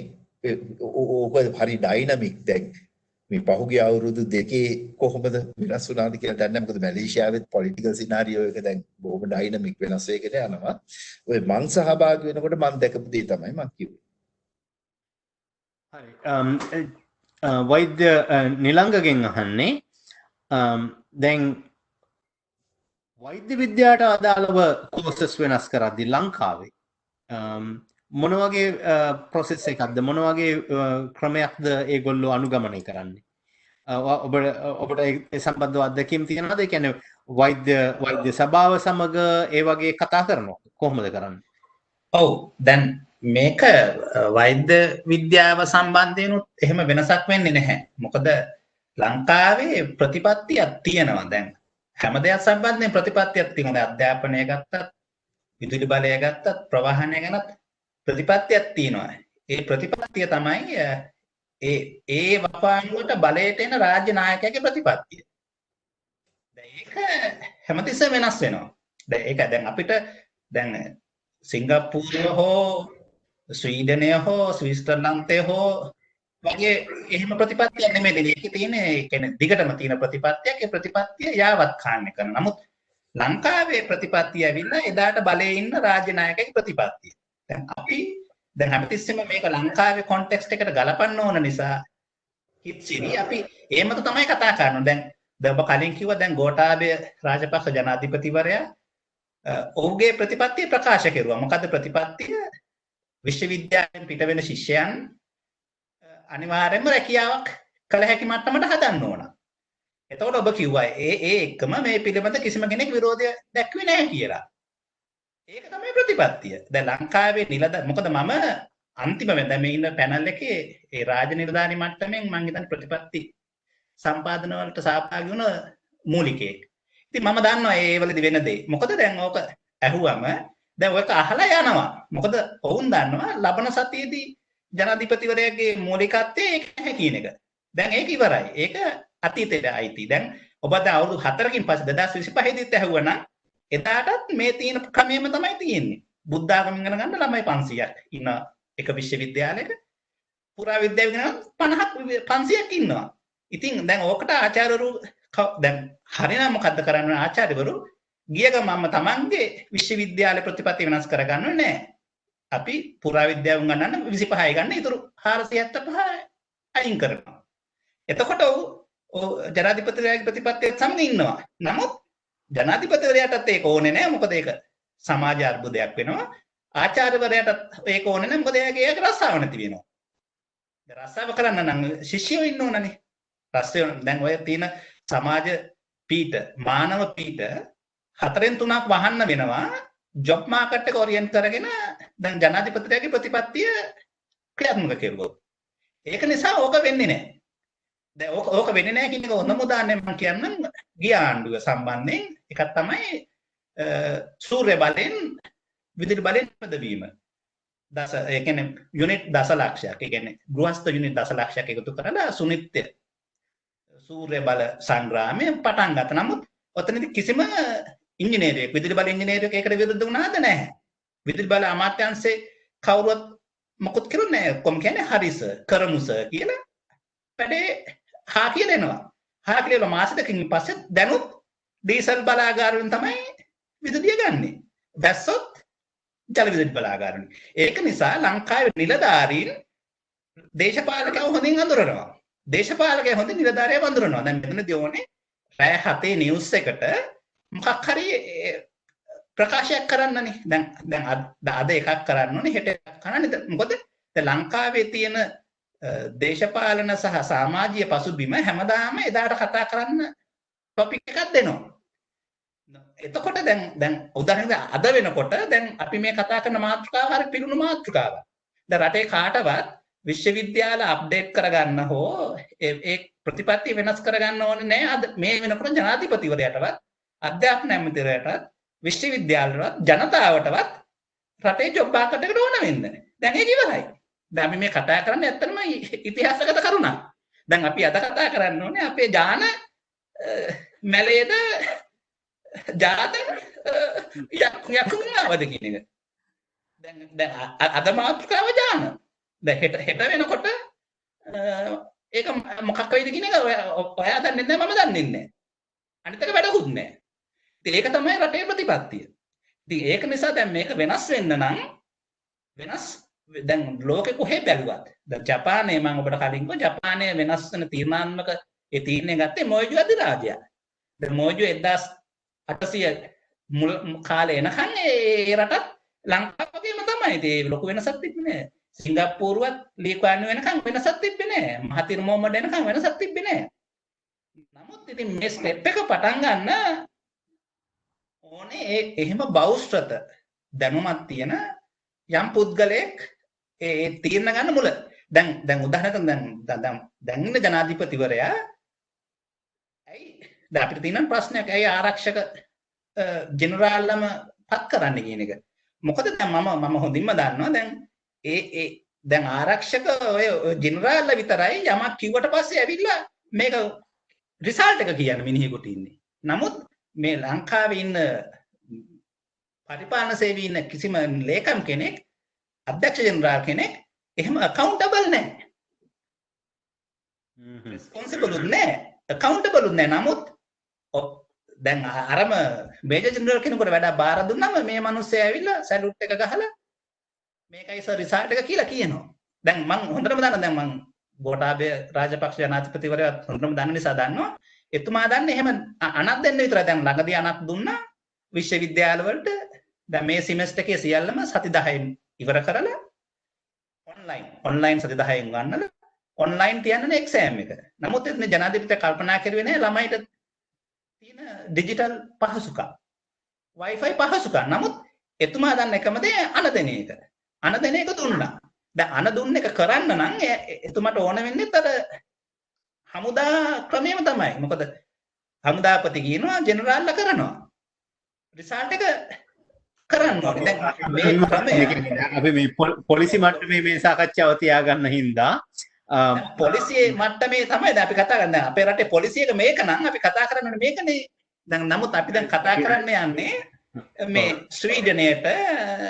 ඕක හරි ඩයිනමික්. දැන් මේ පහුගිය අවුරුදු දෙකේ කොහොමද වෙනස් වුණාද කියලා දන්නේ නැහැ. මොකද මැලේසියාවෙත් පොලිටිකල් සිනාරියෝ එක දැන් බොහොම ඩයිනමික් වෙනස් වෙගෙන යනවා. ඔය මං සහභාගී වෙනකොට මං දැකපු දේ තමයි මං කිව්වේ. හරි. වෛද්‍ය නිලංගගෙන් අහන්නේ දැන් වෛද්‍ය විද්‍යාවට අදාළව කෝසස් වෙනස් කරද්දී ලංකාවේ මොන වගේ ප්‍රොසෙස් එකක්ද මොන වගේ ක්‍රමයක්ද ඒගොල්ලෝ අනුගමනය කරන්නේ? ඔබට ඒ සම්බන්ධව අත්දැකීම් තියෙනවද? ඒ කියන්නේ වෛද්‍ය සභාව සමග ඒ වගේ කතා කරනවා කොහොමද කරන්නේ? ඔව් දැන් මේක වෛද්‍ය විද්‍යාව සම්බන්ධයෙන් එහෙම වෙනසක් වෙන්නේ නැහැ. මොකද ලංකාවේ ප්‍රතිපත්තියක් තියෙනවා. දැන් හැම දෙයක් සම්බන්ධයෙන් ප්‍රතිපත්තියක් තියෙනවා. අධ්‍යාපනය ගත්තත්, විදුලි බලය ගත්තත්, ප්‍රවාහනය ගැනත් ප්‍රතිපත්තියක් තියෙනවා. ඒ ප්‍රතිපත්තිය තමයි ඒ වපාංගුවට බලයට එන රාජ්‍ය නායකයාගේ ප්‍රතිපත්තිය. දැන් ඒක හැමතිස්සෙම වෙනස් වෙනවා. දැන් ඒක දැන් අපිට දැන් සිංගප්පූරුව හෝ ස්වීඩනය හෝ ස්විට්සර්ලන්තය හෝ වගේ එහෙම ප්‍රතිපත්තියක් නෙමෙයි දෙන්නේ. ඒකේ තියෙන ඒ කියන්නේ දිගටම තියෙන ප්‍රතිපත්තියක්. ඒ ප්‍රතිපත්තිය යාවත් කාණ්‍ය කරන. නමුත් ලංකාවේ ප්‍රතිපත්තිය ඇවිල්ලා එදාට බලයේ ඉන්න රාජ්‍ය නායකගේ ප්‍රතිපත්තිය. දැන් හැමතිස්සෙම මේක ලංකාවේ කොන්ටෙක්ස්ට් එකට ගලපන්න ඕන නිසා හිත්සිරි අපි එහෙමද තමයි කතා කරන්නේ. දැන් ඔබ කලින් කිව්වා දැන් ගෝඨාභය රාජපක්ෂ ජනාධිපතිවරයා ඔහුගේ ප්‍රතිපත්තිය ප්‍රකාශ කෙරුවා. මොකද්ද ප්‍රතිපත්තිය? විශ්වවිද්‍යාලයෙන් පිට වෙන ශිෂ්‍යයන් අනිවාර්යයෙන්ම රැකියාවක් කළ හැකි මට්ටමට හදන්න ඕන. එතකොට ඔබ කිව්වා ඒ එක්කම මේ පිළිබඳ කිසිම කෙනෙක් විරෝධය දැක්ුවේ නැහැ කියලා. ඒක තමයි ප්‍රතිපත්තිය. දැන් ලංකාවේ මොකද මම අන්තිමයෙන් දැන් මේ ඉන්න පැනල් එකේ ඒ රාජ නිලධාරි මට්ටමින් මම හිතන්නේ ප්‍රතිපත්ති සම්පාදන වලට සහභාගී වුණ මූලිකයෙක්. ඉතින් මම දන්නවා ඒ වලදී වෙන දේ. මොකද දැන් ඕක ඇහුවම දැන් ඔයක අහලා යනවා. මොකද ඔවුන් දන්නවා ලබන සතියේදී ජනාධිපතිවරයාගේ මූලිකත්වයේ ඒක නැහැ කියන එක. දැන් ඒක ඉවරයි. ඒක අතීතයට අයිති. දැන් ඔබ දැන් අවුරුදු 4කින් පස්සේ 2025 දී ඇහුවනම් එදාටත් මේ තියෙන ක්‍රමයම තමයි තියෙන්නේ. බුද්ධ ආගම ඉගෙන ගන්න ළමයි 500ක් ඉන්න එක විශ්වවිද්‍යාලයක. පුරාවිද්‍යාව ඉගෙන ගන්න 500ක් ඉන්නවා. ඉතින් දැන් ඕකට ආචාර්යවරු දැන් හරියම මොකද්ද කරන්න ආචාර්යවරු ගිය ගමන්ම තමන්ගේ විශ්වවිද්‍යාල ප්‍රතිපත්ති වෙනස් කරගන්නව නෑ. අපි පුරාවිද්‍යාව ගන්නන්න 25යි ගන්න. ඊටු 475 අයින් කරනවා. එතකොට ජනාධිපතිවරයාගේ ප්‍රතිපත්තියත් සමග ඉන්නවා. නමුත් ජනාධිපතිවරයාටත් ඒක ඕනේ නෑ. මොකද ඒක සමාජ අර්බුදයක් වෙනවා. ආචාර්යවරයාටත් ඒක ඕනේ නෑ. මොකද ඒක රස්සාව නැති වෙනවා. රස්සාව කරන්න නම් ශිෂ්‍යයෝ ඉන්න ඕනනේ. රස්සය දැන් ඔය තියෙන සමාජ පීඨ මානව පීඨ 4න් 3ක් වහන්න වෙනවා. ජොබ් මාකට් එක ඔරියන්ට් කරගෙන දැන් ජනාධිපතිවරයාගේ ප්‍රතිපත්තිය ක්‍රියාත්මක කෙරුවොත්. ඒක නිසා ඕක වෙන්නේ නැහැ. දැන් ඕක වෙන්නේ නැහැ කියන එක හොඳම උදාහරණයක් මම කියන්නම් ගිය ආණ්ඩුව සම්බන්ධයෙන්. එකක් තමයි සූර්ය බලෙන් විදුලි බලෙන් පදවීම. ඒ කියන්නේ යුනිට් දසලක්ෂයක්. ඒ කියන්නේ ගෘහස්ත යුනිට් දසලක්ෂයක් එකතු කරලා සුනිත්‍ය සූර්ය බල සංග්‍රාමය පටන් ගත්තා. නමුත් ඔතනදී කිසිම ඉංජිනේරුවෙක් විදුලි බල ඉංජිනේරුවෙක් ඒකට විරුද්ධ වුණාද නැහැ. විදුලි බල අමාත්‍යාංශේ කවුරුවත් මොකුත් කරුන්නේ නැහැ. ඔක්කොම කියන්නේ හරිස කරමුස කියලා වැඩේ හා කියලා එනවා. හා කියලා මාස දෙකකින් පස්සේ දැනුත් ඩීසල් බලාගාරයෙන් තමයි විදුලිය ගන්නෙ. දැස්සොත් ජල විදුලි බලාගාරයෙන්. ඒක නිසා ලංකාවේ නිලධාරීන් දේශපාලකයව හොඳින් අඳුරනවා. දේශපාලකයව හොඳින් නිලධාරියව අඳුරනවා. දැන් මෙතනදී ඕනේ රෑ 7 නිවුස් එකට මොකක් හරි ප්‍රකාශයක් කරන්නනේ. දැන් අද එකක් කරන්න ඕනේ හෙට එකක් කරන්න. මොකද දැන් ලංකාවේ තියෙන දේශපාලන සහ සමාජීය පසුබිම හැමදාම එදාට කතා කරන්න ටොපික් එකක් දෙනවා. එතකොට දැන් උදාහරණයක් අද වෙනකොට දැන් අපි මේ කතා කරන මාතෘකාව හරි පිරුණු මාතෘකාවක්. දැන් රටේ කාටවත් විශ්වවිද්‍යාල අප්ඩේට් කරගන්න හෝ ඒ ප්‍රතිපත්ති වෙනස් කරගන්න ඕනේ නැහැ. අද මේ වෙනකොට ජනාධිපතිවරයාටවත් අධ්‍යාපන ඇමතිවරයාටවත් විශ්වවිද්‍යාලවලවත් ජනතාවටවත් රටේ ජොබ් මාකට් එකට ඕන වෙන්නේ. දැන් ඒක ඉවරයි. දැන් අපි මේ කතා කරන්නේ ඇත්තටම ඉතිහාසගත කරුණක්. දැන් අපි අද කතා කරන්න ඕනේ අපේ ජාන මැලේද ජාත යකුණාවද කියන එක. දැන් අද මාතෘකාව ජාන. දැන් හෙට වෙනකොට ඒක මොකක් වෙයිද කියන එක ඔයා දන්නේ නැහැ මම දන්නේ නැහැ. අනිත් එක වැඩකුත් නැහැ. ඉතින් ඒක තමයි රටේ ප්‍රතිපත්තිය. ඉතින් ඒක නිසා දැන් මේක වෙනස් වෙන්න නම් දැන් ලෝකෙ කොහෙ බැලුවත් දැන් ජපානයේ මම ඔබට කලින් කිව්වා ජපානයේ වෙනස් වෙන තීරණාත්මක ඒ තීරණය ගත්තේ මොයජු අධිරාජයා. දැන් මොයජු 1800 මුල් කාලේ එනකන් ඒ රටත් ලංකාව වගේම තමයි. ඒ ලොකු වෙනසක් තිබ්බේ නෑ. සිංගප්පූරුවත් ලී කුවාන් යු වෙනකන් වෙනසක් තිබ්බේ නෑ. මහතිර් මොහමඩ් එනකන් වෙනසක් තිබ්බේ නෑ. නමුත් ඉතින් මේ ස්ටෙප් එක පටන් ගන්න ඕනේ එහෙම බෞද්ධත දැනුමක් තියෙන යම් පුද්ගලයෙක් ඒ තීරණ ගන්න මුල. දැන් උදාහරණයක් දැන් ඉන්න ජනාධිපතිවරයා ඇයි දැන් අපිට තියෙන ප්‍රශ්නයක් ඇයි ආරක්ෂක ජෙනරාල්ලම පත් කරන්න කියන එක. මොකද දැන් මම හොඳින්ම දන්නවා දැන් ඒ දැන් ආරක්ෂක ඔය ජෙනරාල්ලා විතරයි යමක් කිව්වට පස්සේ ඇවිල්ලා මේක රිසල්ට් එක කියන්න මිනිහෙකුට ඉන්නේ. නමුත් මේ ලංකාවේ ඉන්න පරිපාලන සේවයේ ඉන්න කිසිම ලේකම් කෙනෙක් අධ්‍යක්ෂ ජෙනරාල් කෙනෙක් එහෙම accountable නැහැ. responsible නැහැ. accountable නැහැ. නමුත් දැන් අරම මේජර් ජෙනරල් කෙනෙකුට වැඩ බාර දුන්නම මේ මිනිස්සයා ඇවිල්ලා සැලුට් එක ගහලා මේකයි සර් රිසල්ට් එක කියලා කියනවා. දැන් මම හොඳටම දන්නවා දැන් මම ගෝඨාභය රාජපක්ෂ ජනාධිපතිවරයා හොඳටම දන්න නිසා දන්නවා. එතුමා දන්නේ එහෙම අනක් දෙන්න විතරයි. දැන් ළඟදී අනක් දුන්නා විශ්වවිද්‍යාල වලට. දැන් මේ සිමෙස්ටර් එකේ සියල්ලම සති 10න් ඉවර කරලා ඔන්ලයින් සති 10න් ගන්නලා ඔන්ලයින් තියන්නේ එක්සෑම් එක. නමුත් එතන ජනාධිපතිට කල්පනා කරුවේ නැහැ ළමයිට තියෙන ඩිජිටල් පහසුකම්. Wi-Fi පහසුකම්. නමුත් එතුමා දන්න එකම දේ අන දෙන එක. අන දෙන එක දුන්නා. දැන් අන දුන්න එක කරන්න නම් එතුමාට ඕන වෙන්නේ අර හමුදා ක්‍රමයම තමයි. මොකද හමුදාපති කියනවා ජෙනරාල්ලා කරනවා. රිසල්ට් එක කරන්න ඕනේ. දැන් මේ ක්‍රමය අපි මේ පොලිසි මට්ටමේ මේ සාකච්ඡාව තියාගන්න හින්දා පොලිසිය මට්ටමේ තමයි දැන් අපි කතා කරන්නේ. අපේ රටේ පොලිසියක මේක නම් අපි කතා කරන්නේ මේකනේ. දැන් නමුත් අපි දැන් කතා කරන්න යන්නේ මේ ස්වීඩනයට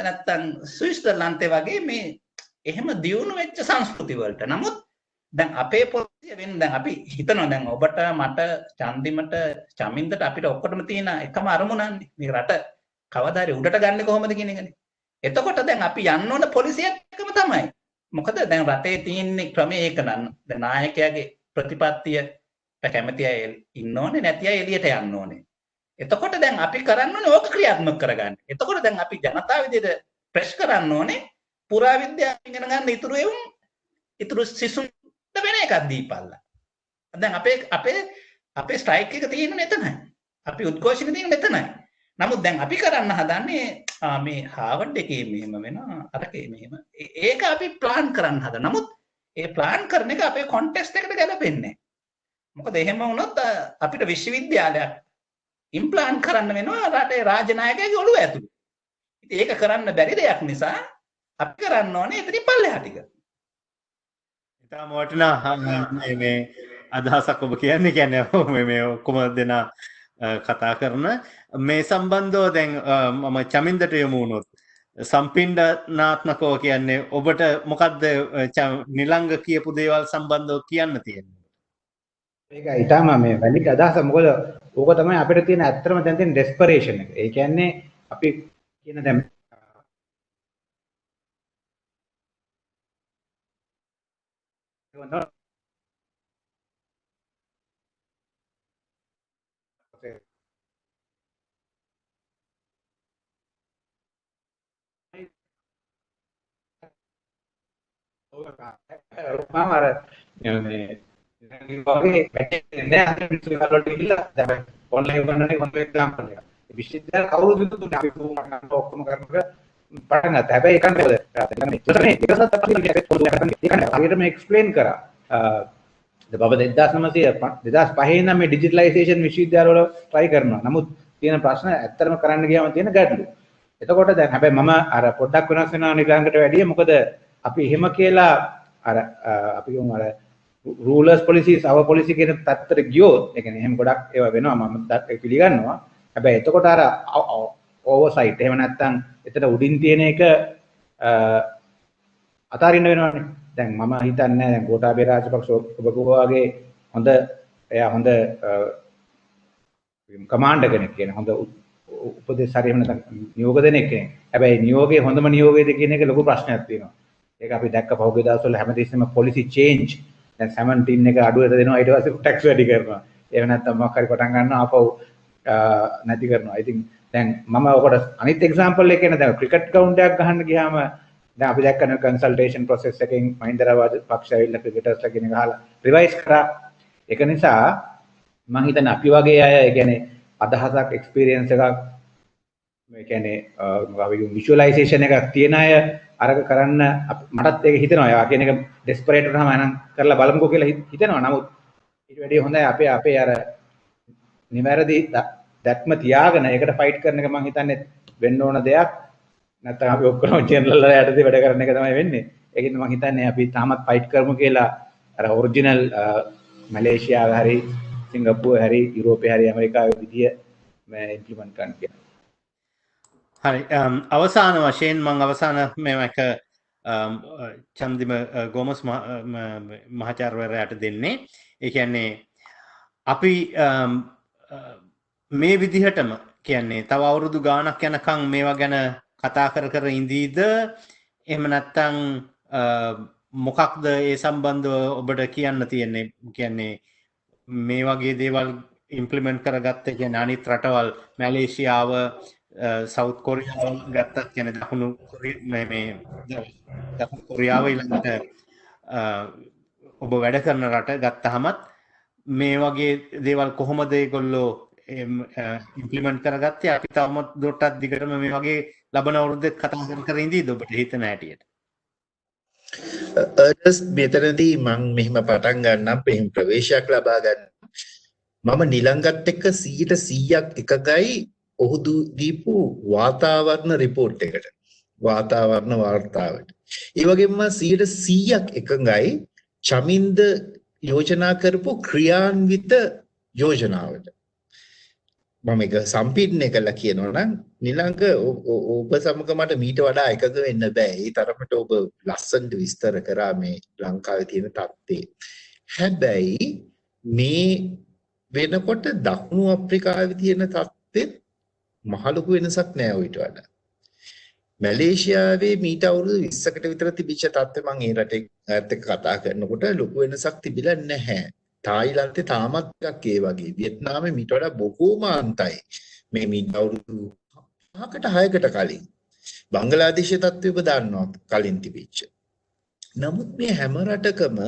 නැත්තම් ස්විට්සර්ලන්තේ වගේ මේ එහෙම දියුණු වෙච්ච සංස්කෘති වලට. නමුත් දැන් අපේ පොලිසිය වෙන දැන් අපි හිතනවා දැන් ඔබට මට චන්දිමට චමින්දට අපිට ඔක්කොටම තියෙන එකම අරමුණන්නේ මේ රට කවදා හරි උඩට ගන්න කොහොමද කියන එකනේ. එතකොට දැන් අපි යන්න ඕන පොලිසියත් එකම තමයි. මොකද දැන් රටේ තියෙන ක්‍රමය ඒක නම් දැන් නායකයාගේ ප්‍රතිපත්තියට කැමති අය ඉන්න ඕනේ නැති අය එළියට යන්න ඕනේ. එතකොට දැන් අපි කරන්න ඕනේ ඕක ක්‍රියාත්මක කරගන්න. එතකොට දැන් අපි ජනතාව විදිහට ප්‍රෙස් කරන්න ඕනේ පුරාවිද්‍යාව ඉගෙන ගන්න ඉතුරු සිසුන්ට වෙන එකක් දීපල්ලා. දැන් අපේ ස්ට්‍රයික් එක තියෙන්නේ එතනයි. අපි උද්ඝෝෂණ තියෙන්නේ එතනයි. නමුත් දැන් අපි කරන්න හදන්නේ මේ හාවර්ඩ් එකේ මෙහෙම වෙනවා අරකේ මෙහෙම. ඒක අපි ප්ලාන් කරන්න හදන. නමුත් ඒ ප්ලාන් කරන එක අපේ කොන්ටෙක්ස්ට් එකට ගැලපෙන්නේ නැහැ. මොකද එහෙම වුණොත් අපිට විශ්වවිද්‍යාලයක් ඉම්ප්ලාන්ට් කරන්න වෙනවා රටේ රාජනායකයාගේ ඔළුව ඇතුලේ. ඉතින් ඒක කරන්න බැරි දෙයක් නිසා අපි කරන්න ඕනේ එතනින් පල්ලෙහා ටික. ඉතාම වටිනා මේ අදහසක් ඔබ කියන්නේ මේ ඔක්කොම දෙනා කතා කරන මේ සම්බන්ධව දැන් මම චමින්දට යමු වුණොත් සම්පින්ඩනාත්මකව කියන්නේ ඔබට මොකද්ද නිලංග කියපු දේවල් සම්බන්ධව කියන්න තියෙන්නේ? ඒක ඊටම මේ වැලිඩ් අදහස. මොකද ඕක තමයි අපිට තියෙන ඇත්තම දැන් තියෙන ඩෙස්පරේෂන් එක. ඒ කියන්නේ අපි කියන දැන් විශ්වවිද්‍යාල කවුරුද දුන්නේ අපි ඔක්කොම කරනකොට පටන් ගත්තා. හැබැයි ඒක නෙවෙයි. ඒකම එක්ස්ප්ලেইন කරා. බබ 2005 ඉඳන් මේ ඩිජිටලයිසේෂන් විශ්වවිද්‍යාල වල try කරනවා. නමුත් තියෙන ප්‍රශ්න ඇත්තටම කරන්න ගියාම තියෙන ගැටලු. එතකොට දැන් හැබැයි මම අර පොඩ්ඩක් වෙනස් වෙනවා නිලංගට වැඩිය. මොකද අපි එහෙම කියලා අර අපි කියමු අර රූලර්ස් පොලිසිස් අව පොලිසි කියන තත්ත්වයට ගියොත් ඒ කියන්නේ එහෙම ගොඩක් ඒවා වෙනවා මම පිළිගන්නවා. හැබැයි එතකොට අර ඕවර්සයිට් එහෙම නැත්නම් එතන උඩින් තියෙන එක අතාරින්න වෙනවනේ. දැන් මම හිතන්නේ දැන් ගෝඨාභය රාජපක්ෂ ඔබ වගේ හොඳ කමාන්ඩර් කෙනෙක් කියන හොඳ උපදේශ හරි එහෙම නැත්නම් නියෝග දෙනෙක් කෙනෙක්. හැබැයි නියෝගයේ හොඳම නියෝගයද කියන එක ලොකු ප්‍රශ්නයක් තියෙනවා. ඒක අපි දැක්ක පහුගිය දවස්වල හැමතිස්සෙම පොලිසි චේන්ජ්. දැන් 17 එක අඩුවට දෙනවා ඊට පස්සේ ටැක්ස් වැඩි කරනවා. එහෙම නැත්නම් මොකක් හරි පටන් ගන්නවා ආපහු නැති කරනවා. ඉතින් දැන් මම ඔකට අනිත් එක්සැම්පල් එක කියන දැන් ක්‍රිකට් ග්‍රවුන්ඩ් එකක් ගහන්න ගියාම දැන් අපි දැක්කන කන්සල්ටේෂන් ප්‍රොසෙස් එකෙන් මහින්ද රාජපක්ෂ ඇවිල්ලා ක්‍රිකටර්ස්ලා කියන එක අහලා රිවයිස් කරා. ඒක නිසා මම හිතන්නේ අපි වගේ අය ඒ කියන්නේ අදහසක් එක්ස්පීරියන්ස් එකක් මේ කියන්නේ විෂුවලයිසේෂන් එකක් තියෙන අය අරක කරන්න මටත් ඒක හිතෙනවා. යා කියන එක ඩෙස්පරේට් වුනහම එනම් කරලා බලමුකෝ කියලා හිතෙනවා. නමුත් ඊට වැඩිය හොඳයි අපේ අර නිවැරදි දැක්ම තියාගෙන ඒකට ෆයිට් කරන එක මම හිතන්නේ වෙන්න ඕන දෙයක්. නැත්නම් අපි ඔක්කොම ජෙනරල් වල යටතේ වැඩ කරන එක තමයි වෙන්නේ. ඒකෙන් මම හිතන්නේ අපි තාමත් ෆයිට් කරමු කියලා අර ඔරිජිනල් මැලේසියාවේ හරි සිංගප්පූරුවේ හරි යුරෝපයේ හරි ඇමරිකාවේ විදිය මේ ඉම්ප්ලිමන්ට් කරන්න කියලා. හරි අවසාන වශයෙන් මං අවසාන මේක චන්දිම ගෝමස් මහාචාර්යවරයාට දෙන්නේ. ඒ කියන්නේ අපි මේ විදිහටම කියන්නේ තව අවුරුදු ගාණක් යනකම් මේවා ගැන කතා කර ඉඳීද එහෙම නැත්නම් මොකක්ද ඒ සම්බන්ධව ඔබට කියන්න තියෙන්නේ? කියන්නේ මේ වගේ දේවල් ඉම්ප්ලිමන්ට් කරගත්ත කියන්නේ අනිත් රටවල් මැලේසියාව සවුත් කොරියාව ගත්තත් කියන්නේ දකුණු කොරියාව ඊළඟට ඔබ වැඩ කරන රට ගත්තහමත් මේ වගේ දේවල් කොහොමද ඒගොල්ලෝ ඉම්ප්ලිමන්ට් කරගත්තේ? අපි තවමත් දුරටත් දිගටම මේ වගේ ලබන අවුරුද්දෙත් කතා කර ඉඳීද ඔබට හිතන හැටියට? මෙතනදී මම මෙහිම පටන් ගන්නම් මෙහිම ප්‍රවේශයක් ලබා ගන්න. මම නිලංගත් එක්ක 100% එකගයි ඔහු දීපු වාතාවරණ රිපෝට් එකට. වාතාවරණ වාර්තාවට. ඒ වගේම 100% එකගයි චමින්ද යෝජනා කරපු ක්‍රියාන්විත යෝජනාවට. මම එක සම්පීඩනය කළා කියනවා නම් නිලංග ඔබ සමග මට මීට වඩා එකග වෙන්න බෑ. ඒ තරමට ඔබ ලස්සනට විස්තර කරා මේ ලංකාවේ තියෙන තත්ත්වය. හැබැයි මේ වෙනකොට දකුණු අප්‍රිකාවේ තියෙන තත්ත්වෙත් මහ ලොකු වෙනසක් නෑ ඊට වඩා. මැලේසියාවේ මීට අවුරුදු 20කට විතර තිබිච්ච තත්ත්වෙ මම ඒ රටේ එක්ක කතා කරනකොට ලොකු වෙනසක් තිබිලා නැහැ. තායිලන්තේ තාමත් එකක් ඒ වගේ. වියට්නාමේ මීට වඩා බොහෝම අන්තයි. මේ මීට අවුරුදු 5කට 6කට කලින්. බංගලාදේශයේ තත්ත්වය ඔබ දන්නවා කලින් තිබිච්ච. නමුත් මේ හැම රටකම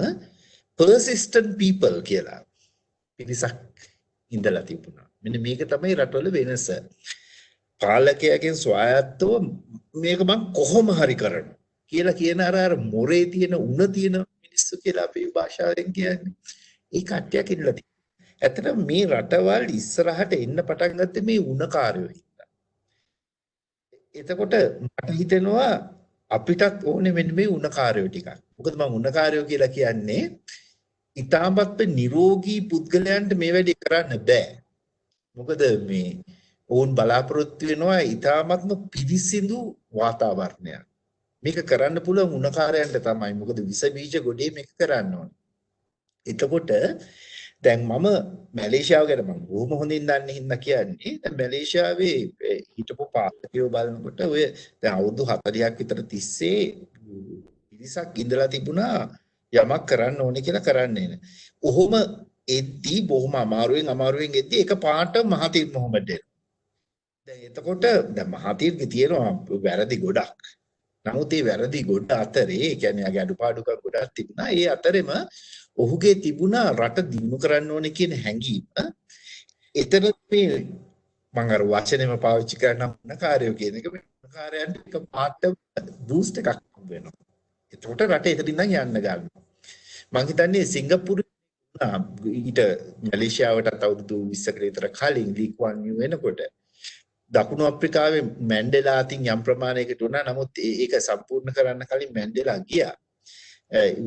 persistent people කියලා පිරිසක් ඉඳලා තිබුණා. මෙන්න මේක තමයි රටවල වෙනස. පාලකයාගෙන් ස්වායත්තව මේක මම කොහොම හරි කරනවා කියලා කියන අර මොරේ තියෙන උණ තියෙන මිනිස්සු කියලා අපේ භාෂාවෙන් කියන්නේ. ඒ කට්ටියක් ඉන්නලා තියෙනවා. ඇත්තටම මේ රටවල් ඉස්සරහට එන්න පටන් ගත්තේ මේ උණකාරයෝ හින්දා. එතකොට මට හිතෙනවා අපිටත් ඕනේ මෙන්න මේ උණකාරයෝ ටිකක්. මොකද මම උණකාරයෝ කියලා කියන්නේ ඊටාමත් නිරෝගී පුද්ගලයන්ට මේ වැඩේ කරන්න බෑ. මොකද මේ ඕන් බලාපොරොත්තු වෙනවා ඊටාමත්ම පිරිසිදු වාතාවරණයක්. මේක කරන්න පුළුවන් උණකාරයන්ට තමයි. මොකද විස බීජ ගොඩේ මේක කරන්න ඕනේ. එතකොට දැන් මම මැලේසියාව ගැන මම බොහොම හොඳින් දන්නේ හින්දා කියන්නේ දැන් මැලේසියාවේ හිටපු පාලකයෝ බලනකොට ඔය දැන් අවුරුදු 40ක් විතර තිස්සේ පිරිසක් ඉඳලා තිබුණා යමක් කරන්න ඕනේ කියලා කරන්නේ නැහැ. ඔහොම එද්දී බොහොම අමාරුවෙන් එද්දී එක පාට මහතීර් මොහමඩ් එනවා. දැන් එතකොට දැන් මහතීර්ගේ තියෙනවා වැරදි ගොඩක්. නමුත් ඒ වැරදි ගොඩ අතරේ ඒ කියන්නේ ආගේ අඩුපාඩුකම් ගොඩක් තිබුණා. ඒ අතරෙම ඔහුගේ තිබුණා රට දිනු කරන්න ඕනේ කියන හැඟීම. එතන මේ මම අර වචනේම පාවිච්චි කරන මොනකාරයෝ කියන එක මොනකාරයන්ට එක පාට බූස්ට් එකක් වෙනවා. එතකොට රට එතනින් ඉඳන් යන්න ගන්නවා. මම හිතන්නේ සිංගප්පූරු ඊට මැලේසියාවට අවුරුදු 20කට විතර කලින් ලී කුවන් යූ වෙනකොට දකුණු අප්‍රිකාවේ මැන්ඩෙලා අතින් යම් ප්‍රමාණයකට වුණා. නමුත් ඒක සම්පූර්ණ කරන්න කලින් මැන්ඩෙලා ගියා.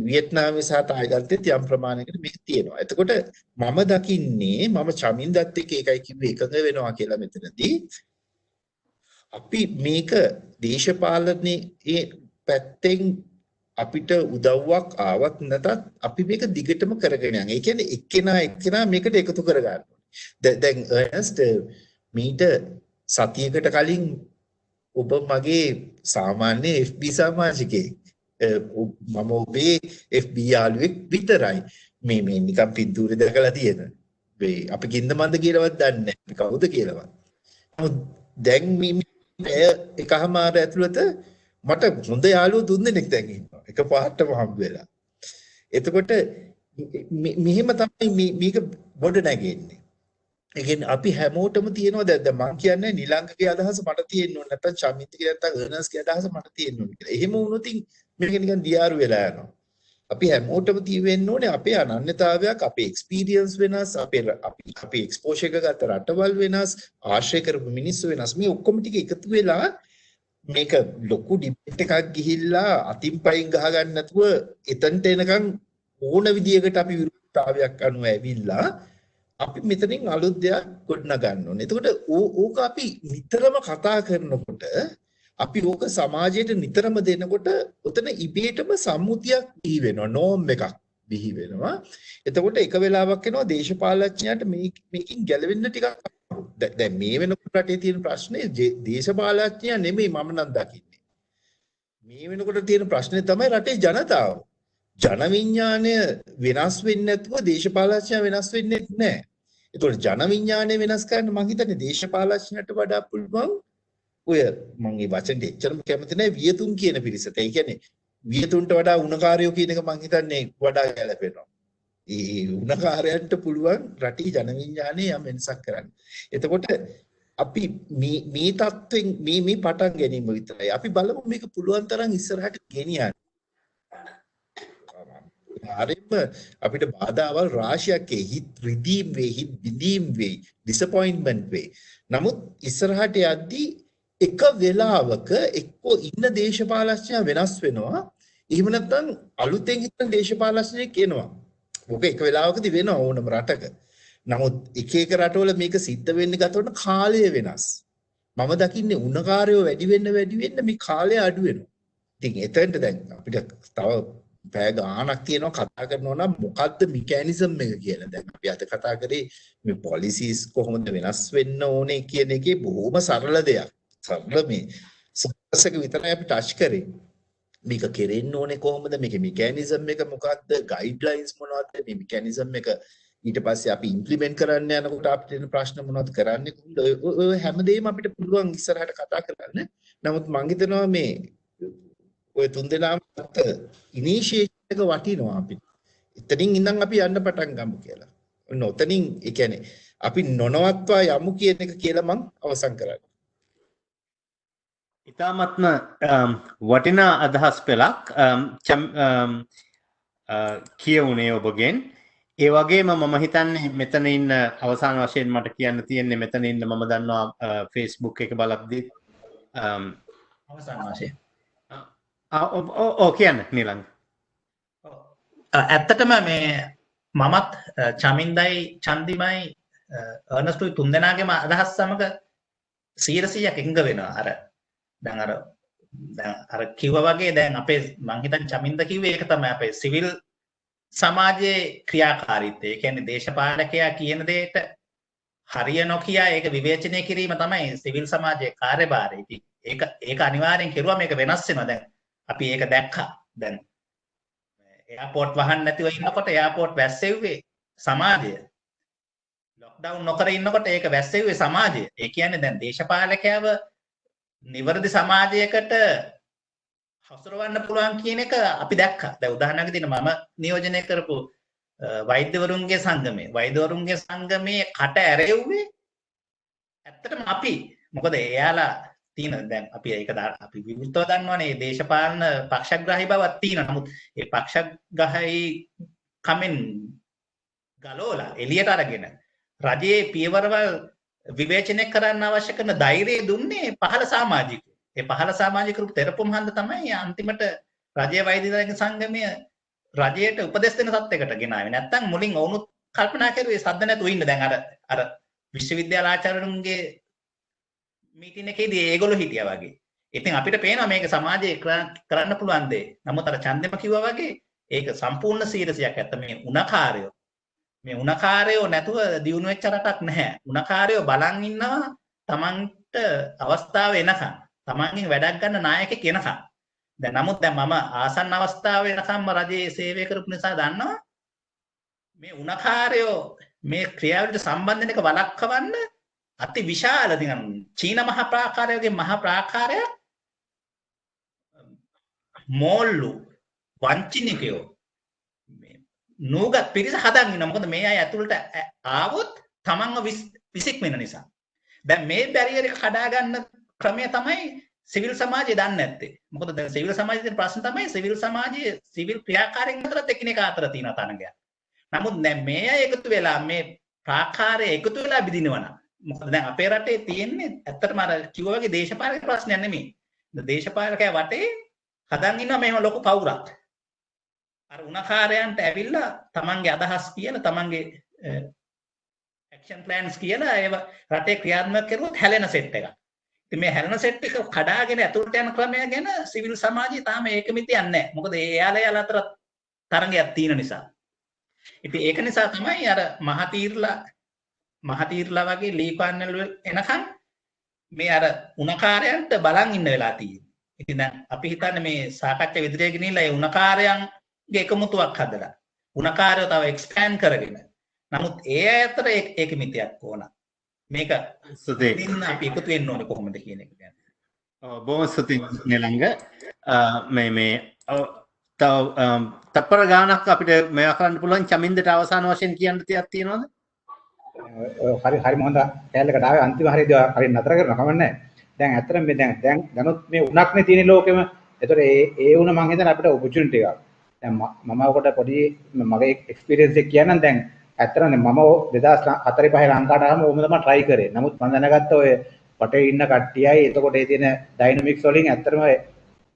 වියට්නාමයේ සහ තායිලන්තෙත් යම් ප්‍රමාණයකට මේක තියෙනවා. එතකොට මම දකින්නේ මම චමින්දත් එක්ක ඒකයි කිව්වේ එකඟ වෙනවා කියලා මෙතනදී. අපි මේක දේශපාලනයේ පැත්තෙන් අපිට උදව්වක් ආවත් නැතත් අපි මේක දිගටම කරගෙන යනවා. ඒ කියන්නේ එක්කෙනා මේකට එකතු කරගන්න ඕනේ. දැන් අර්නස්ට් මීට සතියකට කලින් ඔබ මගේ සාමාන්‍ය FB සමාජිකයෙක්. මම ඔබේ FB යාළුවෙක් විතරයි. මේ නිකන් පින්තූරේ දැකලා තියෙන. මේ අපි කින්ද මන්ද කියලාවත් දන්නේ නැහැ. කවුද කියලාවත්. නමුත් දැන් මේ එකමාර ඇතුළත මට හොඳ යාළුවෝ තුන්දෙනෙක් දැන් ඉන්නවා. එකපාරටම හම්බ වෙලා. එතකොට මෙහෙම තමයි මේක බොඩ නැගෙන්නේ. ඒ කියන්නේ අපි හැමෝටම තියෙනවා දැන් මම කියන්නේ නිලංගගේ අදහස මට තියෙන්න ඕනේ නැත්නම් චමින්දගේ නැත්නම් අර්නස්ගේ අදහස මට තියෙන්න ඕනේ කියලා. එහෙම වුණොත් මේක නිකන් දියාරු වෙලා යනවා. අපි හැමෝටම තියෙන්න ඕනේ අපේ අනන්‍යතාවයක්, අපේ එක්ස්පීරියන්ස් වෙනස්, අපේ එක්ස්පෝෂර් එක ගත්ත රටවල් වෙනස්, ආශ්‍රය කරපු මිනිස්සු වෙනස්. මේ ඔක්කොම ටික එකතු වෙලා මේක ලොකු ඩිබේට් එකක් ගිහිල්ලා අතින් පයින් ගහ ගන්න නැතුව එතනට එනකන් ඕන විදියකට අපි විරුද්ධතාවයක් අනුව ඇවිල්ලා අපි මෙතනින් අලුත් දෙයක් ගොඩනගා ගන්න ඕනේ. එතකොට ඕක අපි නිතරම කතා කරනකොට අපි ඕක සමාජයට නිතරම දෙනකොට උතන ඉබේටම සම්මුතියක් බිහි වෙනවා, නෝම් එකක් බිහි වෙනවා. එතකොට එක වෙලාවක් එනවා දේශපාලඥයාට මේකින් ගැලවෙන්න ටිකක් දැන් මේ වෙනකොට රටේ තියෙන ප්‍රශ්නේ දේශපාලඥයා නෙමෙයි මම නම් දකින්නේ. මේ වෙනකොට තියෙන ප්‍රශ්නේ තමයි රටේ ජනතාව. ජන විඥාණය වෙනස් වෙන්නේ නැතුව දේශපාලඥයා වෙනස් වෙන්නේ නැහැ. ඒතකොට ජන විඥාණය වෙනස් කරන්න මම හිතන්නේ දේශපාලඥයට වඩා පුළුවන් ඔය මම මේ වචනේ එච්චරම කැමති නැහැ වියතුන් කියන පිරිසට. ඒ කියන්නේ වියතුන්ට වඩා උණකාරයෝ කියන එක මම හිතන්නේ වඩා ගැලපෙනවා. ඒ උණකාරයන්ට පුළුවන් රටේ ජන විඥානයේ යම් වෙනසක් කරන්න. එතකොට අපි මේ තත්ත්වෙන් මේ පටන් ගැනීම විතරයි. අපි බලමු මේක පුළුවන් තරම් ඉස්සරහට ගෙනියන්න. ආරෙම අපිට බාධාවල් රාශියක් හිත් රිදීම් වේ, හිත් බිඳීම් වේ, ඩිසපොයින්ට්මන්ට් වේ. නමුත් ඉස්සරහට යද්දී එක වෙලාවක එක්කෝ ඉන්න දේශපාලඥයා වෙනස් වෙනවා. එහෙම නැත්නම් අලුතෙන් හිටන දේශපාලඥයෙක් එනවා. ඔක එක වෙලාවකදී වෙනවා ඕනම රටක. නමුත් එක එක රටවල මේක සිද්ධ වෙන්නේ ගතවන කාලය වෙනස්. මම දකින්නේ උණකාරයෝ වැඩි වෙන්න මේ කාලය අඩු වෙනවා. ඉතින් එතනට දැන් අපිට තව පැය ගාණක් තියෙනවා කතා කරනවා නම් මොකද්ද මෙකැනිසම් එක කියලා. දැන් අපි අද කතා කරේ මේ පොලිසිස් කොහොමද වෙනස් වෙන්න ඕනේ කියන එකේ බොහොම සරල දෙයක්. සරල මේ සත්‍යක විතරයි අපි ටච් කරේ. මේක කෙරෙන්න ඕනේ කොහොමද? මේකේ මෙකැනිසම් එක මොකක්ද? ගයිඩ්ලයින්ස් මොනවද? මේ මෙකැනිසම් එක ඊට පස්සේ අපි ඉම්ප්ලිමන්ට් කරන්න යනකොට අපිට එන ප්‍රශ්න මොනවද කරන්නේ කොහොමද? ඔය හැමදේම අපිට පුළුවන් ඉස්සරහට කතා කරන්න. නමුත් මම හිතනවා මේ ඔය තුන්දෙනාම ඉනිෂියේෂන් එක වටිනවා අපිට. එතනින් ඉඳන් අපි යන්න පටන් ගමු කියලා. ඔන්න ඔතනින් ඒ කියන්නේ අපි නොනවත්වා යමු කියන එක කියලා මම අවසන් කරන්නේ. ඉතාමත්ම වටිනා අදහස් පෙළක් කියවුණේ ඔබගෙන්. ඒ වගේම මම හිතන්නේ මෙතන ඉන්න අවසාන වශයෙන් මට කියන්න තියෙන්නේ මෙතන ඉන්න මම දන්නවා Facebook එක බලද්දී අවසාන වශයෙන් කියන්න නිලංග. ඇත්තටම මේ මමත් චමින්දයි චන්දිමයි අර්නස්ටුයි තුන්දෙනාගේම අදහස් සමග 100% එකඟ වෙනවා. අර කිව්වා වගේ දැන් අපේ මං හිතන්නේ චමින්ද කිව්වේ ඒක තමයි අපේ සිවිල් සමාජයේ ක්‍රියාකාරීත්වය. ඒ කියන්නේ දේශපාලකයා කියන දෙයට හරිය නොකිය ඒක විවේචනය කිරීම තමයි සිවිල් සමාජයේ කාර්යභාරය. ඉතින් ඒක අනිවාර්යෙන් කෙරුවා මේක වෙනස් වෙනවා. දැන් අපි ඒක දැක්කා. දැන් එයාපෝට් වහන්න නැතිව ඉන්නකොට එයාපෝට් වැස්සෙව්වේ සමාජය. ලොක්ඩවුන් නොකර ඉන්නකොට ඒක වැස්සෙව්වේ සමාජය. ඒ කියන්නේ දැන් දේශපාලකයව නිවැරදි සමාජයකට හසුරවන්න පුළුවන් කියන එක අපි දැක්කා. දැන් උදාහරණයක් දෙන්න මම නියෝජනය කරපු වෛද්‍යවරුන්ගේ සංගමයේ කට ඇරෙව්වේ ඇත්තටම අපි. මොකද එයාලා තියෙන දැන් අපි ඒක අපි විවෘතව දන්නවනේ දේශපාලන පක්ෂග්‍රාහී බවක් තියෙනවා. නමුත් ඒ පක්ෂග්‍රාහී කමෙන් ගලවලා එළියට අරගෙන රජයේ පියවරවල් විවේචනය කරන්න අවශ්‍ය කරන ධෛර්යය දුන්නේ පහළ සමාජිකයෝ. ඒ පහළ සමාජිකරු තෙරපුම් හන්ද තමයි අන්තිමට රජයේ වෛද්‍යවරුන්ගේ සංගමය රජයට උපදෙස් දෙන තත්යකට ගෙනාවේ. නැත්තම් මුලින් වුණුත් කල්පනා කරුවේ සද්ද නැතුව ඉන්න. දැන් අර විශ්වවිද්‍යාල ආචාර්යවරුන්ගේ මීටින් එකේදී ඒගොල්ලෝ හිටියා වගේ. ඉතින් අපිට පේනවා මේක සමාජයේ කරන්න පුළුවන් දේ. නමුත් අර චන්දෙම කිව්වා වගේ ඒක සම්පූර්ණ 100%ක් ඇත්ත. මේ උණකාරයෝ නැතුව දියුණු වෙච්ච රටක් නැහැ. උණකාරයෝ බලන් ඉන්නවා තමන්ට අවස්ථාව එනකන්. තමන්ගෙන් වැඩක් ගන්න නායකයෙක් එනකන්. දැන් නමුත් දැන් මම ආසන්න අවස්ථාව වෙනකම්ම රජයේ සේවය කරපු නිසා දන්නවා මේ උණකාරයෝ මේ ක්‍රියාවලියට සම්බන්ධ වෙන එක වළක්වන්න අති විශාල දිනම් චීන මහා ප්‍රාකාරයගේ මහා ප්‍රාකාරය මෝල්ලු වංචනිකයෝ නූගත් පිරිස හදන් ඉන්නවා. මොකද මේ අය ඇතුළට ආවොත් තමන්ව විසික් වෙන නිසා. දැන් මේ බැරියර් එක කඩා ගන්න ක්‍රමය තමයි සිවිල් සමාජය දන්නේ නැත්තේ. මොකද දැන් සිවිල් සමාජයේ තියෙන ප්‍රශ්න තමයි සිවිල් සමාජයේ සිවිල් ක්‍රියාකාරීන් අතරත් එකිනෙකා අතර තියෙන තරඟයක්. නමුත් දැන් මේ අය එකතු වෙලා මේ ප්‍රාකාරය එකතු වෙලා බිඳිනවා නම් මොකද දැන් අපේ රටේ තියෙන්නේ ඇත්තටම අර කිව්වා වගේ දේශපාලන ප්‍රශ්නයක් නෙමෙයි. දේශපාලකයා වටේ හදන් ඉන්නවා මෙහෙම ලොකු කවුරක්. අර උණකාරයන්ට ඇවිල්ලා තමන්ගේ අදහස් කියලා තමන්ගේ ඇක්ෂන් ප්ලෑන්ස් කියලා ඒව රටේ ක්‍රියාත්මක කරුවොත් හැලෙන සෙට් එකක්. ඉතින් මේ හැලෙන සෙට් එක කඩාගෙන ඇතුළට යන ක්‍රමය ගැන සිවිල් සමාජය තාම ඒකමිති යන්නේ නැහැ. මොකද ඒ යාලා අතර තරංගයක් තියෙන නිසා. ඉතින් ඒක නිසා තමයි අර මහතීර්ලා වගේ ලී පාන්නල් එනකන් මේ අර උණකාරයන්ට බලන් ඉන්න වෙලා තියෙන්නේ. ඉතින් දැන් අපි හිතන්නේ මේ සාකච්ඡා විදිහට ගෙනියලා ඒ උණකාරයන්ගේ එකමුතුවක් හදලා උණකාරයව තව එක්ස්පෑන්ඩ් කරගෙන. නමුත් ඒ අතර ඒකමිතියක් ඕන. මේක ඉතින් අපි එකතු වෙන්න ඕනේ කොහොමද කියන එක ගැන. බොහොම ස්තුතියි නෙලංග. මේ තප්පර ගානක් අපිට මේවා කරන්න පුළුවන්. චමින්දට අවසාන වශයෙන් කියන්න තියක් තියෙනවද? හරි මොහොත කැලලකට ආවේ අන්තිම හරියදී හරිය නතර කරනවා කමන්නේ. දැන් ඇත්තටම මේ දැනුත් මේ උණක්නේ තියෙන ලෝකෙම. ඒතර ඒ උණ මං හිතන්නේ අපිට ඔපචුනිටි එකක්. දැන් මම ඔකට පොඩි මගේ එක්ස්පීරියන්ස් එක කියන්නම්. දැන් ඇත්තටම මම 2004-5 ලංකාවට ආවම ඕම තමයි try කරේ. නමුත් මම දැනගත්ත ඔය වටේ ඉන්න කට්ටියයි එතකොට ඒ තියෙන ඩයිනමික්ස් වලින් ඇත්තටම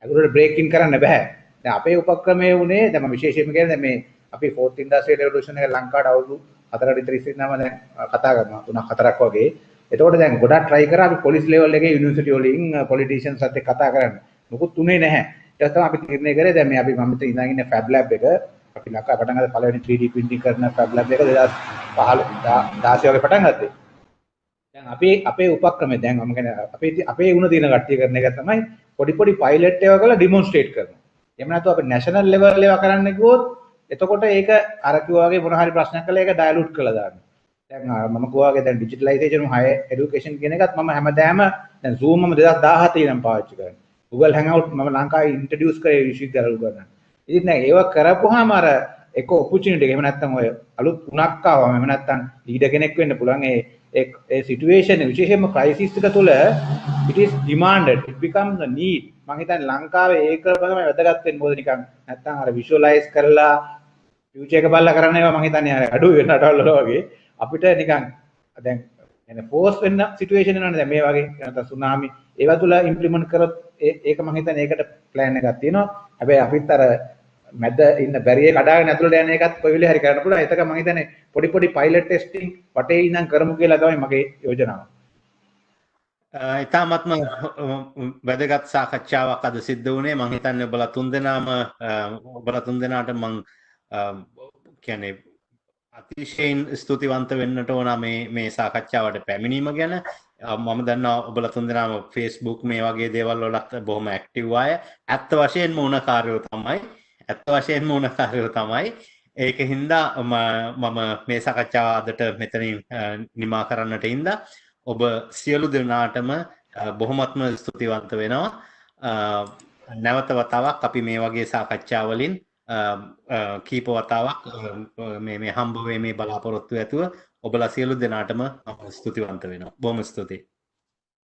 අගුරට බ්‍රේක් ඉන් කරන්න බෑ. දැන් අපේ උපක්‍රමයේ උනේ දැන් මම විශේෂයෙන්ම කියන්නේ දැන් මේ අපි 4th industrial revolution එක ලංකාවට අවුරුදු 4කට විතර ඉස්සෙල්ලාම දැන් කතා කරනවා 3-4ක් වගේ. එතකොට දැන් ගොඩක් try කරා අපි පොලිස් ලෙවල් එකේ යුනිවර්සිටි වලින් පොලිටිෂියන්ස් අත් එක්ක කතා කරන්න. මොකුත් උනේ නැහැ. ඊට තමයි අපි තීරණය කරේ දැන් මේ අපි මම මෙතන ඉඳන් ඉන්නේ ෆැබ් ලැබ් එක අපි ලංකාව පටන් ගත්ත පළවෙනි 3D printing කරන ෆැබ් ලැබ් එක 2015 වගේ පටන් ගත්තේ. දැන් අපේ උපක්‍රමය දැන් මම කියන්නේ අපේ උණ දින කට්ටිය කරන එක තමයි පොඩි පයිලට් ඒවා කරලා ඩෙමොන්ස්ට්‍රේට් කරනවා. එහෙම නැත්නම් අපි නැෂනල් ලෙවල් ඒවා කරන්න ගියොත් එතකොට ඒක අර කිව්වා වගේ මොන හරි ප්‍රශ්නයක් කළා ඒක ඩයලූට් කරලා දානවා. දැන් මම කිව්වා වගේ දැන් ඩිජිටලයිසේෂන් හයි එඩියුකේෂන් කියන එකත් මම හැමදාම දැන් Zoom මම 2017 ඉඳන් පාවිච්චි කරනවා. Google Hangout මම ලංකාවේ ඉන්ට්‍රොඩියුස් කරේ විශ්වවිද්‍යාල ගන්න. ඉතින් දැන් ඒව කරපුවාම අර එක ඔපචුනිටි එක එහෙම නැත්නම් ඔය අලුත් උණක් ආවම එහෙම නැත්නම් ලීඩර් කෙනෙක් වෙන්න පුළුවන් ඒ සිටුේෂන් විශේෂයෙන්ම ක්‍රයිසිස් එක තුල it is demanded it becomes a need. මම හිතන්නේ ලංකාවේ ඒක තමයි වැදගත් වෙන්නේ. මොකද නිකන් නැත්නම් අර විෂුවලයිස් කරලා ෆියුචර් එක බලලා කරන්න ඒවා මම හිතන්නේ අර අඩු වෙන රටවල් වල වගේ අපිට නිකන් දැන් එන ෆෝස් වෙන්න සිටුේෂන් එනවනේ දැන් මේ වගේ නැත්නම් සුනාමි ඒවා තුල ඉම්ප්ලිමන්ට් කරොත් ඒක මම හිතන්නේ ඒකට ප්ලෑන් එකක් තියෙනවා. හැබැයි අපිත් අර මැද ඉන්න බැරිය කඩාගෙන ඇතුළට යන එකත් කොයි වෙලේ හරි කරන්න පුළුවන්. ඒක මම හිතන්නේ පොඩි පයිලට් ටෙස්ටිං වටේ ඉඳන් කරමු කියලා තමයි මගේ යෝජනාව. ඉතාමත්ම වැදගත් සාකච්ඡාවක් අද සිද්ධ වුණේ. මම හිතන්නේ ඔබලා තුන්දෙනාට මම කියන්නේ අතිශයින් ස්තුතිවන්ත වෙන්නට ඕන මේ සාකච්ඡාවට පැමිණීම ගැන. මම දන්නවා ඔබලා තුන්දෙනාම Facebook මේ වගේ දේවල් වලත් බොහොම ඇක්ටිව් අය. ඇත්ත වශයෙන්ම උණකාරයෝ තමයි. ඒක හින්දා මම මේ සාකච්ඡාව අදට මෙතනින් නිමා කරන්නට ඉඳලා ඔබ සියලු දෙනාටම බොහොමත්ම ස්තුතිවන්ත වෙනවා. නැවත වතාවක් අපි මේ වගේ සාකච්ඡා වලින් කීප වතාවක් මේ හම්බ වෙමේ බලාපොරොත්තු ඇතුව ඔබලා සියලු දෙනාටම ස්තුතිවන්ත වෙනවා. බොහොම ස්තුතියි.